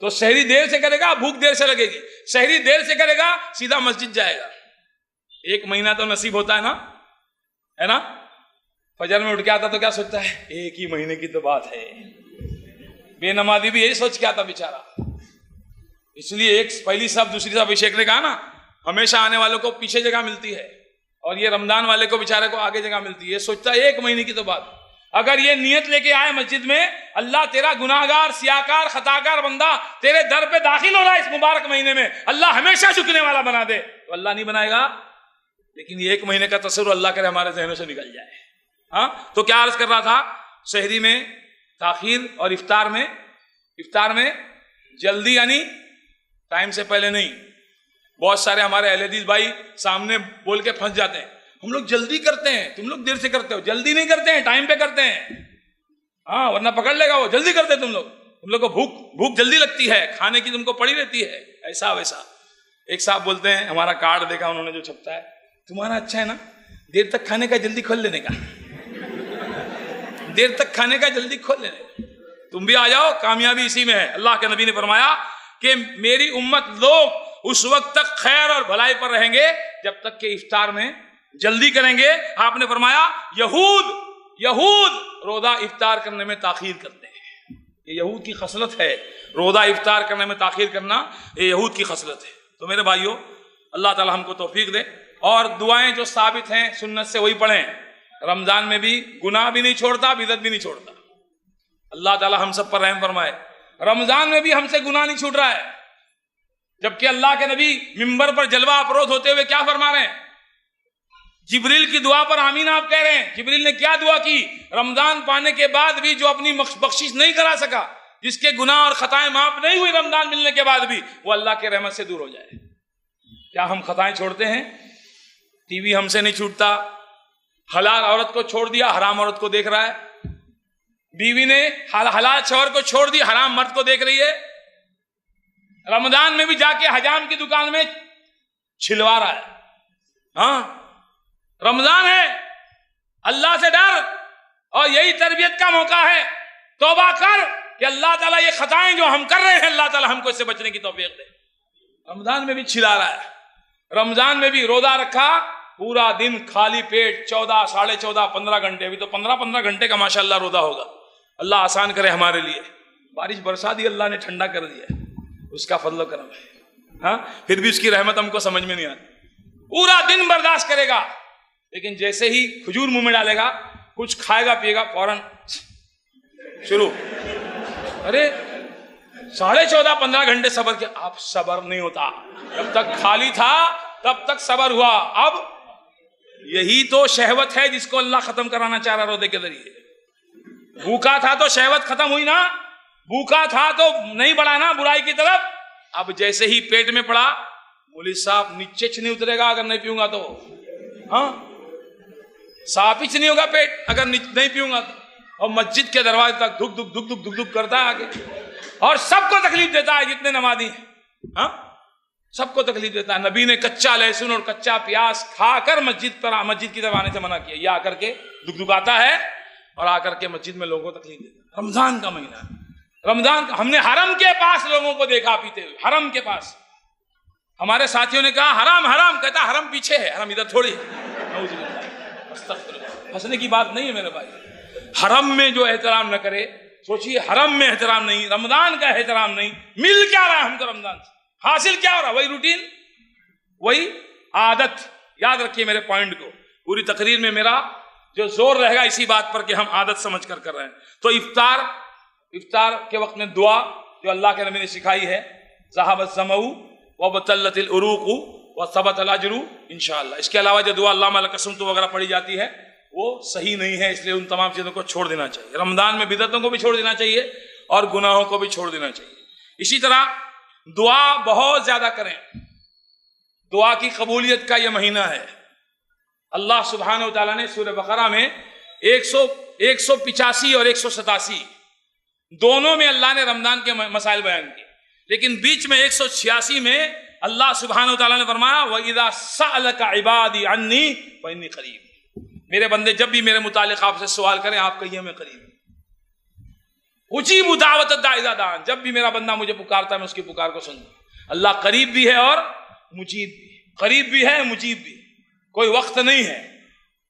تو سحری دیر سے کرے گا، بھوک دیر سے لگے گی. سحری دیر سے کرے گا، سیدھا مسجد جائے گا. 1 مہینہ تو نصیب ہوتا ہے نا. فجر میں اٹھ کے آتا تو کیا سوچتا ہے، 1 ہی مہینے کی تو بات ہے. بے نمازی بھی یہی سوچ کے آتا بیچارہ. اس لیے ایک پہلی صف دوسری صف ابھیشیک نے کہا نا، ہمیشہ آنے والوں کو پیچھے جگہ ملتی ہے اور یہ رمضان والے کو بیچارے کو آگے جگہ ملتی ہے. یہ سوچتا ہے 1 مہینے کی تو بات. اگر یہ نیت لے کے آئے مسجد میں، اللہ تیرا گناہگار سیاکار خطاکار بندہ تیرے در پہ داخل ہو رہا ہے اس مبارک مہینے میں، اللہ ہمیشہ جھکنے والا بنا دے، تو اللہ نہیں بنائے گا. لیکن یہ 1 مہینے کا تصور اللہ کرے ہمارے ذہنوں سے نکل جائے. ہاں تو کیا عرض کر رہا تھا، سحری میں تاخیر اور افطار میں جلدی، یعنی ٹائم سے پہلے نہیں. بہت سارے ہمارے اہل حدیث بھائی سامنے بول کے پھنس جاتے ہیں، ہم لوگ جلدی کرتے ہیں، تم لوگ دیر سے کرتے ہو. جلدی نہیں کرتے ہیں، ٹائم پہ کرتے ہیں. ہاں ورنہ پکڑ لے گا وہ. جلدی کرتے تم لوگ کو بھوک جلدی لگتی ہے، کھانے کی تم کو پڑی رہتی ہے، ایسا ویسا. ایک صاحب بولتے ہیں، ہمارا کارڈ دیکھا انہوں نے جو چھپتا ہے، تمہارا اچھا ہے نا، دیر تک کھانے کا جلدی کھول لینے کا، دیر تک کھانے کا جلدی کھول لینے کا. تم بھی آ جاؤ، کامیابی اسی میں ہے. اللہ کے نبی نے فرمایا کہ میری امت لوگ اس وقت تک خیر اور بھلائی پر رہیں گے جب تک کہ افطار میں جلدی کریں گے. آپ نے فرمایا یہود روزہ افطار کرنے میں تاخیر کرتے ہیں. یہ یہود کی خصلت ہے، روزہ افطار کرنے میں تاخیر کرنا یہ یہود کی خصلت ہے. تو میرے بھائیوں اللہ تعالی ہم کو توفیق دے، اور دعائیں جو ثابت ہیں سنت سے وہی پڑھیں. رمضان میں بھی گناہ بھی نہیں چھوڑتا، بدعت بھی نہیں چھوڑتا. اللہ تعالی ہم سب پر رحم فرمائے. رمضان میں بھی ہم سے گناہ نہیں چھوٹ رہا ہے، جبکہ اللہ کے نبی ممبر پر جلوہ افروز ہوتے ہوئے کیا فرما رہے ہیں، جبریل کی دعا پر آمین آپ کہہ رہے ہیں. جبریل نے کیا دعا کی، رمضان پانے کے بعد بھی جو اپنی بخشش نہیں کرا سکا، جس کے گناہ اور خطائیں معاف نہیں ہوئی رمضان ملنے کے بعد بھی، وہ اللہ کے رحمت سے دور ہو جائے. کیا ہم خطائیں چھوڑتے ہیں؟ ٹی وی ہم سے نہیں چھوٹتا، حلال عورت کو چھوڑ دیا، حرام عورت کو دیکھ رہا ہے. بیوی نے حلال شوہر کو چھوڑ دی، حرام مرد کو دیکھ رہی ہے. رمضان میں بھی جا کے حجام کی دکان میں چھلوا رہا ہے. ہاں رمضان ہے، اللہ سے ڈر، اور یہی تربیت کا موقع ہے. توبہ کر کہ اللہ تعالیٰ یہ خطائیں جو ہم کر رہے ہیں اللہ تعالیٰ ہم کو اس سے بچنے کی توفیق دے. رمضان میں بھی چھلا رہا ہے، رمضان میں بھی روزہ رکھا، پورا دن خالی پیٹ، 14 ساڑھے 14 15 گھنٹے، ابھی تو 15 گھنٹے کا ماشاءاللہ روزہ ہوگا. اللہ آسان کرے ہمارے لیے. بارش برسا دی اللہ نے، ٹھنڈا کر دیا، اس کا فضل و کرم ہے. ہاں پھر بھی اس کی رحمت ہم کو سمجھ میں نہیں آتی. پورا دن برداشت کرے گا، لیکن جیسے ہی کھجور منہ میں ڈالے گا، کچھ کھائے گا پیے گا، فوراً شروع. ارے 14.5 15 گھنٹے صبر کیا، اب صبر نہیں ہوتا. جب تک خالی تھا تب تک صبر ہوا. اب یہی تو شہوت ہے جس کو اللہ ختم کرانا چاہ رہا روزے کے ذریعے. بھوکا تھا تو شہوت ختم ہوئی نا، بھوکا تھا تو نہیں بڑھا نا برائی کی طرف. اب جیسے ہی پیٹ میں پڑا، مولوی صاحب نیچے نہیں اترے گا اگر نہیں پیوں گا تو. ہاں صاف ہی نہیں ہوگا پیٹ اگر نہیں پیوں گا تو. اور مسجد کے دروازے تک دھک دھک دھک دھک دھک دھک کرتا ہے آگے، اور سب کو تکلیف دیتا ہے جتنے نمازی ہیں. ہاں سب کو تکلیف دیتا ہے. نبی نے کچا لہسن اور کچا پیاز کھا کر مسجد کی طرف آنے سے منع کیا. یہ آ کر کے دھک دھکاتا ہے اور آ کر کے مسجد میں لوگوں کو تکلیف دیتا ہے. رمضان کا مہینہ، رمضان کا ہم نے حرم کے پاس لوگوں کو دیکھا پیتے ہوئے. حرم کے پاس ہمارے ساتھیوں نے کہا حرام حرام، کہتا حرم پیچھے ہے، حرم ادھر تھوڑی ہے. ہنسنے کی بات نہیں ہے میرے بھائی. حرم میں جو احترام نہ کرے، سوچیے حرم میں احترام نہیں، رمضان کا احترام نہیں، مل کیا رہا ہے ہم کو رمضان سے؟ حاصل کیا ہو رہا؟ وہی روٹین، وہی عادت. یاد رکھیے میرے پوائنٹ کو. پوری تقریر میں میرا جو زور رہے گا اسی بات پر کہ ہم عادت سمجھ کر رہے ہیں. تو افطار کے وقت میں دعا جو اللہ کے نبی نے سکھائی ہے، ذهب الظمأ وابتلت العروق وثبت الاجر انشاءاللہ. اس کے علاوہ جو دعا اللہم لک صمت وغیرہ پڑھی جاتی ہے وہ صحیح نہیں ہے، اس لیے ان تمام چیزوں کو چھوڑ دینا چاہیے. رمضان میں بدعتوں کو بھی چھوڑ دینا چاہیے اور گناہوں کو بھی چھوڑ دینا چاہیے. اسی طرح دعا بہت زیادہ کریں. دعا کی قبولیت کا یہ مہینہ ہے. اللہ سبحانہ و تعالیٰ نے سورہ بقرہ میں 185 اور 187 دونوں میں اللہ نے رمضان کے مسائل بیان کیے، لیکن بیچ میں 186 میں اللہ سبحانہ و تعالیٰ نے فرمایا وَإِذَا سَأَلَكَ عِبَادِي عَنِّي فَإِنِّي قَرِيبٌ. میرے بندے جب بھی میرے متعلق آپ سے سوال کریں آپ کہیے میں قریب ہوں. اجیب دعوت الداعی اذا دعان، جب بھی میرا بندہ مجھے پکارتا ہے میں اس کی پکار کو سنتا ہوں. اللہ قریب بھی ہے اور مجیب بھی، قریب بھی ہے مجیب بھی. کوئی وقت نہیں ہے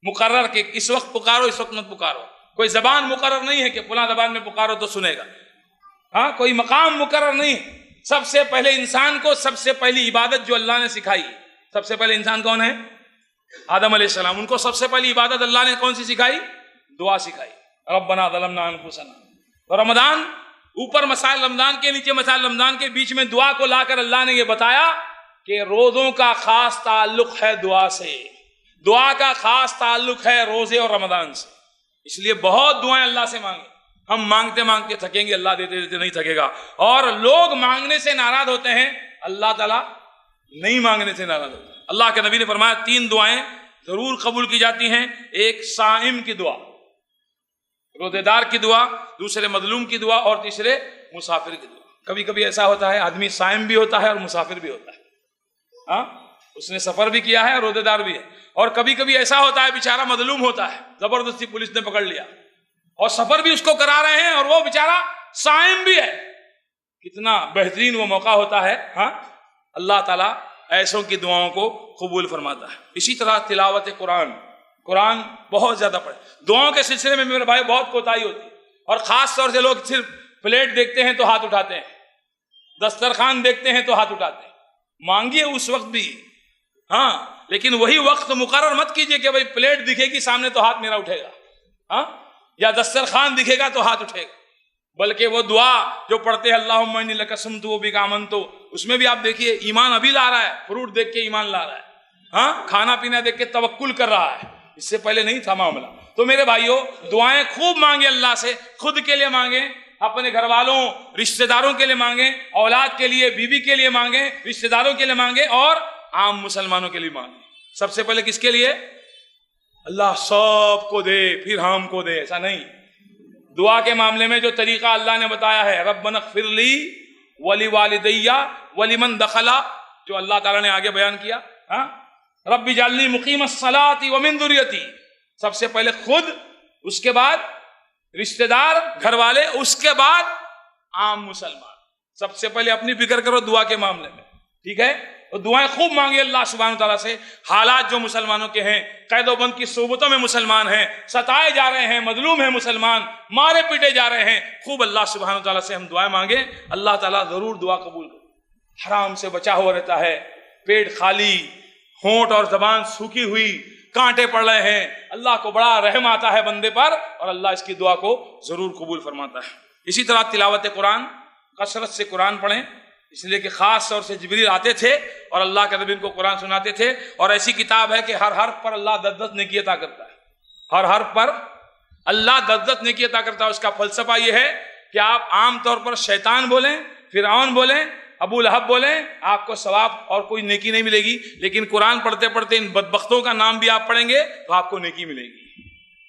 مقرر کہ اس وقت پکارو اس وقت مت پکارو. کوئی زبان مقرر نہیں ہے کہ فلاں زبان میں پکارو تو سنے گا. ہاں، کوئی مقام مقرر نہیں ہے. سب سے پہلے انسان کو سب سے پہلی عبادت جو اللہ نے سکھائی، سب سے پہلے انسان کون ہے؟ آدم علیہ السلام. ان کو سب سے پہلی عبادت اللہ نے کون سی سکھائی؟ دعا سکھائی. ربنا ظلمنا انفسنا. اور رمضان اوپر مسائل رمضان کے، نیچے مسائل رمضان کے، بیچ میں دعا کو لا کر اللہ نے یہ بتایا کہ روزوں کا خاص تعلق ہے دعا سے. دعا کا خاص تعلق ہے روزے اور رمضان سے. اس لیے بہت دعائیں اللہ سے مانگیں. ہم مانگتے مانگتے تھکیں گے، اللہ دیتے دیتے نہیں تھکے گا. اور لوگ مانگنے سے ناراض ہوتے ہیں، اللہ تعالیٰ نہیں مانگنے سے ناراض ہوتا. اللہ کے نبی نے فرمایا 3 دعائیں ضرور قبول کی جاتی ہیں. ایک صائم کی دعا، روزے دار کی دعا، دوسرے مظلوم کی دعا، اور تیسرے مسافر کی دعا. کبھی کبھی ایسا ہوتا ہے آدمی صائم بھی ہوتا ہے اور مسافر بھی ہوتا ہے. ہاں، اس نے سفر بھی کیا ہے اور روزے دار بھی ہے. اور کبھی کبھی ایسا ہوتا ہے بیچارہ مظلوم ہوتا ہے، زبردستی پولیس نے پکڑ لیا اور سفر بھی اس کو کرا رہے ہیں اور وہ بیچارہ صائم بھی ہے. کتنا بہترین وہ موقع ہوتا ہے. ہاں، اللہ تعالیٰ ایسوں کی دعاؤں کو قبول فرماتا ہے. اسی طرح تلاوت قرآن بہت زیادہ پڑھے. دعاؤں کے سلسلے میں میرے بھائی بہت کوتاہی ہوتی ہے، اور خاص طور سے لوگ صرف پلیٹ دیکھتے ہیں تو ہاتھ اٹھاتے ہیں، دسترخوان دیکھتے ہیں تو ہاتھ اٹھاتے ہیں. مانگیے اس وقت بھی، ہاں، لیکن وہی وقت مقرر مت کیجئے کہ بھائی پلیٹ دکھے گی سامنے تو ہاتھ میرا اٹھے گا، ہاں، یا دسترخوان دکھے گا تو ہاتھ اٹھے گا. بلکہ وہ دعا جو پڑھتے ہیں اللہم انی لک صمت و بک آمنت، اس میں بھی آپ دیکھیے ایمان ابھی لا رہا ہے. فروٹ دیکھ کے ایمان لا رہا ہے، ہاں، کھانا پینا دیکھ کے توکل کر رہا ہے. اس سے پہلے نہیں تھا معاملہ. تو میرے بھائیوں، دعائیں خوب مانگیں اللہ سے. خود کے لیے مانگیں، اپنے گھر والوں رشتہ داروں کے لیے مانگیں، اولاد کے لیے، بیوی کے لیے مانگیں، رشتہ داروں کے لیے مانگیں، اور عام مسلمانوں کے لیے مانگیں. سب سے پہلے کس کے لیے؟ اللہ سب کو دے پھر ہم کو دے، ایسا نہیں. دعا کے معاملے میں جو طریقہ اللہ نے بتایا ہے، ربنا اغفر لی ولوالدی ولمن دخل، جو اللہ تعالیٰ نے آگے بیان کیا، ہاں، رب اجعلنی مقیم الصلاۃ ومن ذریتی. سب سے پہلے خود، اس کے بعد رشتہ دار، گھر والے، اس کے بعد عام مسلمان. سب سے پہلے اپنی فکر کرو دعا کے معاملے میں، ٹھیک ہے؟ تو دعائیں خوب مانگے اللہ سبحانہ تعالیٰ سے. حالات جو مسلمانوں کے ہیں، قید و بند کی صحبتوں میں مسلمان ہیں، ستائے جا رہے ہیں، مظلوم ہیں مسلمان، مارے پیٹے جا رہے ہیں، خوب اللہ سبحانہ تعالیٰ سے ہم دعائیں مانگیں. اللہ تعالیٰ ضرور دعا قبول کرے. حرام سے بچا ہوا رہتا ہے، پیٹ خالی، ہونٹ اور زبان سوکھی ہوئی، کانٹے پڑ رہے ہیں، اللہ کو بڑا رحم آتا ہے بندے پر، اور اللہ اس کی دعا کو ضرور قبول فرماتا ہے. اسی طرح تلاوت قرآن، کثرت سے قرآن پڑھیں، اس لیے کہ خاص طور سے جبریل آتے تھے اور اللہ کے نبی کو قرآن سناتے تھے. اور ایسی کتاب ہے کہ ہر حرف پر اللہ 10 نیکی عطا کرتا ہے. ہر حرف پر اللہ 10 نیکی عطا کرتا ہے. اس کا فلسفہ یہ ہے کہ آپ عام طور پر شیطان بولیں، فرعون بولیں، ابو لہب بولیں، آپ کو ثواب اور کوئی نیکی نہیں ملے گی. لیکن قرآن پڑھتے پڑھتے ان بدبختوں کا نام بھی آپ پڑھیں گے تو آپ کو نیکی ملے گی.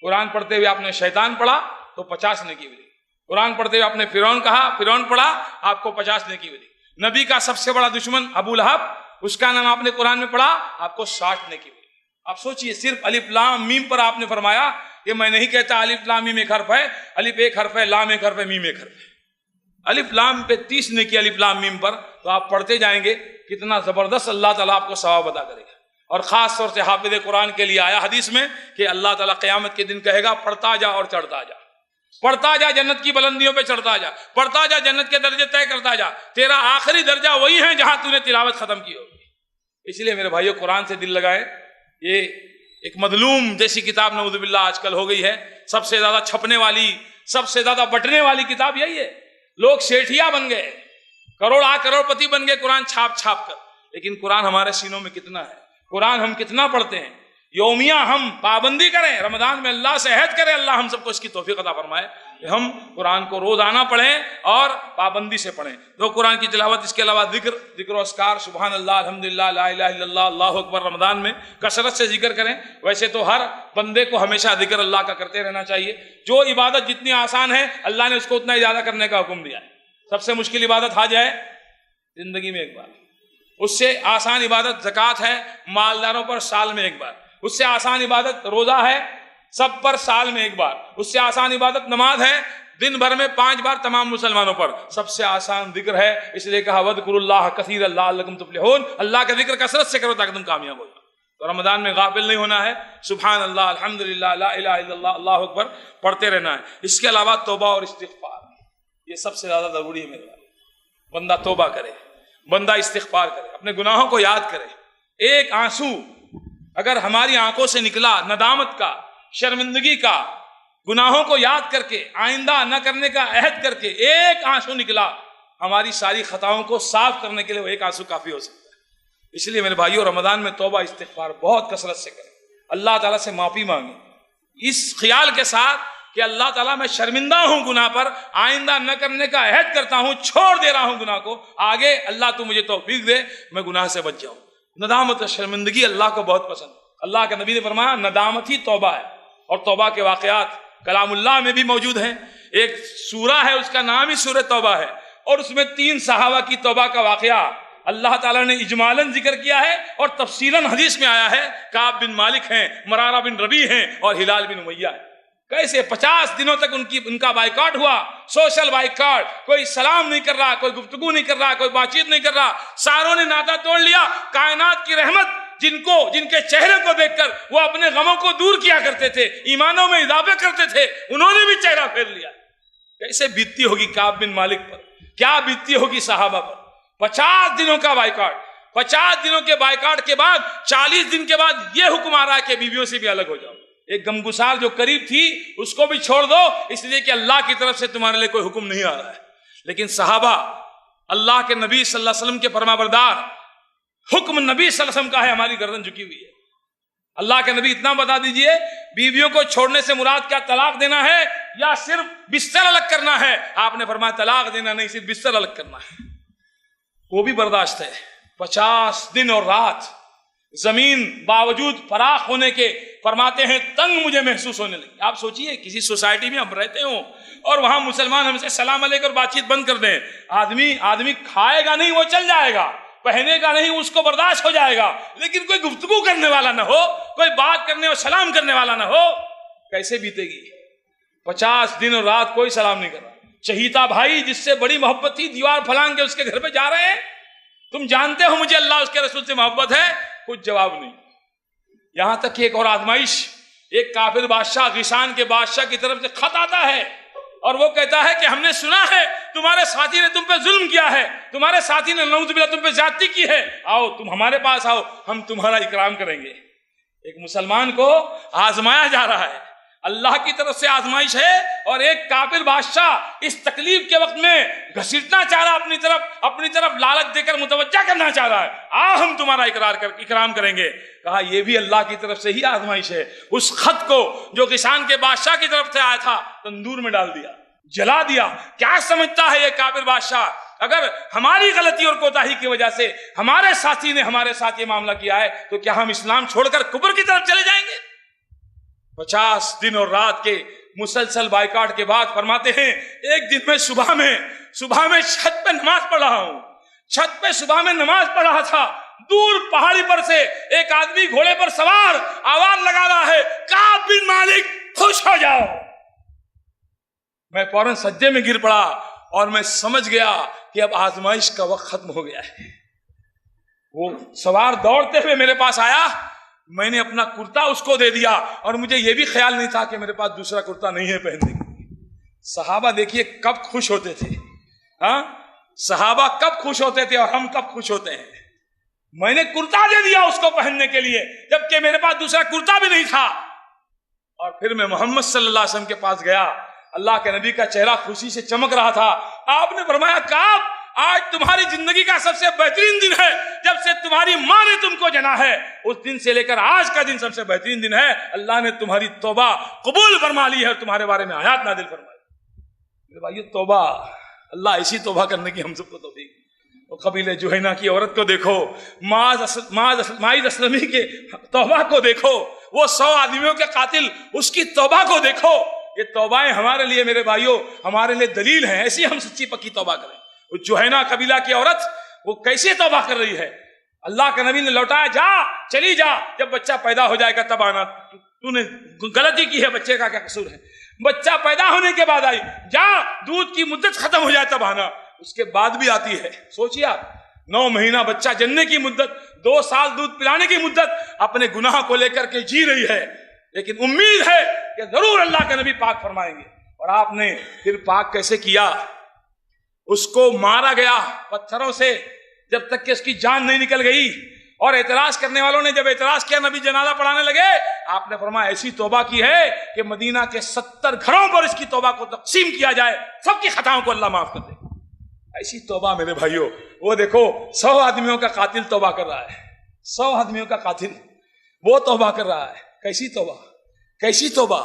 قرآن پڑھتے ہوئے آپ نے شیطان پڑھا تو 50 نیکی ملے گی. قرآن پڑھتے ہوئے آپ نے فرعون کہا، فرعون پڑھا، آپ کو 50 نیکی ملے گی. نبی کا سب سے بڑا دشمن ابو لہب، اس کا نام آپ نے قرآن میں پڑھا، آپ کو 60 نیکی ملے گی. آپ سوچئے، صرف الف لام میم پر آپ نے فرمایا کہ میں نہیں کہتا الف لام میم ایک حرف ہے، الف ایک حرف ہے، لام ایک حرف ہے، میم ایک حرف ہے. الف لام پہ 30 نیکی الف لام میم پر، تو آپ پڑھتے جائیں گے کتنا زبردست اللہ تعالیٰ آپ کو ثواب ادا کرے گا. اور خاص طور سے حافظ قرآن کے لیے آیا حدیث میں کہ اللہ تعالیٰ قیامت کے دن کہے گا پڑھتا جا اور چڑھتا جا، پڑھتا جا جنت کی بلندیوں پہ چڑھتا جا، پڑھتا جا جنت کے درجے طے کرتا جا. تیرا آخری درجہ وہی ہے جہاں تو نے تلاوت ختم کی ہوگی. اس لیے میرے بھائیو، قرآن سے دل لگائے. یہ ایک مظلوم جیسی کتاب نعوذ باللہ آج کل ہو گئی ہے. سب سے زیادہ چھپنے والی، سب سے زیادہ بٹنے والی کتاب یہی ہے. لوگ سیٹھیا بن گئے، کروڑ پتی بن گئے قرآن چھاپ چھاپ کر. لیکن قرآن ہمارے سینوں میں کتنا ہے، قرآن ہم کتنا پڑھتے ہیں. یومیہ ہم پابندی کریں، رمضان میں اللہ سے عہد کریں، اللہ ہم سب کو اس کی توفیق عطا فرمائے. کہ ہم قرآن کو روزانہ پڑھیں اور پابندی سے پڑھیں. تو قرآن کی تلاوت، اس کے علاوہ ذکر و اذکار، سبحان اللہ، الحمدللہ، لا الہ الا اللہ، اللہ اکبر، رمضان میں کثرت سے ذکر کریں. ویسے تو ہر بندے کو ہمیشہ ذکر اللہ کا کرتے رہنا چاہیے. جو عبادت جتنی آسان ہے اللہ نے اس کو اتنا ہی زیادہ کرنے کا حکم دیا ہے. سب سے مشکل عبادت حج ہے زندگی میں ایک بار. اس سے آسان عبادت زکوٰۃ ہے مالداروں پر سال میں ایک بار. اس سے آسان عبادت روزہ ہے سب پر سال میں ایک بار. اس سے آسان عبادت نماز ہے دن بھر میں 5 بار تمام مسلمانوں پر. سب سے آسان ذکر ہے، اس لیے کہا وَاذْكُرُوا اللَّهَ كَثِيرًا لَعَلَّكُمْ تُفْلِحُونَ. اللہ کا ذکر کثرت سے کرو تاکہ تم کامیاب ہو جاؤ. تو رمضان میں غافل نہیں ہونا ہے. سبحان اللہ، الحمدللہ، لا الہ الا اللہ، اللہ اکبر پڑھتے رہنا ہے. اس کے علاوہ توبہ اور استغفار، یہ سب سے زیادہ ضروری ہے میرے بھائی. بندہ توبہ کرے، بندہ استغفار کرے، اپنے گناہوں کو یاد کرے. ایک آنسو اگر ہماری آنکھوں سے نکلا ندامت کا، شرمندگی کا، گناہوں کو یاد کر کے آئندہ نہ کرنے کا عہد کر کے ایک آنسو نکلا، ہماری ساری خطاؤں کو صاف کرنے کے لیے وہ ایک آنسو کافی ہو سکتا ہے. اس لیے میرے بھائیوں رمضان میں توبہ استغفار بہت کثرت سے کریں. اللہ تعالیٰ سے معافی مانگیں اس خیال کے ساتھ کہ اللہ تعالیٰ میں شرمندہ ہوں گناہ پر، آئندہ نہ کرنے کا عہد کرتا ہوں، چھوڑ دے رہا ہوں گناہ کو، آگے اللہ تو مجھے توفیق دے میں گناہ سے بچ جاؤں. ندامت اور شرمندگی اللہ کو بہت پسند. اللہ کے نبی نے فرمایا ندامت ہی توبہ ہے. اور توبہ کے واقعات کلام اللہ میں بھی موجود ہیں. ایک سورہ ہے اس کا نام ہی سورہ توبہ ہے، اور اس میں 3 صحابہ کی توبہ کا واقعہ اللہ تعالیٰ نے اجمالاً ذکر کیا ہے اور تفصیلاً حدیث میں آیا ہے. کعب بن مالک ہیں، مرارہ بن ربیع ہیں اور ہلال بن امیہ ہیں. کیسے 50 دنوں تک ان کا بائیکاٹ ہوا، سوشل بائیکاٹ. کوئی سلام نہیں کر رہا، کوئی گفتگو نہیں کر رہا، کوئی بات چیت نہیں کر رہا. ساروں نے ناطہ توڑ لیا. کائنات کی رحمت جن کے چہرے کو دیکھ کر وہ اپنے غموں کو دور کیا کرتے تھے، ایمانوں میں اضافہ کرتے تھے، انہوں نے بھی چہرہ پھیر لیا. کیسے بیتتی ہوگی کعب بن مالک پر، کیا بیتتی ہوگی صحابہ پر. 50 دنوں کا بائیکاٹ. 50 دنوں کے بائیکاٹ کے بعد 40 دن کے بعد یہ حکم آ رہا ہے کہ بیویوں سے بھی الگ ہو جاؤ. ایک غمگسار جو قریب تھی اس کو بھی چھوڑ دو، اس لیے کہ اللہ کی طرف سے تمہارے لیے کوئی حکم نہیں آ رہا ہے. لیکن صحابہ اللہ کے نبی صلی اللہ علیہ وسلم کے فرما بردار، حکم نبی صلی اللہ علیہ وسلم کا ہے، ہماری گردن جھکی ہوئی ہے. اللہ کے نبی اتنا بتا دیجئے، بیویوں کو چھوڑنے سے مراد کیا طلاق دینا ہے یا صرف بستر الگ کرنا ہے؟ آپ نے فرمایا طلاق دینا نہیں، صرف بستر الگ کرنا ہے. وہ بھی برداشت ہے. 50 دن اور رات زمین باوجود فراخ ہونے کے فرماتے ہیں تنگ مجھے محسوس ہونے لگی. آپ سوچئے کسی سوسائٹی میں ہم رہتے ہوں اور وہاں مسلمان ہم سے سلام علیکم اور بات چیت بند کر دیں. آدمی کھائے گا نہیں وہ چل جائے گا، پہنے کا نہیں اس کو برداشت ہو جائے گا، لیکن کوئی گفتگو کرنے والا نہ ہو، کوئی بات کرنے اور سلام کرنے والا نہ ہو، کیسے بیتے گی؟ 50 دن اور رات کوئی سلام نہیں کر رہا. چہیتا بھائی جس سے بڑی محبت تھی، دیوار پھلانگ کے اس کے گھر پہ جا رہے ہیں، تم جانتے ہو مجھے اللہ اس کے رسول سے محبت ہے، کچھ جواب نہیں. یہاں تک کہ ایک اور آزمائش، ایک کافر بادشاہ غیسان کے بادشاہ کی طرف سے خط آتا ہے اور وہ کہتا ہے کہ ہم نے سنا ہے تمہارے ساتھی نے تم پہ ظلم کیا ہے، تمہارے ساتھی نے نعوذ باللہ تم پہ زیادتی کی ہے، آؤ تم ہمارے پاس آؤ، ہم تمہارا اکرام کریں گے. ایک مسلمان کو آزمایا جا رہا ہے، اللہ کی طرف سے آزمائش ہے، اور ایک کافر بادشاہ اس تکلیف کے وقت میں گھسیٹنا چاہ رہا اپنی طرف لالچ دے کر متوجہ کرنا چاہ رہا ہے، ہم تمہارا اکرام کریں گے. کہا یہ بھی اللہ کی طرف سے ہی آزمائش ہے. اس خط کو جو غیسان کے بادشاہ کی طرف سے آیا تھا تندور میں ڈال دیا، جلا دیا. کیا سمجھتا ہے یہ کافر بادشاہ؟ اگر ہماری غلطی اور کوتاہی کی وجہ سے ہمارے ساتھی نے ہمارے ساتھ یہ معاملہ کیا ہے تو کیا ہم اسلام چھوڑ کر کفر کی طرف چلے جائیں گے؟ 50 دن اور رات کے مسلسل بائیکاٹ کے بعد فرماتے ہیں ایک دن میں صبح میں چھت پہ نماز پڑھ رہا ہوں. چھت پہ صبح میں نماز پڑھ رہا تھا، دور پہاڑی پر سے ایک آدمی گھوڑے پر سوار آواز لگا رہا ہے، کعب بن مالک خوش ہو جاؤ. میں فوراً سجدے میں گر پڑا اور میں سمجھ گیا کہ اب آزمائش کا وقت ختم ہو گیا ہے. وہ سوار دوڑتے ہوئے میرے پاس آیا، میں نے اپنا کرتا اس کو دے دیا، اور مجھے یہ بھی خیال نہیں تھا کہ میرے پاس دوسرا کرتا نہیں ہے پہننے کے لیے. صحابہ دیکھیے کب خوش ہوتے تھے، ہاں صحابہ کب خوش ہوتے تھے اور ہم کب خوش ہوتے ہیں. میں نے کرتا دے دیا اس کو پہننے کے لیے جبکہ میرے پاس دوسرا کرتا بھی نہیں تھا. اور پھر میں محمد صلی اللہ علیہ وسلم کے پاس گیا، اللہ کے نبی کا چہرہ خوشی سے چمک رہا تھا. آپ نے فرمایا کعب آج تمہاری زندگی کا سب سے بہترین دن ہے، جب سے تمہاری ماں نے تم کو جنا ہے اس دن سے لے کر آج کا دن سب سے بہترین دن ہے. اللہ نے تمہاری توبہ قبول فرما لی ہے اور تمہارے بارے میں آیات نازل فرمائی. میرے بھائیو توبہ، اللہ ایسی توبہ کرنے کی ہم سب کو توفیق۔ اور قبیلہ جوہینہ کی عورت کو دیکھو، ماعز اسلمی کے توبہ کو دیکھو، وہ 100 آدمیوں کے قاتل، اس کی توبہ کو دیکھو۔ یہ توبائیں ہمارے لیے میرے بھائیو، ہمارے لیے دلیل ہیں، ایسی ہم سچی پکی توبہ کریں۔ وہ جوہینہ قبیلہ کی عورت وہ کیسے توبہ کر رہی ہے، اللہ کے نبی نے لوٹایا، جا چلی جا، جب بچہ پیدا ہو جائے گا تب آنا، تو نے غلطی کی ہے، بچے کا کیا قصور ہے؟ بچہ پیدا ہونے کے بعد آئی، جا دودھ کی مدت ختم ہو جائے تب آنا، اس کے بعد بھی آتی ہے۔ سوچیے آپ، 9 مہینہ بچہ جننے کی مدت، 2 سال دودھ پلانے کی مدت، اپنے گناہ کو لے کر کے جی رہی ہے، لیکن امید ہے کہ ضرور اللہ کے نبی پاک فرمائیں گے۔ اور آپ نے پھر پاک کیسے کیا؟ اس کو مارا گیا پتھروں سے جب تک کہ اس کی جان نہیں نکل گئی، اور اعتراض کرنے والوں نے جب اعتراض کیا، نبی جنازہ پڑھانے لگے، آپ نے فرمایا ایسی توبہ کی ہے کہ مدینہ کے 70 گھروں پر اس کی توبہ کو تقسیم کیا جائے، سب کی خطاؤں کو اللہ معاف کر دے۔ ایسی توبہ میرے بھائیوں، وہ دیکھو 100 آدمیوں کا قاتل توبہ کر رہا ہے، 100 آدمیوں کا قاتل وہ توبہ کر رہا ہے۔ کیسی توبہ، کیسی توبہ!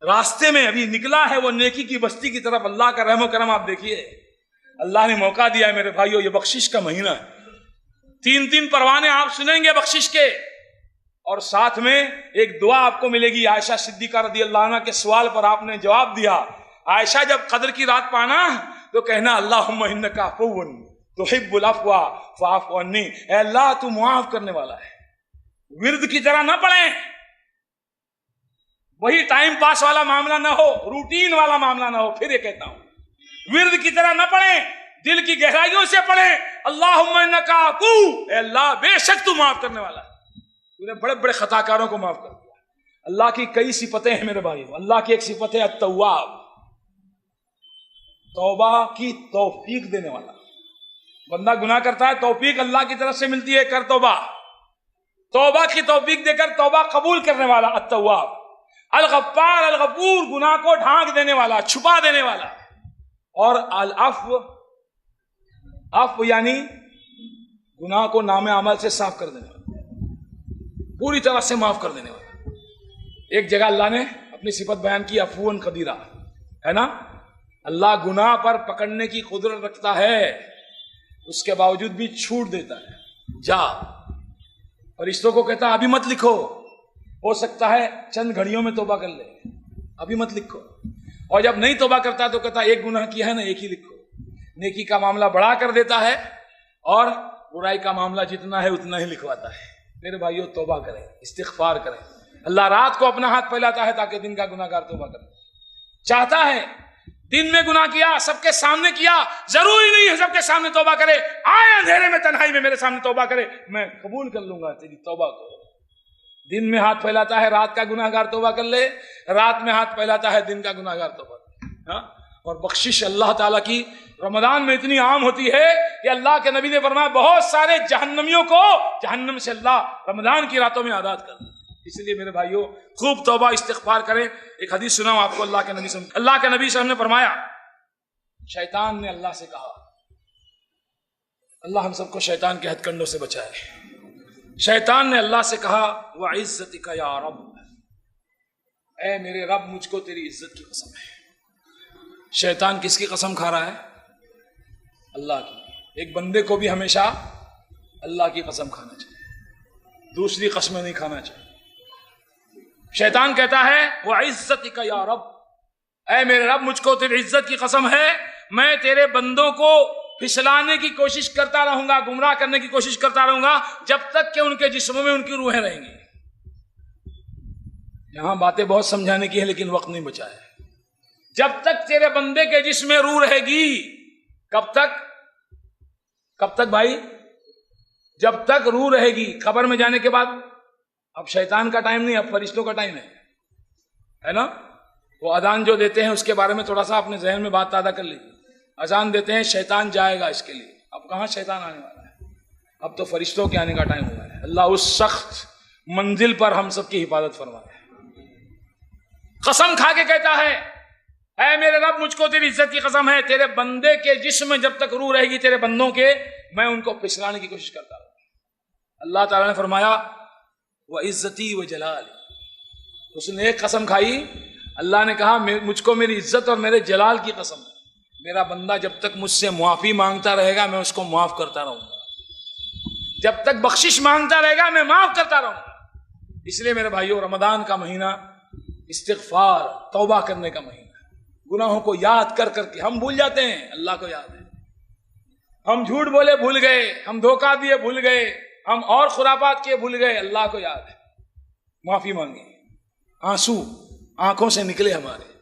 راستے میں ابھی نکلا ہے وہ نیکی کی بستی کی طرف، اللہ کا رحم و کرم آپ دیکھیے، اللہ نے موقع دیا ہے میرے بھائیوں، یہ بخشش کا مہینہ ہے، 3 پروانے آپ سنیں گے بخشش کے، اور ساتھ میں ایک دعا آپ کو ملے گی۔ عائشہ صدیقہ رضی اللہ عنہ کے سوال پر آپ نے جواب دیا۔ عائشہ جب قدر کی رات پانا تو کہنا اللہم انک عفو تحب العفو فاعف عنی، اے اللہ تو معاف کرنے والا ہے۔ ورد کی طرح نہ پڑھیں، وہی ٹائم پاس والا معاملہ نہ ہو، روٹین والا معاملہ نہ ہو۔ پھر یہ کہتا ہوں، ورد کی طرح نہ پڑھیں، دل کی گہرائیوں سے پڑھیں، اللہم انک عفو، اے اللہ بے شک تو معاف کرنے والا ہے، تو نے بڑے بڑے خطا کاروں کو معاف کر دیا۔ اللہ کی کئی صفتیں ہیں میرے بھائی، اللہ کی ایک صفت ہے التواب، توبہ کی توفیق دینے والا۔ بندہ گناہ کرتا ہے، توفیق اللہ کی طرف سے ملتی ہے، کر توبہ، توبہ کی توفیق دے کر توبہ قبول کرنے والا التواب۔ الغفار، الغفور، گناہ کو ڈھانک دینے والا، چھپا دینے والا۔ اور العفو، عفو یعنی گناہ کو نام عمل سے صاف کر دینے والا، پوری طرح سے معاف کر دینے والا۔ ایک جگہ اللہ نے اپنی صفت بیان کی، عفواً قدیرہ، ہے نا؟ اللہ گناہ پر پکڑنے کی قدرت رکھتا ہے، اس کے باوجود بھی چھوٹ دیتا ہے۔ جا، فرشتوں کو کہتا ہے ابھی مت لکھو، ہو سکتا ہے چند گھڑیوں میں توبہ کر لے، ابھی مت لکھو۔ اور جب نہیں توبہ کرتا تو کہتا ایک گناہ کیا ہے نا، ایک ہی لکھو۔ نیکی کا معاملہ بڑھا کر دیتا ہے اور برائی کا معاملہ جتنا ہے اتنا ہی لکھواتا ہے۔ میرے بھائیو توبہ کریں، استغفار کریں۔ اللہ رات کو اپنا ہاتھ پھیلاتا ہے تاکہ دن کا گناہ گار توبہ کرے، چاہتا ہے دن میں گناہ کیا، سب کے سامنے کیا، ضروری نہیں ہے سب کے سامنے توبہ کرے، آئے اندھیرے میں تنہائی میں میرے سامنے توبہ کرے، میں قبول کر لوں گا تیری توبہ کو۔ دن میں ہاتھ پھیلاتا ہے رات کا گناہ گار توبہ کر لے، رات میں ہاتھ پھیلاتا ہے دن کا گناہ گار توبہ کر لے۔ اور بخشش اللہ تعالیٰ کی رمضان میں اتنی عام ہوتی ہے کہ اللہ کے نبی نے فرمایا بہت سارے جہنمیوں کو جہنم سے اللہ رمضان کی راتوں میں آزاد کر دے۔ اس لیے میرے بھائیوں خوب توبہ استغفار کریں۔ ایک حدیث سناؤں آپ کو اللہ کے نبی سے، اللہ کے نبی صلی اللہ علیہ وسلم نے فرمایا، شیطان نے اللہ سے کہا، اللہ ہم سب کو شیطان کے ہتھ کنڈوں سے بچائے، شیطان نے اللہ سے کہا وَعِزَّتِكَ يَا رَبِّ، اے میرے رب مجھ کو تیری عزت کی قسم ہے۔ شیطان کس کی قسم کھا رہا ہے؟ اللہ کی۔ ایک بندے کو بھی ہمیشہ اللہ کی قسم کھانا چاہیے، دوسری قسمیں نہیں کھانا چاہیے۔ شیطان کہتا ہے وَعِزَّتِكَ يَا رَبِّ، اے میرے رب مجھ کو تیری عزت کی قسم ہے، میں تیرے بندوں کو پھسلانے کی کوشش کرتا رہوں گا، گمراہ کرنے کی کوشش کرتا رہوں گا جب تک کہ ان کے جسموں میں ان کی روحیں رہیں گی۔ یہاں باتیں بہت سمجھانے کی ہیں لیکن وقت نہیں بچا ہے۔ جب تک تیرے بندے کے جسم میں روح رہے گی، کب تک؟ کب تک بھائی؟ جب تک روح رہے گی۔ قبر میں جانے کے بعد اب شیطان کا ٹائم نہیں، اب فرشتوں کا ٹائم ہے نا؟ وہ اذان جو دیتے ہیں اس کے بارے میں تھوڑا سا اپنے ذہن میں بات تازہ کر لیجیے۔ اذان دیتے ہیں شیطان جائے گا اس کے لیے، اب کہاں شیطان آنے والا ہے؟ اب تو فرشتوں کے آنے کا ٹائم ہوا ہے۔ اللہ اس سخت منزل پر ہم سب کی حفاظت فرمائے۔ قسم کھا کے کہتا ہے اے میرے رب مجھ کو تیری عزت کی قسم ہے، تیرے بندے کے جسم میں جب تک روح رہے گی تیرے بندوں کے، میں ان کو پھسلانے کی کوشش کرتا ہوں۔ اللہ تعالیٰ نے فرمایا وَعِزَّتِي وَجَلَالِ، اس نے ایک قسم کھائی، اللہ نے کہا مجھ کو میری عزت اور میرے جلال کی قسم ہے۔ میرا بندہ جب تک مجھ سے معافی مانگتا رہے گا میں اس کو معاف کرتا رہوں گا، جب تک بخشش مانگتا رہے گا میں معاف کرتا رہوں گا۔ اس لیے میرے بھائیوں، رمضان کا مہینہ استغفار، توبہ کرنے کا مہینہ ہے۔ گناہوں کو یاد کر کر کے ہم بھول جاتے ہیں، اللہ کو یاد ہے۔ ہم جھوٹ بولے بھول گئے، ہم دھوکہ دیے بھول گئے، ہم اور خرافات کیے بھول گئے، اللہ کو یاد ہے۔ معافی مانگیں، آنسو آنکھوں سے نکلے ہمارے،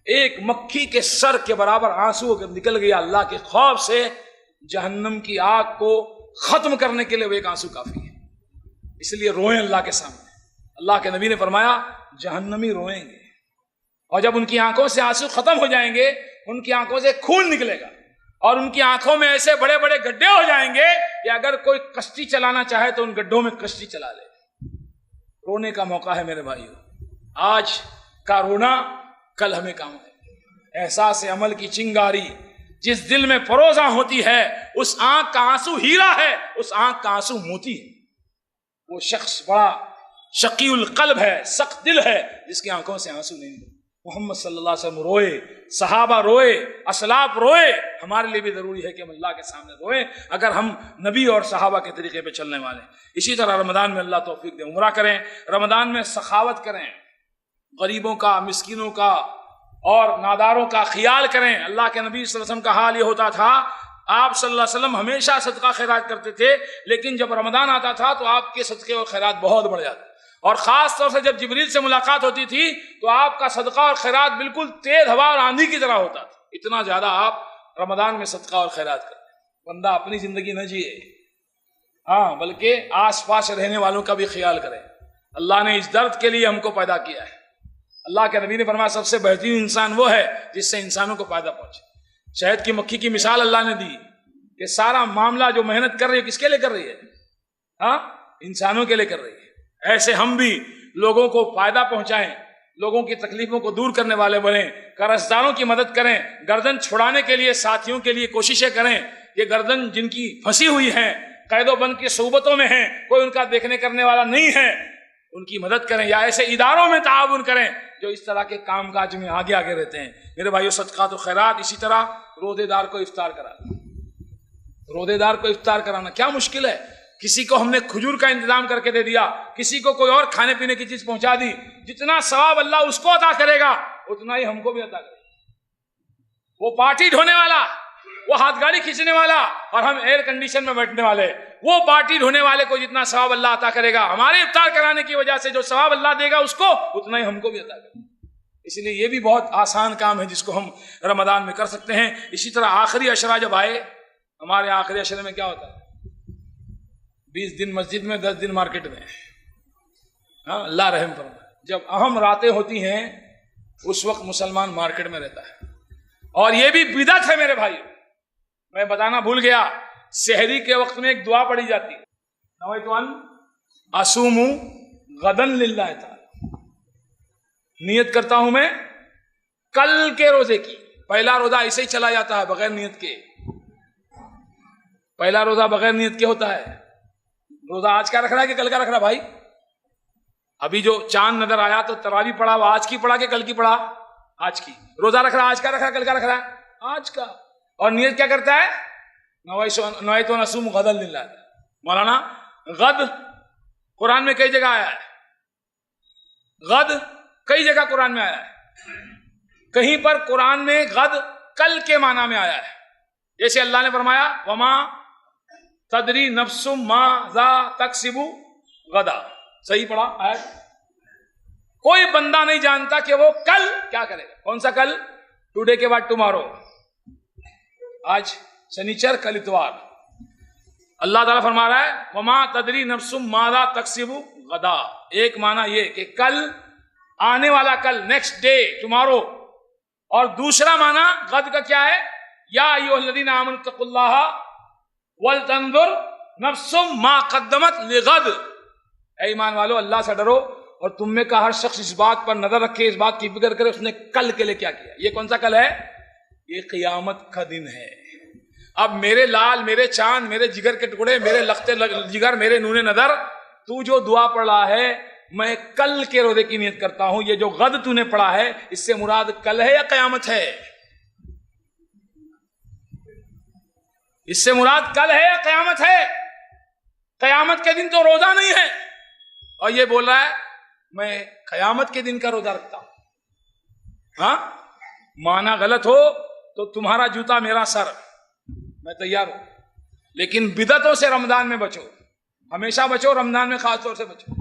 ایک مکھی کے سر کے برابر آنسو اگر نکل گیا اللہ کے خوف سے، جہنم کی آگ کو ختم کرنے کے لیے وہ ایک آنسو کافی ہے۔ اس لیے روئیں اللہ کے سامنے۔ اللہ کے نبی نے فرمایا جہنمی روئیں گے، اور جب ان کی آنکھوں سے آنسو ختم ہو جائیں گے، ان کی آنکھوں سے خون نکلے گا، اور ان کی آنکھوں میں ایسے بڑے بڑے گڈھے ہو جائیں گے کہ اگر کوئی کشتی چلانا چاہے تو ان گڈھوں میں کشتی چلا لے۔ رونے کا موقع ہے میرے بھائیوں، آج کا رونا کل ہمیں کام ہے۔ احساس عمل کی چنگاری جس دل میں فروزاں ہوتی ہے، اس آنکھ کا آنسو ہیرا ہے، اس آنکھ کا آنسو موتی ہے۔ وہ شخص بڑا شقی القلب ہے، سخت دل ہے، جس کی آنکھوں سے آنسو نہیں۔ محمد صلی اللہ علیہ وسلم روئے، صحابہ روئے، اسلاف روئے، ہمارے لیے بھی ضروری ہے کہ ہم اللہ کے سامنے روئیں اگر ہم نبی اور صحابہ کے طریقے پہ چلنے والے ہیں۔ اسی طرح رمضان میں اللہ توفیق دے، عمرہ کریں، رمضان میں سخاوت کریں، غریبوں کا، مسکینوں کا اور ناداروں کا خیال کریں۔ اللہ کے نبی صلی اللہ علیہ وسلم کا حال یہ ہوتا تھا، آپ صلی اللہ علیہ وسلم ہمیشہ صدقہ خیرات کرتے تھے، لیکن جب رمضان آتا تھا تو آپ کے صدقے اور خیرات بہت بڑھ جاتے، اور خاص طور سے جب جبریل سے ملاقات ہوتی تھی تو آپ کا صدقہ اور خیرات بالکل تیز ہوا اور آندھی کی طرح ہوتا تھا۔ اتنا زیادہ آپ رمضان میں صدقہ اور خیرات کرتے۔ بندہ اپنی زندگی نہ جیے، ہاں، بلکہ آس پاس رہنے والوں کا بھی خیال کرے۔ اللہ نے اس درد کے لیے ہم کو پیدا کیا ہے۔ اللہ کے نبی نے فرمایا سب سے بہترین انسان وہ ہے جس سے انسانوں کو فائدہ پہنچے۔ شہد کی مکھی کی مثال اللہ نے دی کہ سارا معاملہ جو محنت کر رہی ہے کس کے لیے کر رہی ہے؟ ہاں، انسانوں کے لیے کر رہی ہے۔ ایسے ہم بھی لوگوں کو فائدہ پہنچائیں، لوگوں کی تکلیفوں کو دور کرنے والے بنیں، قرض داروں کی مدد کریں، گردن چھڑانے کے لیے ساتھیوں کے لیے کوششیں کریں۔ یہ گردن جن کی پھنسی ہوئی ہیں، قید و بند کی صحبتوں میں ہیں، کوئی ان کا دیکھنے کرنے والا نہیں ہے، ان کی مدد کریں، یا ایسے اداروں میں تعاون کریں جو اس طرح کے کام کاج میں آگے آگے رہتے ہیں۔ میرے بھائیو، صدقات و خیرات، اسی طرح روزے دار کو افطار کرانا۔ روزے دار کو افطار کرانا کیا مشکل ہے؟ کسی کو ہم نے کھجور کا انتظام کر کے دے دیا، کسی کو کوئی اور کھانے پینے کی چیز پہنچا دی، جتنا ثواب اللہ اس کو عطا کرے گا اتنا ہی ہم کو بھی عطا کرے گا۔ وہ پارٹی ڈھونے والا، وہ ہاتھ گاڑی کھینچنے والا، اور ہم ایئر کنڈیشن میں بیٹھنے والے، وہ پارٹی ڈھونے والے کو جتنا ثواب اللہ عطا کرے گا، ہمارے افطار کرانے کی وجہ سے جو ثواب اللہ دے گا اس کو اتنا ہی ہم کو بھی عطا کرے گا۔ اس لیے یہ بھی بہت آسان کام ہے جس کو ہم رمضان میں کر سکتے ہیں۔ اسی طرح آخری عشرہ جب آئے، ہمارے آخری عشرے میں کیا ہوتا ہے؟ 20 دن مسجد میں، 10 دن مارکیٹ میں، ہاں، اللہ رحم فرمائے۔ جب اہم راتیں ہوتی ہیں اس وقت مسلمان مارکیٹ میں رہتا ہے، اور یہ بھی بدعت ہے میرے بھائی، میں بتانا بھول گیا، سحری کے وقت میں ایک دعا پڑھی جاتی ہے، نویت ان اصوم غدا للہ تعالی، نیت کرتا ہوں میں کل کے روزے کی۔ پہلا روزہ ایسے ہی چلا جاتا ہے بغیر نیت کے، پہلا روزہ بغیر نیت کے ہوتا ہے۔ روزہ آج کا رکھ رہا ہے کہ کل کا رکھ رہا بھائی؟ ابھی جو چاند نظر آیا تو تراویح پڑھا، وہ آج کی پڑھا کہ کل کی پڑھا؟ آج کی۔ روزہ رکھ رہا، آج کا رکھ رہا، کل کا رکھ رہا ہے؟ آج کا۔ اور نیت کیا کرتا ہے؟ نویت ان اصوم غدا للہ۔ مولانا، غد قرآن میں کئی جگہ آیا ہے، غد کئی جگہ قرآن میں آیا ہے، کہیں پر قرآن میں غد کل کے معنی میں آیا ہے، جیسے اللہ نے فرمایا وما تدری نفس ماذا تکسب غدا، صحیح پڑھا آیت؟ کوئی بندہ نہیں جانتا کہ وہ کل کیا کرے گا۔ کون سا کل؟ ٹوڈے کے بعد ٹمارو، آج شنیچر، کل اتوار۔ اللہ تعالیٰ فرما رہا ہے وما تدری نفس ماذا تکسب غدا، ایک معنی یہ کہ کل، آنے والا کل، نیکسٹ ڈے، ٹمارو، اور دوسرا معنی غد کا کیا ہے؟ یا ایھا الذین آمنوا اتقوا اللہ ولتنظر نفس ما قدمت لغد، اے ایمان والو اللہ سے ڈرو، اور تم میں کا ہر شخص اس بات پر نظر رکھے، اس بات کی فکر کرے اس نے کل کے لیے کیا کیا۔ یہ کون سا کل ہے؟ یہ قیامت کا دن ہے۔ اب میرے لال، میرے چاند، میرے جگر کے ٹکڑے، میرے لختے جگر، میرے نونے نظر، تو جو دعا پڑھ رہا ہے میں کل کے روزے کی نیت کرتا ہوں، یہ جو غد تو نے پڑھا ہے اس سے مراد کل ہے یا قیامت ہے؟ اس سے مراد کل ہے یا قیامت ہے؟ قیامت کے دن تو روزہ نہیں ہے، اور یہ بول رہا ہے میں قیامت کے دن کا روزہ رکھتا ہوں۔ ہاں، مانا غلط ہو تو تمہارا جوتا میرا سر، میں تیار ہوں، لیکن بدعتوں سے رمضان میں بچو، ہمیشہ بچو، رمضان میں خاص طور سے بچو۔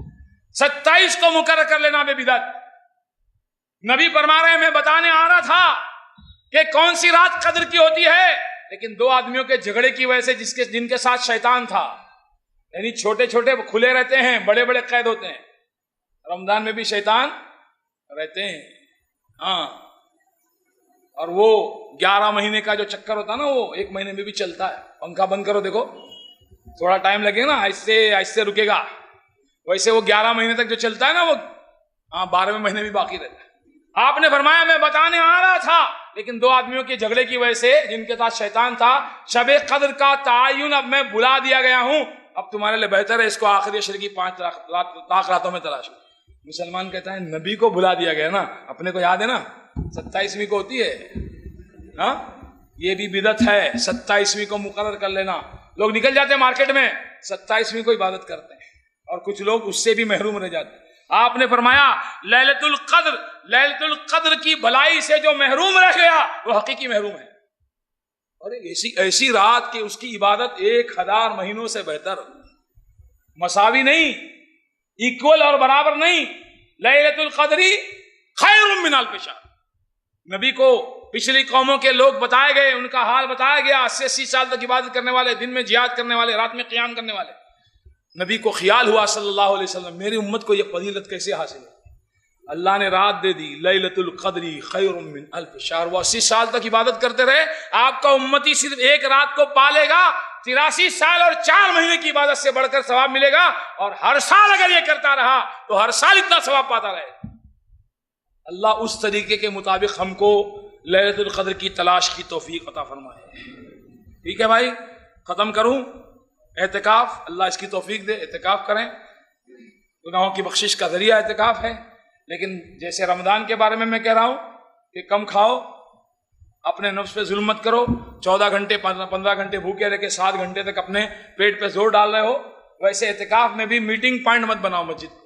27 کو مقرر کر لینا بے بدعت۔ نبی فرما رہے ہیں میں بتانے آ رہا تھا کہ کون سی رات قدر کی ہوتی ہے، لیکن 2 آدمیوں کے جھگڑے کی وجہ سے جن کے ساتھ شیطان تھا، یعنی چھوٹے چھوٹے کھلے رہتے ہیں، بڑے بڑے قید ہوتے ہیں، رمضان میں بھی شیطان رہتے ہیں۔ ہاں، اور وہ 11 مہینے کا جو چکر ہوتا ہے نا، وہ 1 مہینے میں بھی چلتا ہے۔ پنکھا بند کرو، دیکھو تھوڑا ٹائم لگے گا نا، ایسے ایسے رکے گا، ویسے وہ 11 مہینے تک جو چلتا ہے نا، وہ 12ویں مہینے بھی باقی رہتا ہے۔ آپ نے فرمایا میں بتانے آ رہا تھا، لیکن 2 آدمیوں کے جھگڑے کی وجہ سے جن کے ساتھ شیطان تھا، شب قدر کا تعین اب میں بلا دیا گیا ہوں، اب تمہارے لیے بہتر ہے اس کو آخری عشر کی 5 راتوں میں تلاشو۔ مسلمان کہتا ہے نبی کو بلا دیا گیا نا، اپنے کو یاد ہے نا 27ویں کو ہوتی ہے۔ ہاں، یہ بھی بدعت ہے، 27ویں کو مقرر کر لینا۔ لوگ نکل جاتے ہیں مارکیٹ میں، 27ویں کو عبادت کرتے ہیں، اور کچھ لوگ اس سے بھی محروم رہ جاتے ہیں۔ آپ نے فرمایا لیلۃ القدر کی بھلائی سے جو محروم رہ گیا وہ حقیقی محروم ہے۔ اور ایسی رات کہ اس کی عبادت 1000 مہینوں سے بہتر، مساوی نہیں، ایکول اور برابر نہیں۔ لیلۃ القدر خیر من الف شہر۔ نبی کو پچھلی قوموں کے لوگ بتائے گئے، ان کا حال بتایا گیا، 80 سال تک عبادت کرنے والے، دن میں جہاد کرنے والے، رات میں قیام کرنے والے۔ نبی کو خیال ہوا صلی اللہ علیہ وسلم میری امت کو یہ فضیلت کیسے حاصل ہے؟ اللہ نے رات دے دی، لیلۃ القدر خیر من الف شہر۔ وہ 80 سال تک عبادت کرتے رہے، آپ کا امتی صرف ایک رات کو پالے گا، 83 سال اور 4 مہینے کی عبادت سے بڑھ کر ثواب ملے گا، اور ہر سال اگر یہ کرتا رہا تو ہر سال اتنا ثواب پاتا رہے۔ اللہ اس طریقے کے مطابق ہم کو لیلۃ القدر کی تلاش کی توفیق عطا فرمائے۔ ٹھیک ہے بھائی، ختم کروں۔ اعتکاف، اللہ اس کی توفیق دے، اعتکاف کریں، گناہوں کی بخشش کا ذریعہ اعتکاف ہے۔ لیکن جیسے رمضان کے بارے میں کہہ رہا ہوں کہ کم کھاؤ، اپنے نفس پہ ظلم مت کرو، 14 گھنٹے 15 گھنٹے بھوکے رہ کے 7 گھنٹے تک اپنے پیٹ پہ زور ڈال رہے ہو، ویسے اعتکاف میں بھی میٹنگ پوائنٹ مت بناؤ مسجد کو۔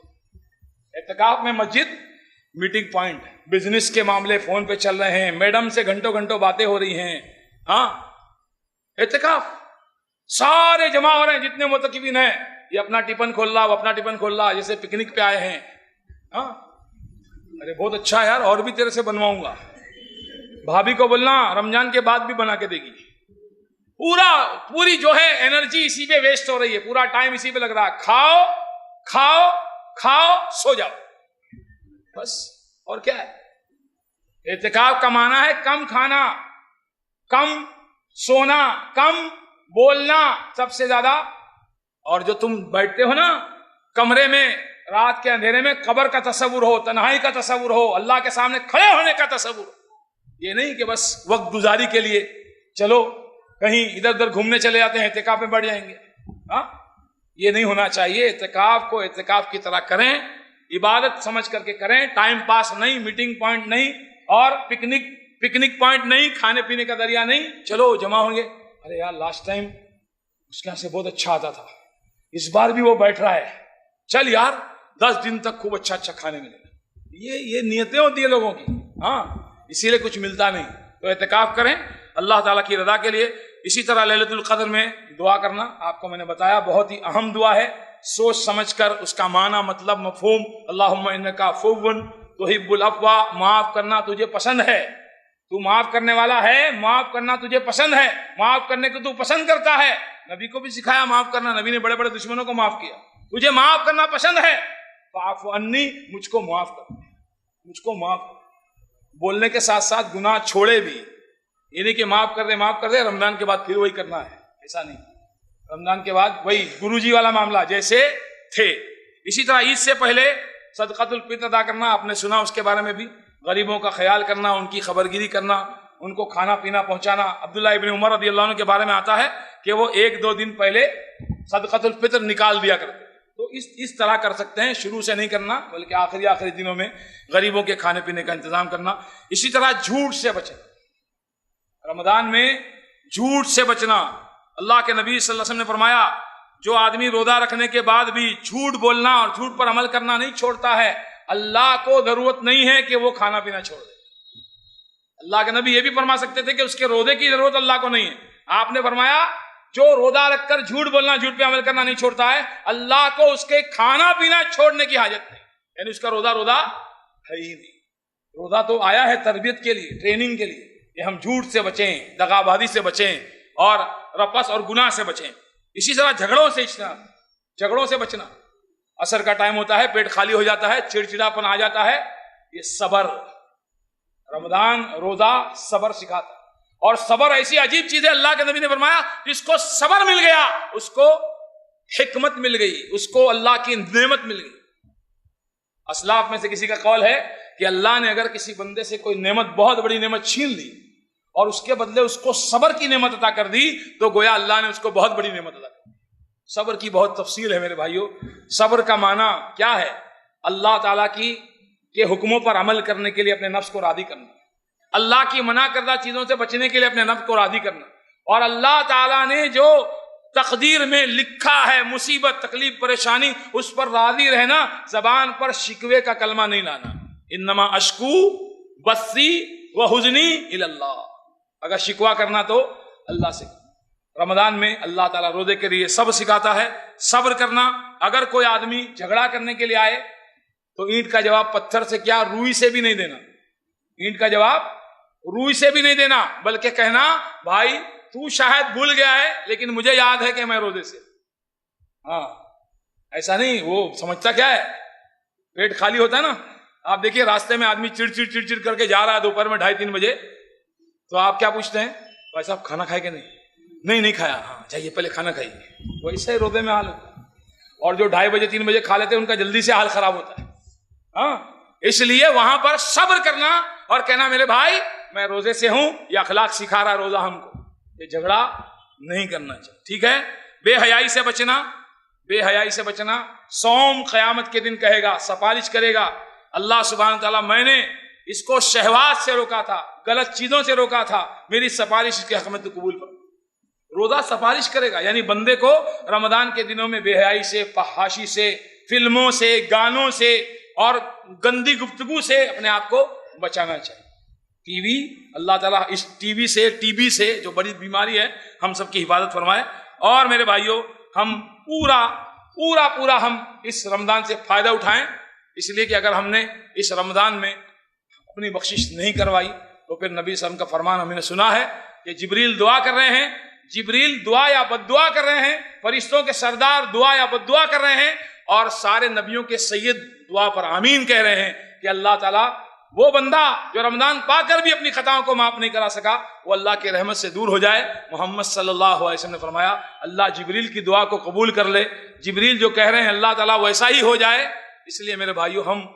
اعتکاف میں مسجد میٹنگ پوائنٹ، بزنس کے معاملے فون پہ چل رہے ہیں، میڈم سے گھنٹوں گھنٹوں باتیں ہو رہی ہیں۔ ہاں، اعتکاف سارے جمع ہو رہے ہیں، جتنے معتکفین ہیں، یہ اپنا ٹفن کھول رہا، وہ اپنا ٹفن کھول رہا، جیسے پکنک پہ آئے ہیں۔ ہاں، ارے بہت اچھا ہے یار، اور بھی تیرے سے بنواؤں گا۔ بھابھی کو بولنا رمضان کے بعد بھی بنا کے دے گی۔ پوری جو ہے انرجی اسی پہ ویسٹ ہو رہی ہے، پورا ٹائم اسی پہ لگ رہا ہے۔ کھاؤ کھاؤ کھاؤ، سو جاؤ، بس۔ اور کیا ہے؟ اعتکاف کا معنی ہے کم کھانا، کم سونا، کم بولنا سب سے زیادہ۔ اور جو تم بیٹھتے ہو نا کمرے میں رات کے اندھیرے میں، قبر کا تصور ہو، تنہائی کا تصور ہو، اللہ کے سامنے کھڑے ہونے کا تصور ہو۔ یہ نہیں کہ بس وقت گزاری کے لیے چلو کہیں ادھر ادھر گھومنے چلے جاتے ہیں، اعتکاف میں بڑھ جائیں گے۔ ہاں، یہ نہیں ہونا چاہیے۔ اعتکاف کو اعتکاف کی طرح کریں، عبادت سمجھ کر کے کریں، ٹائم پاس نہیں، میٹنگ پوائنٹ نہیں، اور پکنک پوائنٹ نہیں، کھانے پینے کا ذریعہ نہیں۔ چلو جمع ہوں گے، ارے یار لاسٹ ٹائم اس کے یہاں سے بہت اچھا آتا تھا، اس بار بھی وہ بیٹھ رہا ہے، چل یار 10 دن تک خوب اچھا کھانے ملے گا۔ یہ نیتیں ہوتی ہیں لوگوں کی، ہاں، اسی لیے کچھ ملتا نہیں۔ تو اعتکاف کریں اللہ تعالیٰ کی رضا کے لیے۔ اسی طرح لیلۃ القدر میں دعا کرنا آپ کو میں نے بتایا، بہت ہی اہم دعا ہے، سوچ سمجھ کر اس کا معنی، مطلب، مفہوم۔ اللہم انک عفو تحب العفو، معاف کرنا تجھے پسند ہے، تو معاف کرنے والا ہے، معاف کرنا تجھے پسند ہے، معاف کرنے کو تو پسند کرتا ہے۔ نبی کو بھی سکھایا معاف کرنا، نبی نے بڑے بڑے دشمنوں کو معاف کیا۔ تجھے معاف کرنا پسند ہے، فاعف عنی، مجھ کو معاف کر، مجھ کو معاف کر۔ بولنے کے ساتھ ساتھ گناہ چھوڑے بھی، یہ نہیں کہ معاف کر دے رمضان کے بعد پھر وہی کرنا ہے، ایسا نہیں۔ رمضان کے بعد وہی گرو جی والا معاملہ جیسے تھے۔ اسی طرح عید سے پہلے صدقۃ الفطر ادا کرنا، آپ نے سنا اس کے بارے میں بھی، غریبوں کا خیال کرنا، ان کی خبرگیری کرنا، ان کو کھانا پینا پہنچانا۔ عبداللہ ابن عمر رضی اللہ عنہ کے بارے میں آتا ہے کہ وہ 1-2 دن پہلے صدقۃ الفطر نکال دیا کرتے۔ تو اس طرح کر سکتے ہیں، شروع سے نہیں کرنا بلکہ آخری دنوں میں غریبوں کے کھانے پینے کا انتظام کرنا۔ اسی طرح جھوٹ سے بچنا، رمضان میں جھوٹ سے بچنا۔ اللہ کے نبی صلی اللہ علیہ وسلم نے فرمایا جو آدمی روزہ رکھنے کے بعد بھی جھوٹ بولنا اور جھوٹ پر عمل کرنا نہیں چھوڑتا ہے، اللہ کو ضرورت نہیں ہے کہ وہ کھانا پینا چھوڑ دے۔ اللہ کے نبی یہ بھی فرما سکتے تھے کہ اس کے روزے کی ضرورت اللہ کو نہیں ہے، آپ نے فرمایا جو روزہ رکھ کر جھوٹ بولنا جھوٹ پہ عمل کرنا نہیں چھوڑتا ہے، اللہ کو اس کے کھانا پینا چھوڑنے کی حاجت نہیں، یعنی اس کا روزہ ہے ہی نہیں۔ روزہ تو آیا ہے تربیت کے لیے، ٹریننگ کے لیے کہ ہم جھوٹ سے بچیں، دغابازی سے بچیں اور رفث اور گناہ سے بچیں۔ اسی طرح جھگڑوں سے اجتناب، جھگڑوں سے بچنا۔ عصر کا ٹائم ہوتا ہے، پیٹ خالی ہو جاتا ہے، چڑچڑاپن آ جاتا ہے، یہ صبر، رمضان روزہ صبر سکھاتا ہے۔ اور صبر ایسی عجیب چیز ہے، اللہ کے نبی نے فرمایا جس کو صبر مل گیا اس کو حکمت مل گئی، اس کو اللہ کی نعمت مل گئی۔ اسلاف میں سے کسی کا قول ہے کہ اللہ نے اگر کسی بندے سے کوئی نعمت، بہت بڑی نعمت چھین لی اور اس کے بدلے اس کو صبر کی نعمت عطا کر دی تو گویا اللہ نے اس کو بہت بڑی نعمت عطا کر دی۔ صبر کی بہت تفصیل ہے میرے بھائیوں۔ صبر کا معنی کیا ہے؟ اللہ تعالیٰ کے حکموں پر عمل کرنے کے لیے اپنے نفس کو راضی کرنا، اللہ کی منع کردہ چیزوں سے بچنے کے لیے اپنے نفس کو راضی کرنا، اور اللہ تعالیٰ نے جو تقدیر میں لکھا ہے مصیبت، تکلیف، پریشانی، اس پر راضی رہنا، زبان پر شکوے کا کلمہ نہیں لانا۔ انما اشکو بثی وحزنی الی اللہ، اگر شکوہ کرنا تو اللہ سے۔ رمضان میں اللہ تعالیٰ روزے کے لیے صبر سکھاتا ہے، صبر کرنا۔ اگر کوئی آدمی جھگڑا کرنے کے لیے آئے تو اینٹ کا جواب پتھر سے کیا، روئی سے بھی نہیں دینا۔ اینٹ کا جواب روئی سے بھی نہیں دینا، بلکہ کہنا بھائی تو شاید بھول گیا ہے لیکن مجھے یاد ہے کہ میں روزے سے۔ ہاں ایسا نہیں، وہ سمجھتا کیا ہے، پیٹ خالی ہوتا ہے نا۔ آپ دیکھیے راستے میں آدمی چڑ چڑ کر کے جا رہا ہے دوپہر میں 2:30-3 بجے، تو آپ کیا پوچھتے ہیں؟ بھائی صاحب کھانا کھائے کہ نہیں کھایا؟ ہاں جائیے پہلے کھانا کھائیے۔ ویسے ہی روزے میں حال ہوتا ہے، اور جو 2:30 بجے 3 بجے کھا لیتے ہیں ان کا جلدی سے حال خراب ہوتا ہے۔ ہاں اس لیے وہاں پر صبر کرنا اور کہنا میرے بھائی میں روزے سے ہوں، یہ اخلاق سکھا رہا ہے روزہ ہم کو، یہ جھگڑا نہیں کرنا چاہیے، ٹھیک ہے۔ بے حیائی سے بچنا، بے حیائی سے بچنا۔ صوم قیامت کے دن کہے گا، سفارش کرے گا، اللہ سبحانہ تعالیٰ میں نے اس کو شہوات سے روکا تھا، غلط چیزوں سے روکا تھا، میری سفارش اس کے حق میں تو قبول کر۔ روزہ سفارش کرے گا، یعنی بندے کو رمضان کے دنوں میں بے حیائی سے، فحاشی سے، فلموں سے، گانوں سے اور گندی گفتگو سے اپنے آپ کو بچانا چاہیے۔ ٹی وی، اللہ تعالیٰ اس ٹی بی سے جو بڑی بیماری ہے ہم سب کی حفاظت فرمائے۔ اور میرے بھائیوں ہم پورا ہم اس رمضان سے فائدہ اٹھائیں، اس لیے کہ اگر ہم نے اس رمضان میں اپنی بخشش نہیں کروائی تو پھر نبی صلی اللہ علیہ وسلم کا فرمان ہم نے سنا ہے کہ جبریل دعا کر رہے ہیں، جبریل دعا یا بد دعا کر رہے ہیں، فرشتوں کے سردار دعا یا بد دعا کر رہے ہیں، اور سارے نبیوں کے سید دعا پر آمین کہہ رہے ہیں کہ اللہ تعالیٰ وہ بندہ جو رمضان پا کر بھی اپنی خطاؤں کو معاف نہیں کرا سکا وہ اللہ کے رحمت سے دور ہو جائے۔ محمد صلی اللہ علیہ وسلم نے فرمایا اللہ جبریل کی دعا کو قبول کر لے، جبریل جو کہہ رہے ہیں اللہ تعالیٰ ویسا ہی ہو جائے۔ اس لیے میرے بھائیوں ہم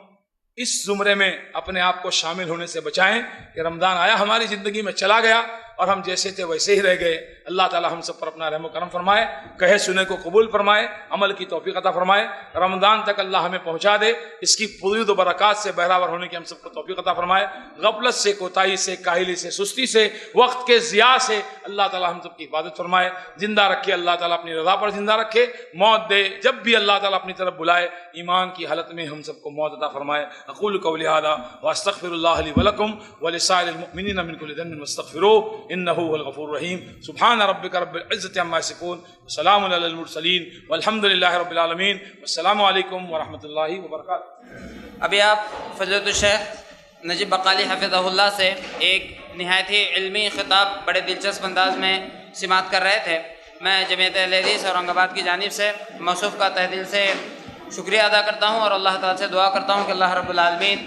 اس زمرے میں اپنے آپ کو شامل ہونے سے بچائیں کہ رمضان آیا ہماری زندگی میں چلا گیا اور ہم جیسے تھے ویسے ہی رہ گئے۔ اللہ تعالیٰ ہم سب پر اپنا رحم و کرم فرمائے، کہے سنے کو قبول فرمائے، عمل کی توفیق عطا فرمائے، رمضان تک اللہ ہمیں پہنچا دے، اس کی فضیلت و برکات سے بہراور ہونے کی ہم سب کو توفیق عطا فرمائے، غفلت سے، کوتاہی سے، کاہلی سے، سستی سے، وقت کے ضیاع سے اللہ تعالیٰ ہم سب کی حفاظت فرمائے، زندہ رکھے اللہ تعالیٰ اپنی رضا پر زندہ رکھے، موت دے جب بھی اللہ تعالیٰ اپنی طرف بلائے، ایمان کی حالت میں ہم سب کو موت عطا فرمائے۔ اقول قولی ھذا واستغفر اللہ لی ولکم ولسائر المؤمنین من کل ذنب واستغفروہ انہ هو الغفور الرحیم۔ سبحان ربک رب العزة عما یصفون وسلام علی المرسلین والحمد للہ رب العالمین والسلام علیکم ورحمۃ اللہ وبرکاتہ۔ ابھی آپ فضیلت الشیخ نجیب بقالی حفظہ اللہ سے ایک نہایت ہی علمی خطاب بڑے دلچسپ انداز میں سماعت کر رہے تھے۔ میں جمعیت اہل حدیث اورنگ آباد کی جانب سے موصوف کا تہ دل سے شکریہ ادا کرتا ہوں اور اللہ تعالیٰ سے دعا کرتا ہوں کہ اللہ رب العالمین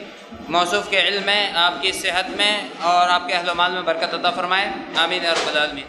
موصوف کے علم میں، آپ کی صحت میں اور آپ کے اہل و مال میں برکت عطا فرمائے، آمین یا رب العالمین۔